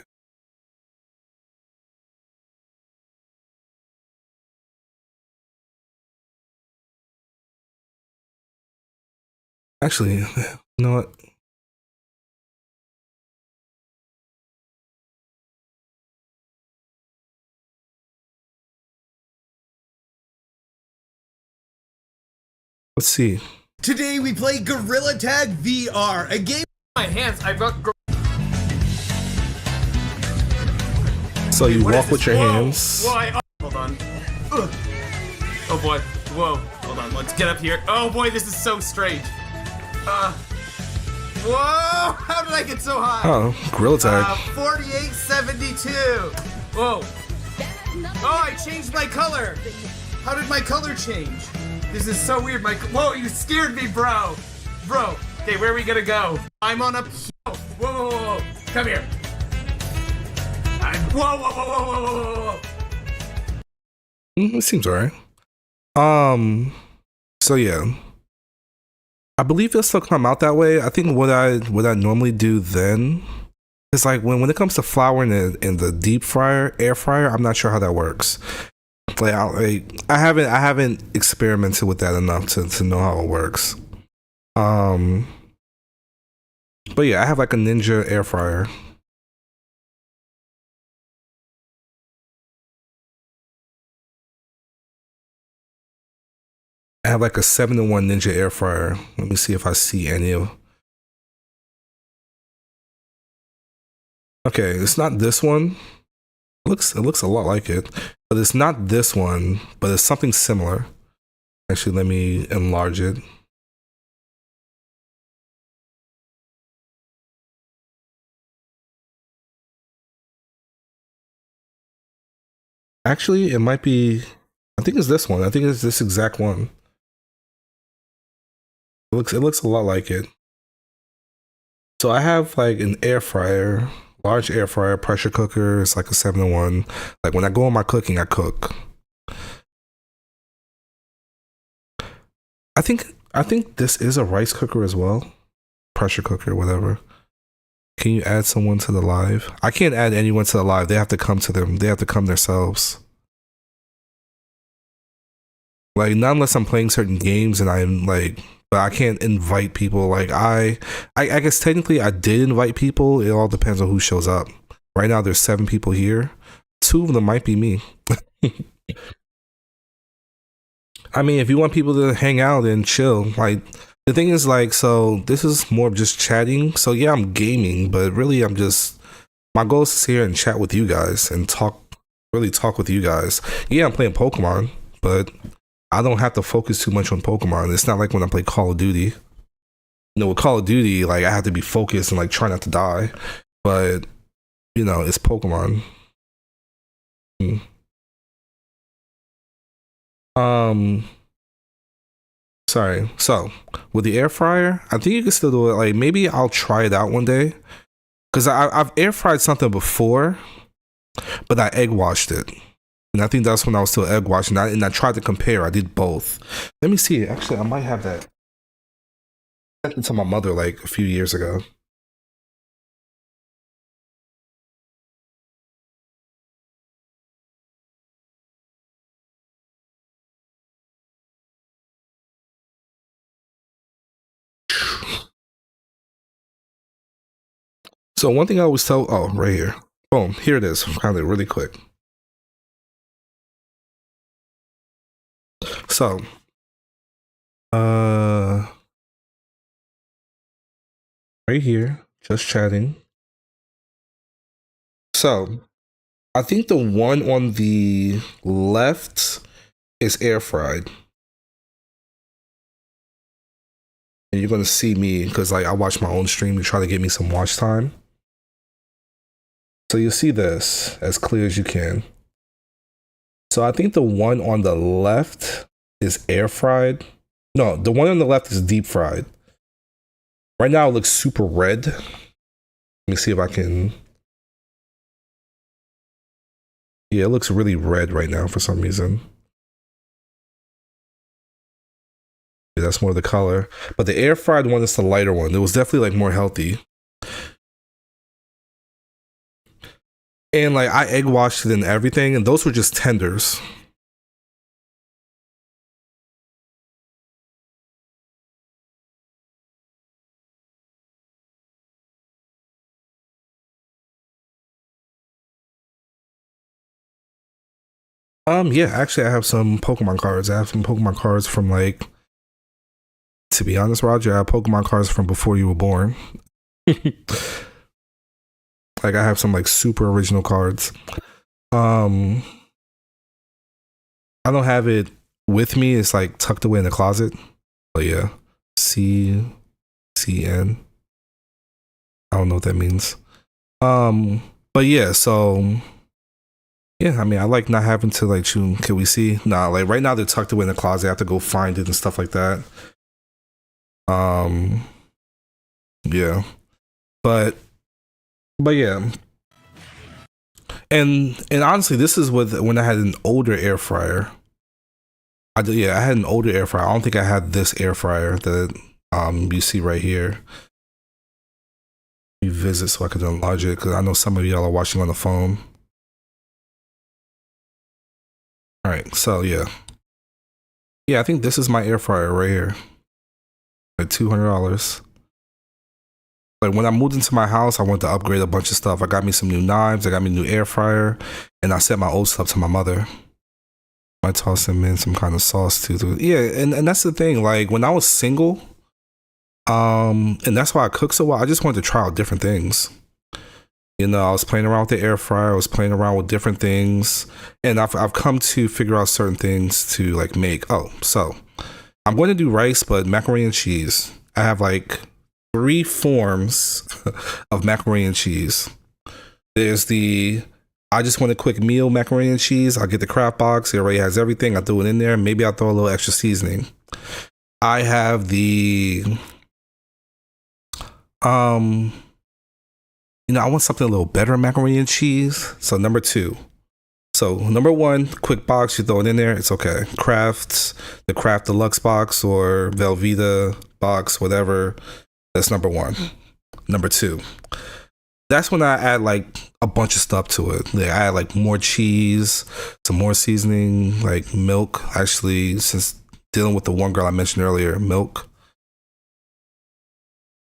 S1: Actually, you know what? Let's see.
S3: Today we play Gorilla Tag VR, a game.
S2: My hands, I've got.
S1: So you walk with your hands.
S2: Whoa, hold on. Ugh. Oh boy. Whoa. Hold on. Let's get up here. Oh boy, this is so strange. Whoa! How did I get so high?
S1: Oh, Gorilla Tag.
S2: 4872. Whoa. Oh, I changed my color. How did my color change? This is so weird. Whoa, you scared me, bro. Bro. Okay, where are we gonna go? I'm on a. Whoa, whoa, whoa, whoa. Come here. Whoa, whoa, whoa, whoa, whoa, whoa, whoa.
S1: It seems alright. So yeah. I believe it'll still come out that way. I think what I normally do then is like when it comes to flour in the deep fryer, air fryer, I'm not sure how that works. Like I haven't experimented with that enough to know how it works. But yeah, I have like a Ninja air fryer. I have like a 7-in-1 Ninja air fryer. Let me see if I see any of. Okay, it's not this one. It looks a lot like it, but it's not this one, but it's something similar. Actually, let me enlarge it. Actually, it might be, I think it's this one. I think it's this exact one. It looks a lot like it. So I have like an air fryer, large air fryer, pressure cooker. It's like a 7-in-1. Like when I go on my cooking, I cook. I think this is a rice cooker as well. Pressure cooker, whatever. Can you add someone to the live? I can't add anyone to the live. They have to come to them. They have to come themselves. Like not unless I'm playing certain games and I'm like, but I can't invite people. Like I guess technically I did invite people. It all depends on who shows up. Right now there's 7 people here. 2 of them might be me. I mean, if you want people to hang out and chill, like the thing is like, so this is more of just chatting. So yeah, I'm gaming, but really I'm just, my goal is to sit here and chat with you guys and really talk with you guys. Yeah, I'm playing Pokemon, but I don't have to focus too much on Pokemon. It's not like when I play Call of Duty. With Call of Duty, like I have to be focused and like try not to die. But it's Pokemon. Sorry. So with the air fryer, I think you can still do it. Like maybe I'll try it out one day, because I've air fried something before, but I egg washed it, and I think that's when I was still egg washing. And I tried to compare. I did both. Let me see. Actually, I might have that. I sent it to my mother like a few years ago. So one thing I always tell, oh, right here. Boom, here it is. Found it really quick. So, right here, just chatting. So, I think the one on the left is air fried. And you're gonna see me because like I watch my own stream to try to get me some watch time. So you'll see this as clear as you can. So I think the one on the left is air fried. No, the one on the left is deep fried. Right now it looks super red. Let me see if I can. Yeah, it looks really red right now for some reason. Yeah, that's more the color. But the air fried one is the lighter one. It was definitely like more healthy. And like I egg washed it and everything, and those were just tenders. Yeah, actually I have some Pokemon cards. I have some Pokemon cards from like, to be honest, Roger, I have Pokemon cards from before you were born. Like I have some like super original cards. I don't have it with me. It's like tucked away in the closet. But yeah, CN. I don't know what that means. But yeah, so yeah, I mean, I like not having to like chew. Can we see? Nah, like right now they're tucked away in the closet. I have to go find it and stuff like that. Yeah, but yeah, and honestly, this is with when I had an older air fryer. I had an older air fryer. I don't think I had this air fryer that you see right here. Revisit so I could enlarge it because I know some of y'all are watching on the phone. All right, so yeah, I think this is my air fryer right here, like $200. Like when I moved into my house, I wanted to upgrade a bunch of stuff. I got me some new knives, I got me a new air fryer, and I sent my old stuff to my mother. I tossed them in some kind of sauce too. Yeah, and that's the thing. Like when I was single, and that's why I cook so well. I just wanted to try out different things. You know, I was playing around with the air fryer. I was playing around with different things, and I've come to figure out certain things to like make. Oh, so I'm going to do rice, but macaroni and cheese. I have like 3 forms of macaroni and cheese. There's the I just want a quick meal macaroni and cheese. I'll get the Kraft box. It already has everything. I'll throw it in there. Maybe I'll throw a little extra seasoning. I have the I want something a little better macaroni and cheese. So number 2. So number 1, quick box, you throw it in there, it's okay. The Kraft Deluxe box or Velveeta box, whatever. That's number 1. Number 2. That's when I add like a bunch of stuff to it. Like I add like more cheese, some more seasoning, like milk. Actually, since dealing with the one girl I mentioned earlier, milk.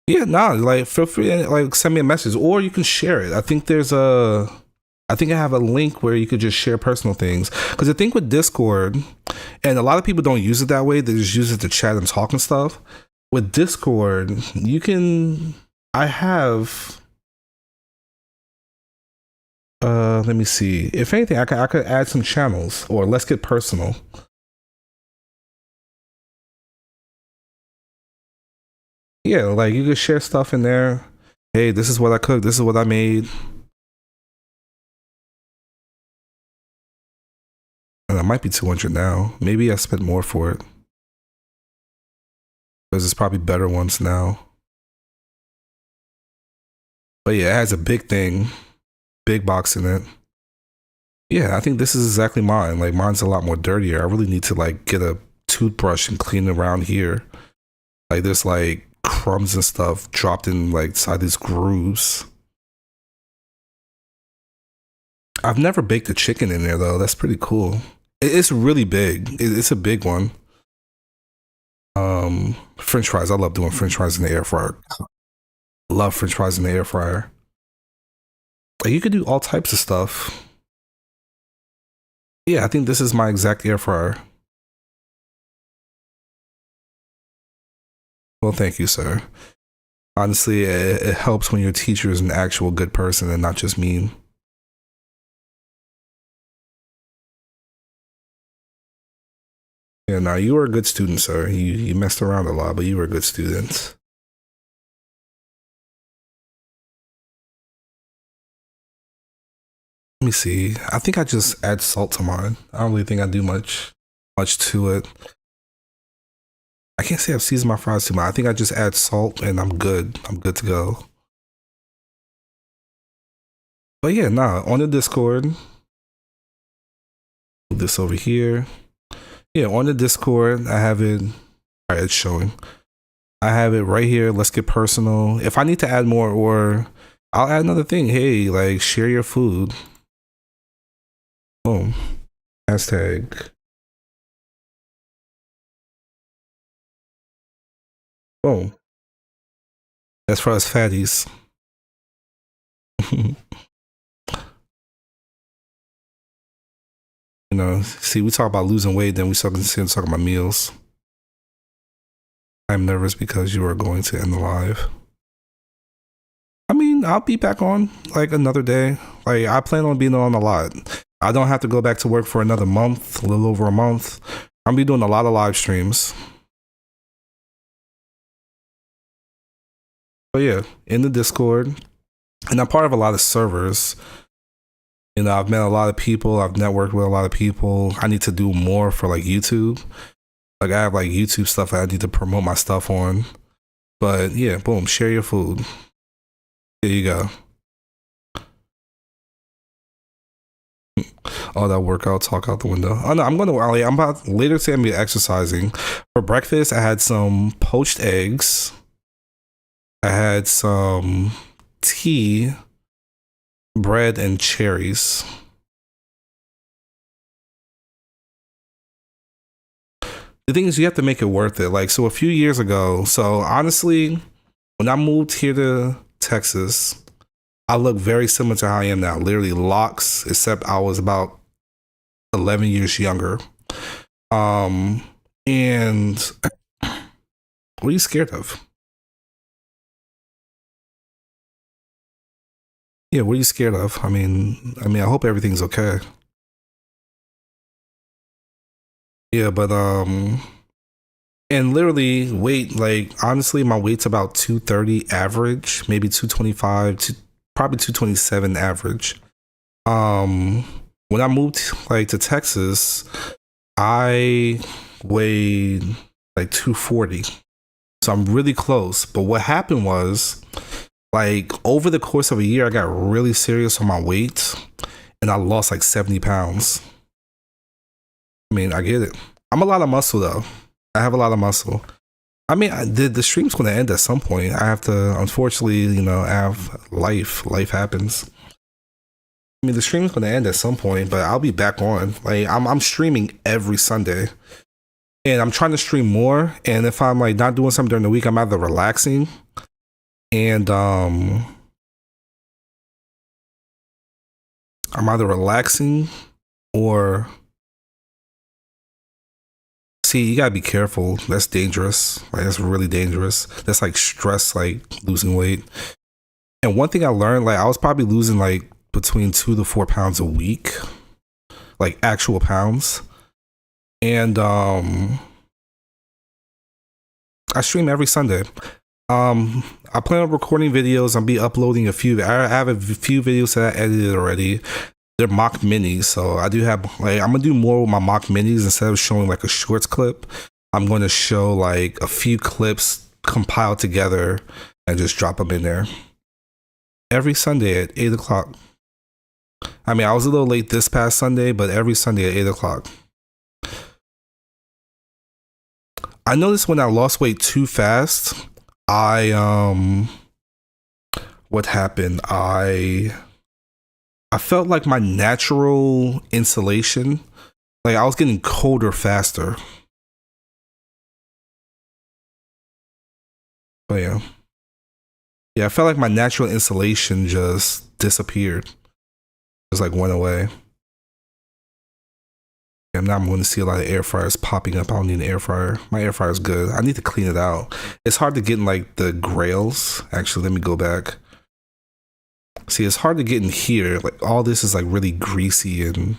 S1: Yeah, nah, like feel free to like send me a message or you can share it. I think I have a link where you could just share personal things. Because the thing with Discord, and a lot of people don't use it that way, they just use it to chat and talk and stuff. With Discord, I have let me see. If anything, I could add some channels, or let's get personal. Yeah, like you could share stuff in there. Hey, this is what I cooked. This is what I made. And it might be 200 now. Maybe I spent more for it. Because it's probably better ones now. But yeah, it has a big thing. Big box in it. Yeah, I think this is exactly mine. Like mine's a lot more dirtier. I really need to like get a toothbrush and clean around here. Like there's like crumbs and stuff dropped in like inside these grooves. I've never baked a chicken in there though. That's pretty cool. It's really big. It's a big one. French fries. I love doing French fries in the air fryer. Love French fries in the air fryer. Like you could do all types of stuff. Yeah, I think this is my exact air fryer. Well, thank you, sir. Honestly, it helps when your teacher is an actual good person and not just mean. Yeah, now you were a good student, sir. You messed around a lot, but you were a good student. Let me see. I think I just add salt to mine. I don't really think I do much to it. I can't say I've seasoned my fries too much. I think I just add salt and I'm good. I'm good to go. But yeah, nah, on the Discord. Move this over here. Yeah, on the Discord, I have it. All right, it's showing. I have it right here. Let's get personal. If I need to add more, or I'll add another thing. Hey, like share your food. Boom. Hashtag. Boom. That's for us fatties. You know, see, we talk about losing weight, then we start talking about meals. I'm nervous because you are going to end the live. I mean, I'll be back on like another day. Like I plan on being on a lot. I don't have to go back to work for another month, a little over a month. I'll be doing a lot of live streams. But yeah, in the Discord, and I'm part of a lot of servers. You know, I've met a lot of people. I've networked with a lot of people. I need to do more for like YouTube. Like I have like YouTube stuff I need to promote my stuff on. But yeah, boom, share your food. There you go. All that workout talk out the window. Oh no, I'm about later today. I'm gonna be exercising. For breakfast, I had some poached eggs. I had some tea, bread, and cherries. The thing is, you have to make it worth it. Like, so a few years ago, so honestly, when I moved here to Texas, I look very similar to how I am now. Literally locks, except I was about 11 years younger. And what are you scared of? Yeah, what are you scared of? I hope everything's okay. Yeah, but and literally weight, like honestly, my weight's about 230 average, maybe 225 to probably 227 average. Um, when I moved like to Texas, I weighed like 240. So I'm really close. But what happened was, like, over the course of a year, I got really serious on my weight and I lost like 70 pounds. I mean, I get it. I'm a lot of muscle though. I have a lot of muscle. I mean, the stream's going to end at some point. I have to, unfortunately, you know, have life. Life happens. I mean, the stream's going to end at some point, but I'll be back on. Like, I'm streaming every Sunday. And I'm trying to stream more. And if I'm like not doing something during the week, I'm either relaxing and I'm either relaxing or see, you gotta be careful. That's dangerous. Like that's really dangerous. That's like stress, like losing weight. And one thing I learned, like I was probably losing like between 2 to 4 pounds a week, like actual pounds. And I stream every Sunday. I plan on recording videos. I'll be uploading a few. I have a few videos that I edited already. They're Mach minis, so I do have like I'm gonna do more with my Mach minis instead of showing like a shorts clip. I'm going to show like a few clips compiled together and just drop them in there every Sunday at 8 o'clock. I mean, I was a little late this past Sunday, but every Sunday at 8 o'clock. I noticed when I lost weight too fast, what happened? I felt like my natural insulation, like I was getting colder faster. But yeah, I felt like my natural insulation just disappeared. Just like went away. And now I'm going to see a lot of air fryers popping up. I don't need an air fryer. My air fryer is good. I need to clean it out. It's hard to get in like the grails. Actually, let me go back. See, it's hard to get in here. Like all this is like really greasy and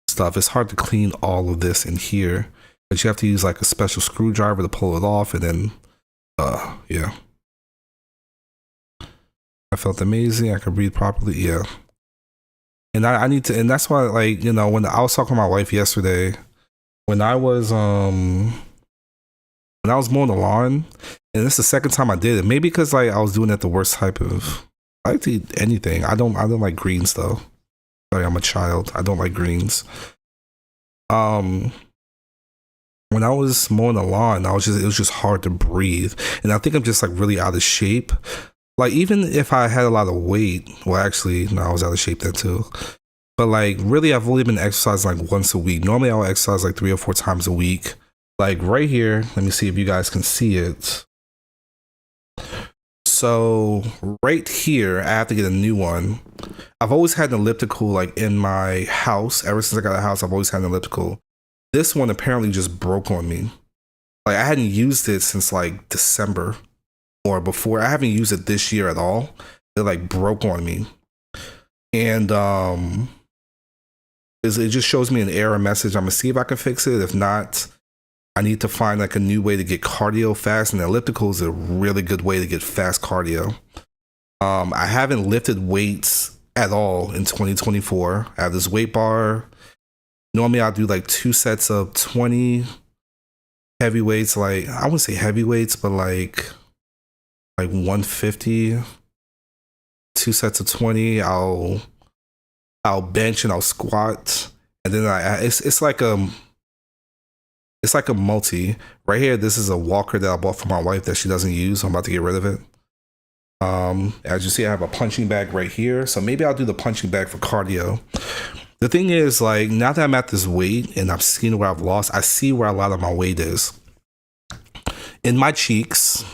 S1: stuff. It's hard to clean all of this in here. But you have to use like a special screwdriver to pull it off. And then, yeah. I felt amazing. I could breathe properly. Yeah. And I need to, and that's why, like, you know, when I was talking to my wife yesterday, when I was mowing the lawn, and this is the second time I did it, maybe because like I was doing it the worst type of, I like to eat anything. I don't like greens though. Sorry, I'm a child. I don't like greens. When I was mowing the lawn, it was just hard to breathe. And I think I'm just like really out of shape. Like, even if I had a lot of weight, well, actually, no, I was out of shape then too. But like, really, I've only been exercising like once a week. Normally, I'll exercise like 3 or 4 times a week. Like right here, let me see if you guys can see it. So right here, I have to get a new one. I've always had an elliptical like in my house. Ever since I got a house, I've always had an elliptical. This one apparently just broke on me. Like I hadn't used it since like December. Or before. I haven't used it this year at all. It like broke on me. And it just shows me an error message. I'm gonna see if I can fix it. If not, I need to find like a new way to get cardio fast, and the elliptical is a really good way to get fast cardio. I haven't lifted weights at all in 2024. I have this weight bar. Normally I'll do like 2 sets of 20 heavy weights, like I wouldn't say heavy weights, but like 150, 2 sets of 20. I'll bench and I'll squat, and then it's like a multi right here. This is a walker that I bought for my wife that she doesn't use, so I'm about to get rid of it. As you see, I have a punching bag right here, so maybe I'll do the punching bag for cardio. The thing is, like, now that I'm at this weight and I've seen where I've lost, I see where a lot of my weight is in my cheeks.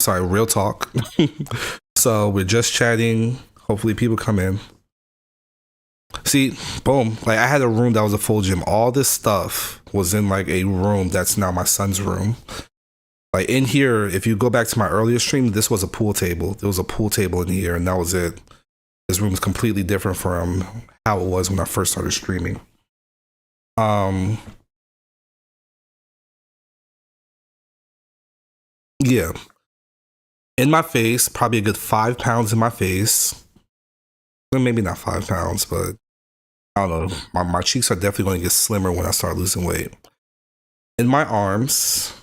S1: Sorry, real talk. So we're just chatting. Hopefully people come in. See, boom. Like I had a room that was a full gym. All this stuff was in like a room that's now my son's room. Like in here, if you go back to my earlier stream, this was a pool table. There was a pool table in here, and that was it. This room is completely different from how it was when I first started streaming. Yeah. In my face, probably a good 5 pounds in my face. Well, maybe not 5 pounds, but I don't know. My cheeks are definitely going to get slimmer when I start losing weight. In my arms,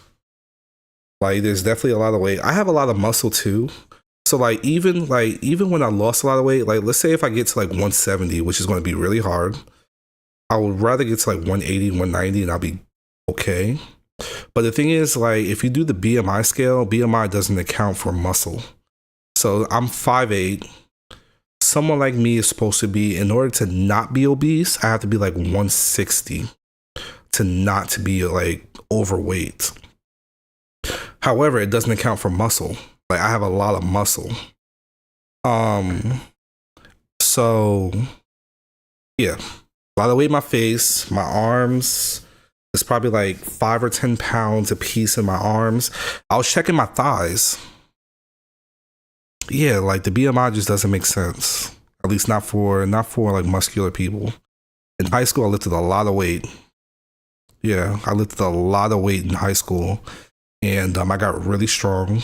S1: like there's definitely a lot of weight. I have a lot of muscle too. So even when I lost a lot of weight, like let's say if I get to like 170, which is going to be really hard, I would rather get to like 180, 190 and I'll be okay. But the thing is, like, if you do the BMI scale, BMI doesn't account for muscle. So I'm 5'8". Someone like me is supposed to be, in order to not be obese, I have to be like 160 to not to be like overweight. However, it doesn't account for muscle. Like I have a lot of muscle. So yeah, a lot of weight in my face, my arms. It's probably like 5 or 10 pounds a piece in my arms. I was checking my thighs. Yeah, like the BMI just doesn't make sense. At least not for like muscular people. In high school, I lifted a lot of weight. Yeah, I lifted a lot of weight in high school, and I got really strong,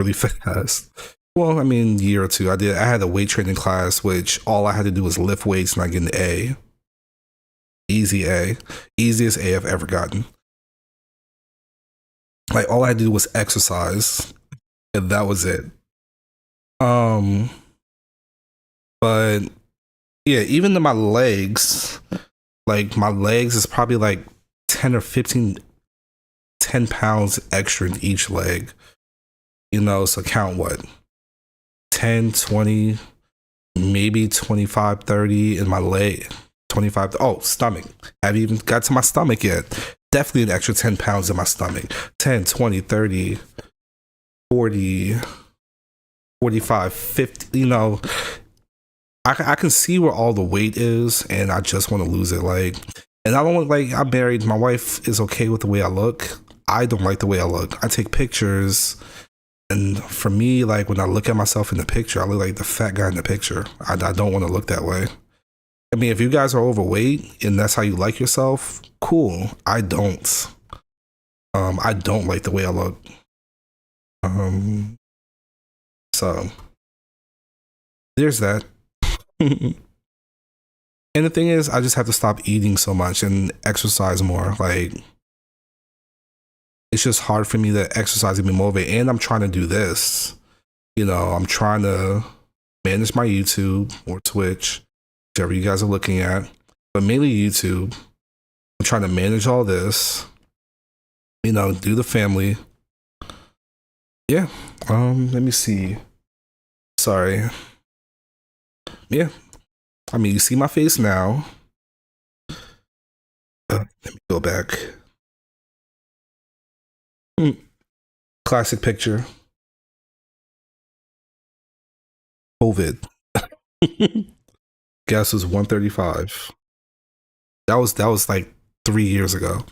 S1: really fast. Well, I mean, year or two. I had a weight training class, which all I had to do was lift weights and I get an A. Easy A. Easiest A I've ever gotten. Like all I had to do was exercise and that was it. But yeah, even to my legs, like my legs is probably like 10 or 10 pounds extra in each leg. You know, so count what? 10, 20, maybe 25, 30 in my leg. 25. Oh, stomach. I haven't even got to my stomach yet. Definitely an extra 10 pounds in my stomach. 10, 20, 30, 40, 45, 50. You know, I can see where all the weight is and I just want to lose it. Like, and I don't want, like, I'm married. My wife is okay with the way I look. I don't like the way I look. I take pictures. And for me, like, when I look at myself in the picture, I look like the fat guy in the picture. I don't want to look that way. I mean, if you guys are overweight and that's how you like yourself, cool. I don't. I don't like the way I look. So there's that. And the thing is, I just have to stop eating so much and exercise more. Like, it's just hard for me to exercise and be motivated. And I'm trying to do this. You know, I'm trying to manage my YouTube or Twitch, whichever you guys are looking at, but mainly YouTube. I'm trying to manage all this, you know, do the family. Yeah. Let me see. Sorry. Yeah. I mean, you see my face now. Let me go back. Classic picture. COVID. Guess was 135. That was like 3 years ago.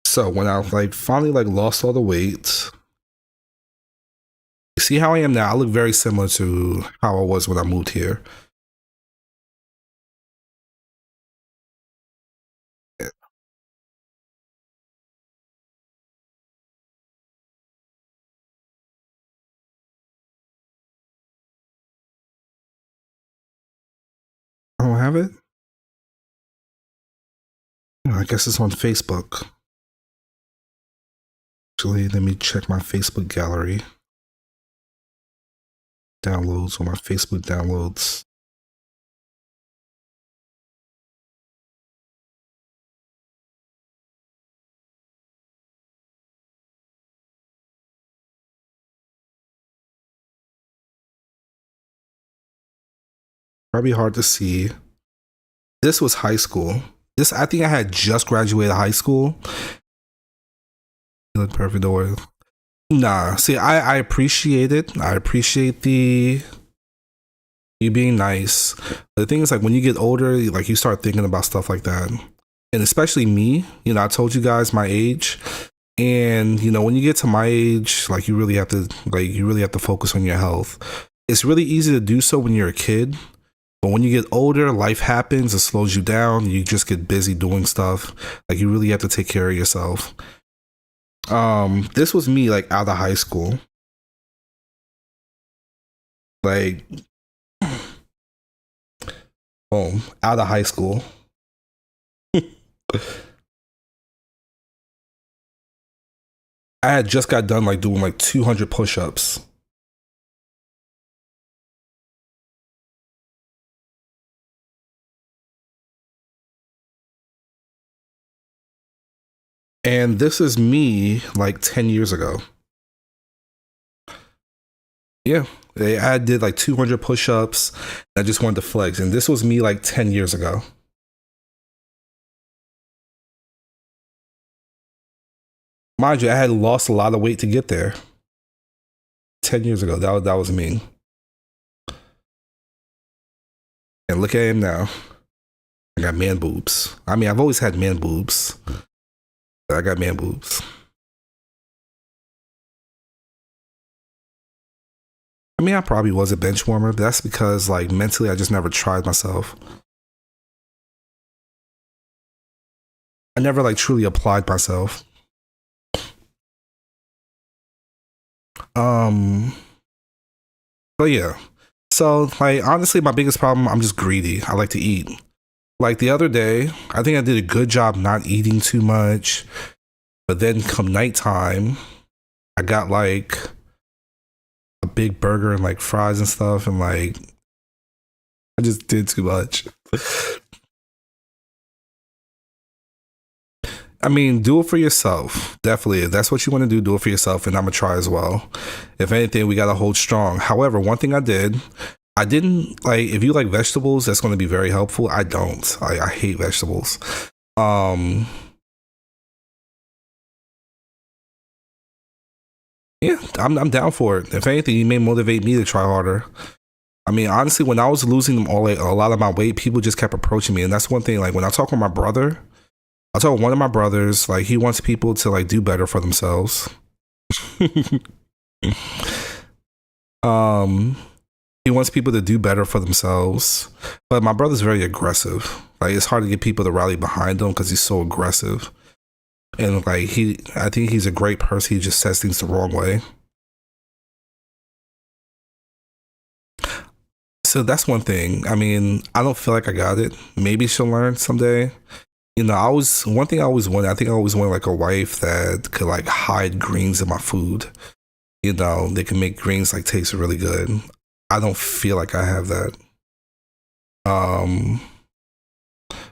S1: So when I like finally like lost all the weight, you see how I am now? I look very similar to how I was when I moved here. I don't have it. I guess it's on Facebook. Actually, let me check my Facebook gallery. Downloads on my Facebook downloads. Probably hard to see. This was high school. This, I think I had just graduated high school. You look perfect, don't worry. Nah, see, I appreciate it. I appreciate you being nice. The thing is, like, when you get older, like, you start thinking about stuff like that. And especially me, you know, I told you guys my age. And you know, when you get to my age, like you really have to focus on your health. It's really easy to do so when you're a kid, but when you get older, life happens, it slows you down, you just get busy doing stuff. Like you really have to take care of yourself. This was me like out of high school. Like boom, out of high school. I had just got done like doing like 200 push-ups. And this is me like 10 years ago. Yeah, I did like 200 push-ups. I just wanted to flex. And this was me like 10 years ago. Mind you, I had lost a lot of weight to get there. 10 years ago, that was me. And look at him now. I got man boobs. I mean, I've always had man boobs. But I got man boobs. I mean, I probably was a bench warmer, but that's because like mentally I just never tried myself. I never like truly applied myself. But yeah. So like honestly my biggest problem, I'm just greedy. I like to eat. Like the other day, I think I did a good job not eating too much. But then come nighttime, I got like a big burger and like fries and stuff, and like I just did too much. I mean, do it for yourself. Definitely. If that's what you want to do it for yourself, and I'm gonna try as well. If anything, we gotta hold strong. However, one thing I didn't like, if you like vegetables, that's gonna be very helpful. I don't. I hate vegetables. Yeah, I'm down for it. If anything, you may motivate me to try harder. I mean, honestly, when I was losing a lot of my weight, people just kept approaching me, and that's one thing. Like when I talk with my brother, I told one of my brothers, like he wants people to like do better for themselves. He wants people to do better for themselves, but my brother's very aggressive. Like it's hard to get people to rally behind him because he's so aggressive. And like I think he's a great person. He just says things the wrong way. So that's one thing. I mean, I don't feel like I got it. Maybe she'll learn someday. You know, one thing I always wanted. I think I always wanted like a wife that could like hide greens in my food. You know, they can make greens like taste really good. I don't feel like I have that.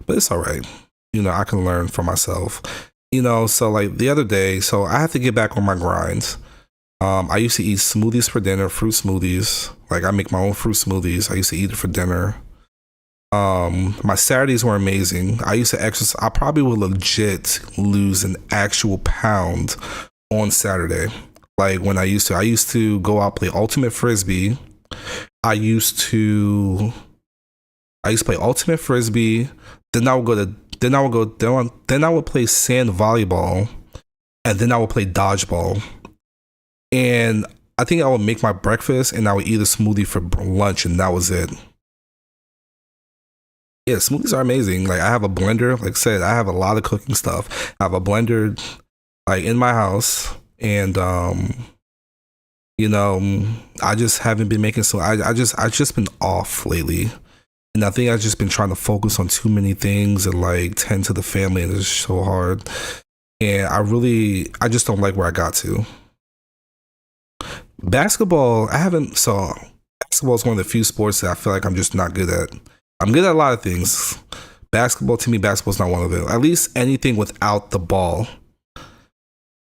S1: But it's all right. You know, I can learn for myself. You know, so like the other day, so I have to get back on my grind. I used to eat smoothies for dinner, fruit smoothies. Like I make my own fruit smoothies. I used to eat it for dinner. My Saturdays were amazing. I used to exercise. I probably would legit lose an actual pound on Saturday. Like when I used to go out play ultimate frisbee. I used to play ultimate frisbee. Then I would play sand volleyball, and then I would play dodgeball. And I think I would make my breakfast and I would eat a smoothie for lunch, and that was it. Yeah, smoothies are amazing. Like I have a blender. Like I said, I have a lot of cooking stuff. I have a blender like in my house, and you know, I just haven't been making I just been off lately. And I think I've just been trying to focus on too many things and like tend to the family, and it's so hard. And I just don't like where I got to. Basketball is one of the few sports that I feel like I'm just not good at. I'm good at a lot of things. Basketball is not one of it. At least anything without the ball.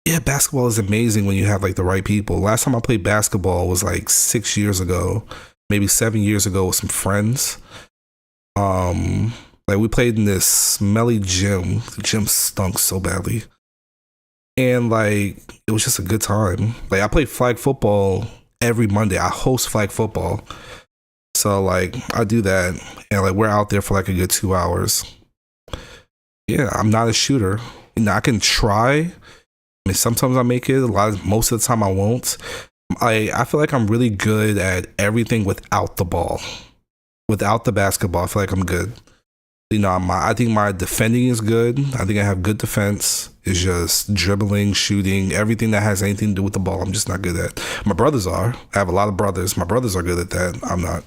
S1: Yeah, basketball is amazing when you have like the right people. Last time I played basketball was like 6 years ago, maybe 7 years ago with some friends. Like we played in this smelly gym. The gym stunk so badly. And like it was just a good time. Like I play flag football every Monday. I host flag football. So like I do that, and like we're out there for like a good 2 hours. Yeah, I'm not a shooter. You know, I can try, mean, sometimes I make it. Most of the time I won't. I feel like I'm really good at everything without the ball, without the basketball. I feel like I'm good. You know, I think my defending is good. I think I have good defense. It's just dribbling, shooting, everything that has anything to do with the ball. I'm just not good at. My brothers are. I have a lot of brothers. My brothers are good at that. I'm not.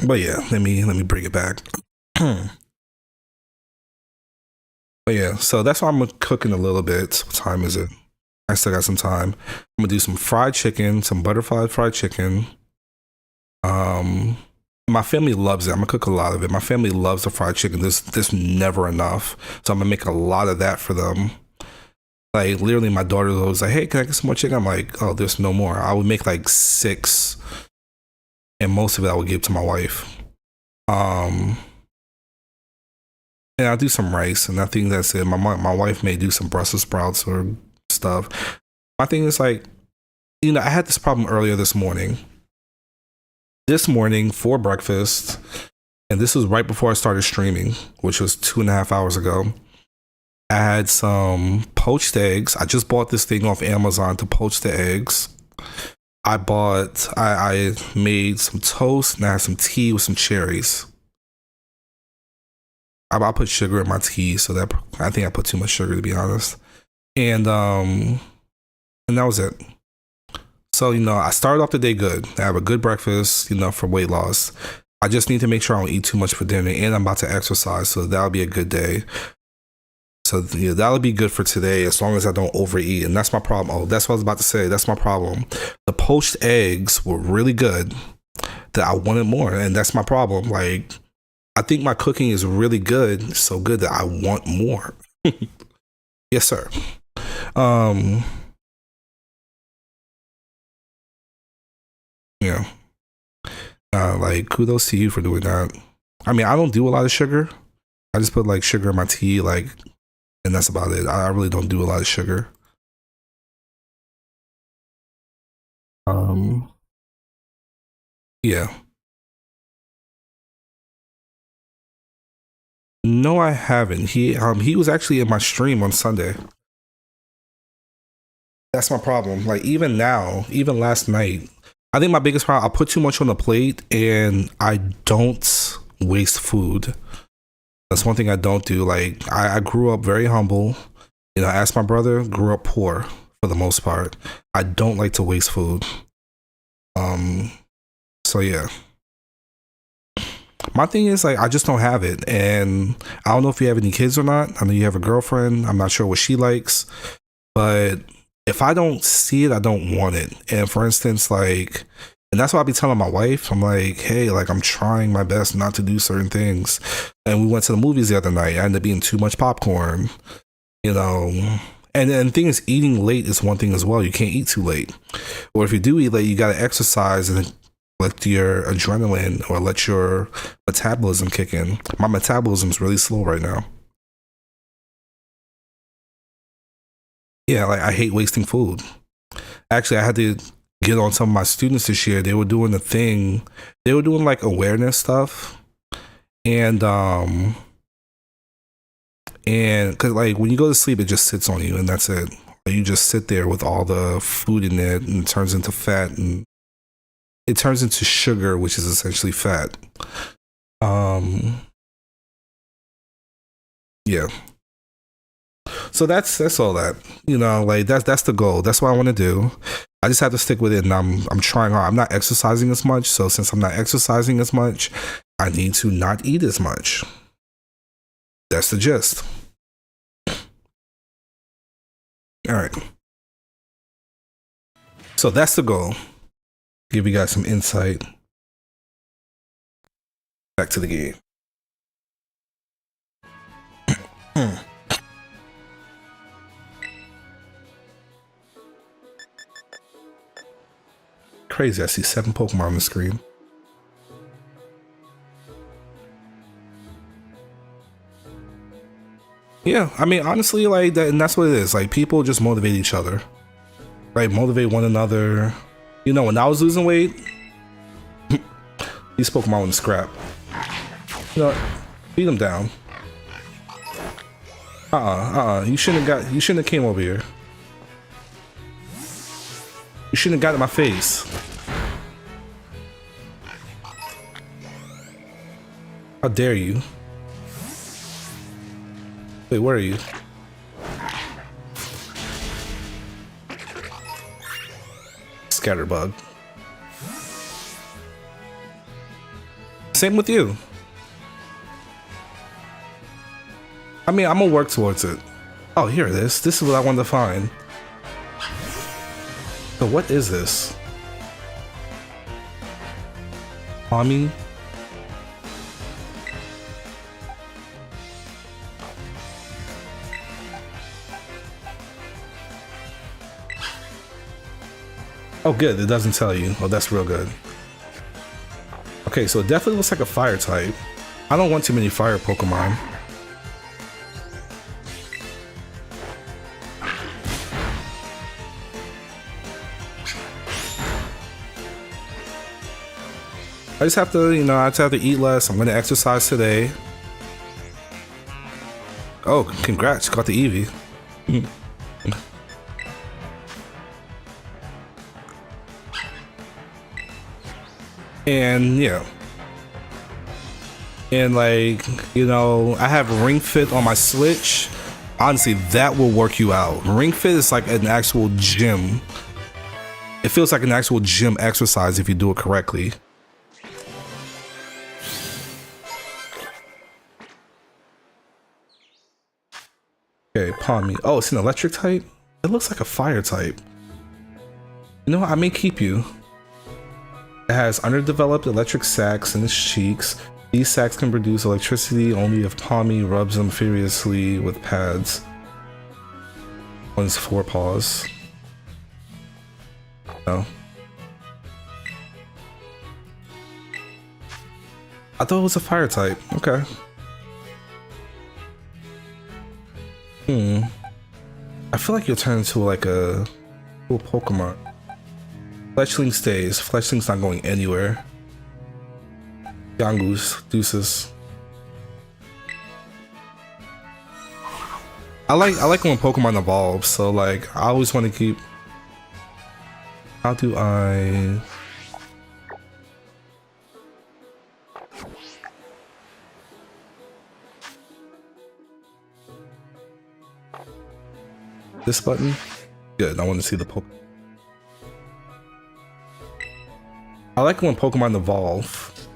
S1: But yeah, let me bring it back. But yeah, so that's why I'm cooking a little bit. What time is it? I still got some time. I'm gonna do some fried chicken, some butterfly fried chicken. My family loves it. I'm gonna cook a lot of it. My family loves the fried chicken. There's never enough, so I'm gonna make a lot of that for them. Like literally, my daughter was like, "Hey, can I get some more chicken?" I'm like, "Oh, there's no more." I would make like 6, and most of it I would give to my wife. And I'll do some rice, and I think that's it. My wife may do some Brussels sprouts or stuff. My thing is like, you know, I had this problem earlier this morning. This morning for breakfast, and this was right before I started streaming, which was 2.5 hours ago. I had some poached eggs. I just bought this thing off Amazon to poach the eggs. I made some toast and I had some tea with some cherries. I put sugar in my tea, so that I think I put too much sugar, to be honest. And that was it. So, you know, I started off the day good. I have a good breakfast, you know, for weight loss. I just need to make sure I don't eat too much for dinner, and I'm about to exercise, so that'll be a good day. So yeah, that'll be good for today as long as I don't overeat. And that's my problem. Oh, that's what I was about to say. That's my problem. The poached eggs were really good that I wanted more, and that's my problem. Like, I think my cooking is really good, so good that I want more. Yes, sir. Yeah. Like, kudos to you for doing that. I mean, I don't do a lot of sugar. I just put like sugar in my tea, like, and that's about it. I really don't do a lot of sugar. Yeah. No, I haven't. He was actually in my stream on Sunday. That's my problem. Like even now, even last night, I think my biggest problem, I put too much on the plate and I don't waste food. That's one thing I don't do. Like I grew up very humble. You know, I asked my brother, grew up poor for the most part. I don't like to waste food. So yeah. My thing is like I just don't have it. And I don't know if you have any kids or not. I know you have a girlfriend. I'm not sure what she likes. But if I don't see it, I don't want it. And for instance, like, and that's why I'll be telling my wife, I'm like, hey, like I'm trying my best not to do certain things. And we went to the movies the other night. I ended up eating too much popcorn, you know. And the thing is, eating late is one thing as well. You can't eat too late. Or if you do eat late, you got to exercise and let your adrenaline or let your metabolism kick in. My metabolism is really slow right now. Yeah, like I hate wasting food. Actually, I had to get on some of my students this year. They were doing the thing. They were doing like awareness stuff, and because like when you go to sleep, it just sits on you, and that's it. You just sit there with all the food in it, and it turns into fat, and it turns into sugar, which is essentially fat. Yeah. So that's all that, you know, like that's the goal. That's what I want to do. I just have to stick with it, and I'm trying hard. I'm not exercising as much, so since I'm not exercising as much, I need to not eat as much. That's the gist. All right. So that's the goal. Give you guys some insight. Back to the game. Crazy, I see 7 Pokemon on the screen. Yeah, I mean, honestly, like that, and that's what it is. Like, people just motivate each other, right? Motivate one another. You know, when I was losing weight, these Pokemon want to scrap. You know, beat them down. You shouldn't have came over here. You shouldn't have got in my face. How dare you? Wait, where are you? Scatterbug. Same with you. I mean, I'm gonna work towards it. Oh, here it is. This is what I wanted to find. So what is this? Mommy? Oh good, it doesn't tell you. Oh, that's real good. Okay, so it definitely looks like a fire type. I don't want too many fire Pokemon. I just have to, you know, I just have to eat less. I'm gonna exercise today. Oh, congrats, you got the Eevee. And yeah. And like, you know, I have Ring Fit on my Switch. Honestly, that will work you out. Ring Fit is like an actual gym. It feels like an actual gym exercise if you do it correctly. Okay, Palmy. Oh, it's an electric type? It looks like a fire type. You know what? I may keep you. It has underdeveloped electric sacs in its cheeks. These sacs can produce electricity only if Palmy rubs them furiously with pads on its forepaws. No. I thought it was a fire type. Okay. I feel like you'll turn into like a cool Pokemon. Fletchling stays. Fletchling's not going anywhere. Yangoose, deuces. I like when Pokemon evolve, so like I always want to keep. How do I? This button? Good, I want to see the Pokemon. I like when Pokemon evolve.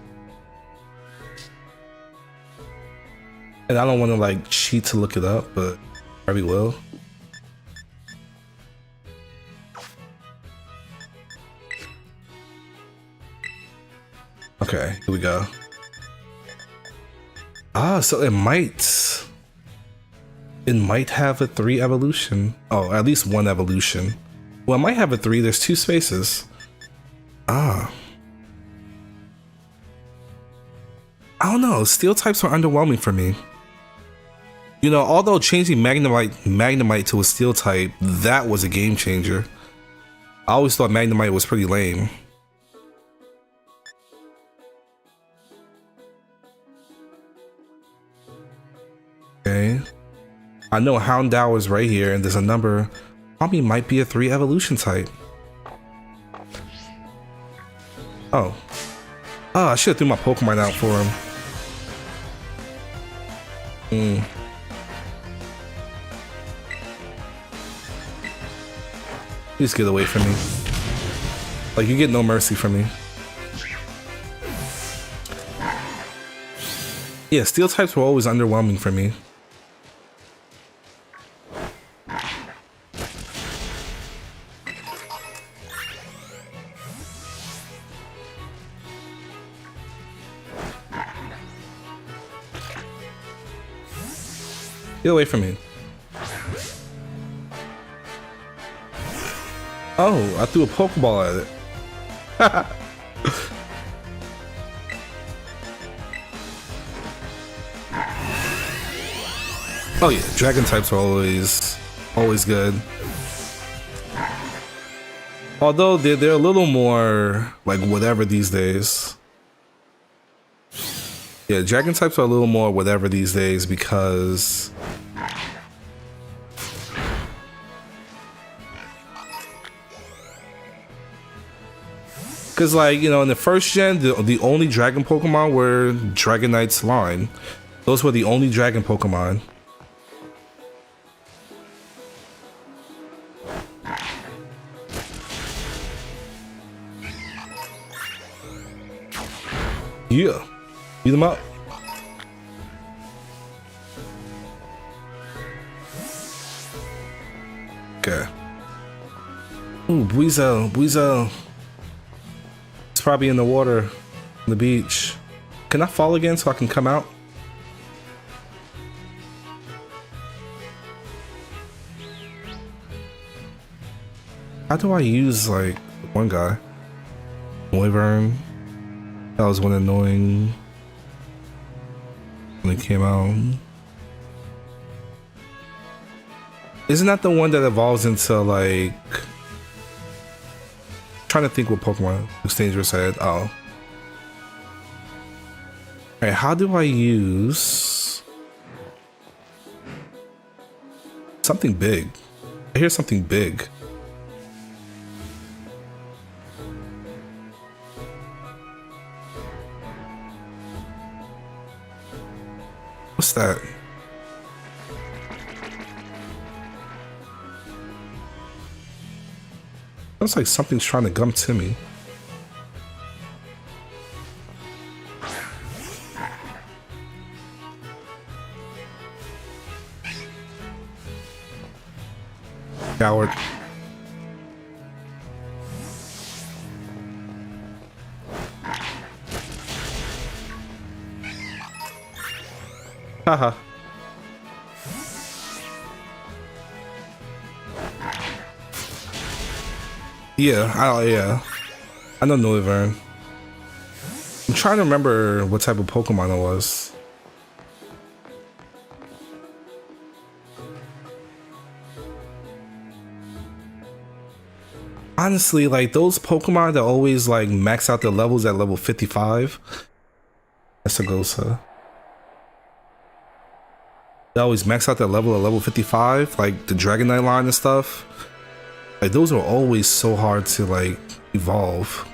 S1: And I don't want to like cheat to look it up, but probably will. Okay, here we go. Ah, so it might have a 3 evolution. Oh, at least 1 evolution. Well, it might have a 3. There's 2 spaces. Ah. I don't know. Steel types are underwhelming for me. You know, although changing Magnemite to a steel type, that was a game changer. I always thought Magnemite was pretty lame. Okay. I know Houndour is right here, and there's a number. Probably might be a 3 evolution type. Oh. Oh, I should have threw my Pokemon out for him. Please get away from me. Like, you get no mercy from me. Yeah, steel types were always underwhelming for me. Get away from me. Oh, I threw a Pokeball at it. Oh yeah, dragon types are always good. Although they're a little more like whatever these days. Yeah, dragon types are a little more whatever these days because Because, like, you know, in the first gen, the only dragon Pokemon were Dragonite's line. Those were the only dragon Pokemon. Yeah. Beat them up. Okay. Ooh, Buizel. It's probably in the water, on the beach. Can I fall again so I can come out? How do I use, like, one guy? Wyvern. That was one annoying when it came out. Isn't that the one that evolves into, like... Trying to think what Pokemon Looks Dangerous had. Oh. Alright, how do I use... something big? I hear something big. What's that? Sounds like something's trying to come to me. Coward. Haha. Yeah, I know Noivern. I'm trying to remember what type of Pokemon it was. Honestly, like those Pokemon that always like max out their levels at level 55. That's a Gosa. They always max out their level at level 55, like the Dragonite line and stuff. Like those are always so hard to like evolve,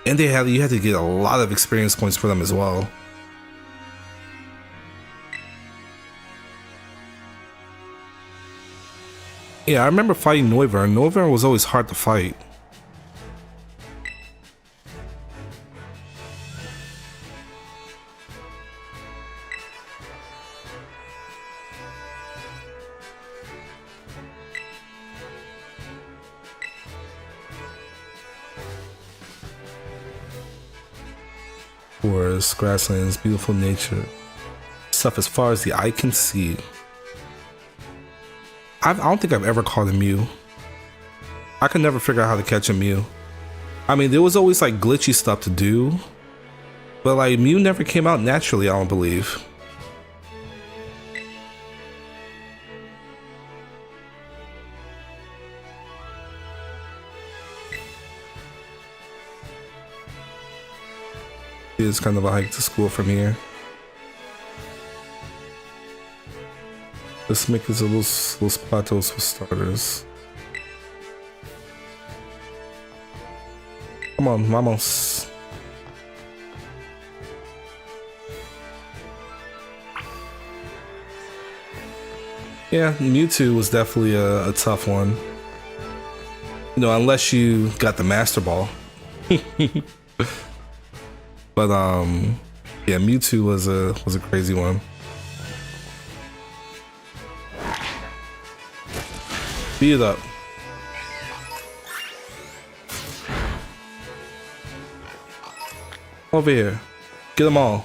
S1: and you had to get a lot of experience points for them as well. Yeah, I remember fighting Noivern. Noivern was always hard to fight. Forests, grasslands, beautiful nature. Stuff as far as the eye can see. I don't think I've ever caught a Mew. I could never figure out how to catch a Mew. I mean, there was always like glitchy stuff to do, but like Mew never came out naturally, I don't believe. It's kind of a hike to school from here. Let's make this a little plateaus for starters. Come on, vamos. Yeah, Mewtwo was definitely a tough one. You know, unless you got the Master Ball. But yeah, Mewtwo was a crazy one. Beat it up. Over here. Get them all.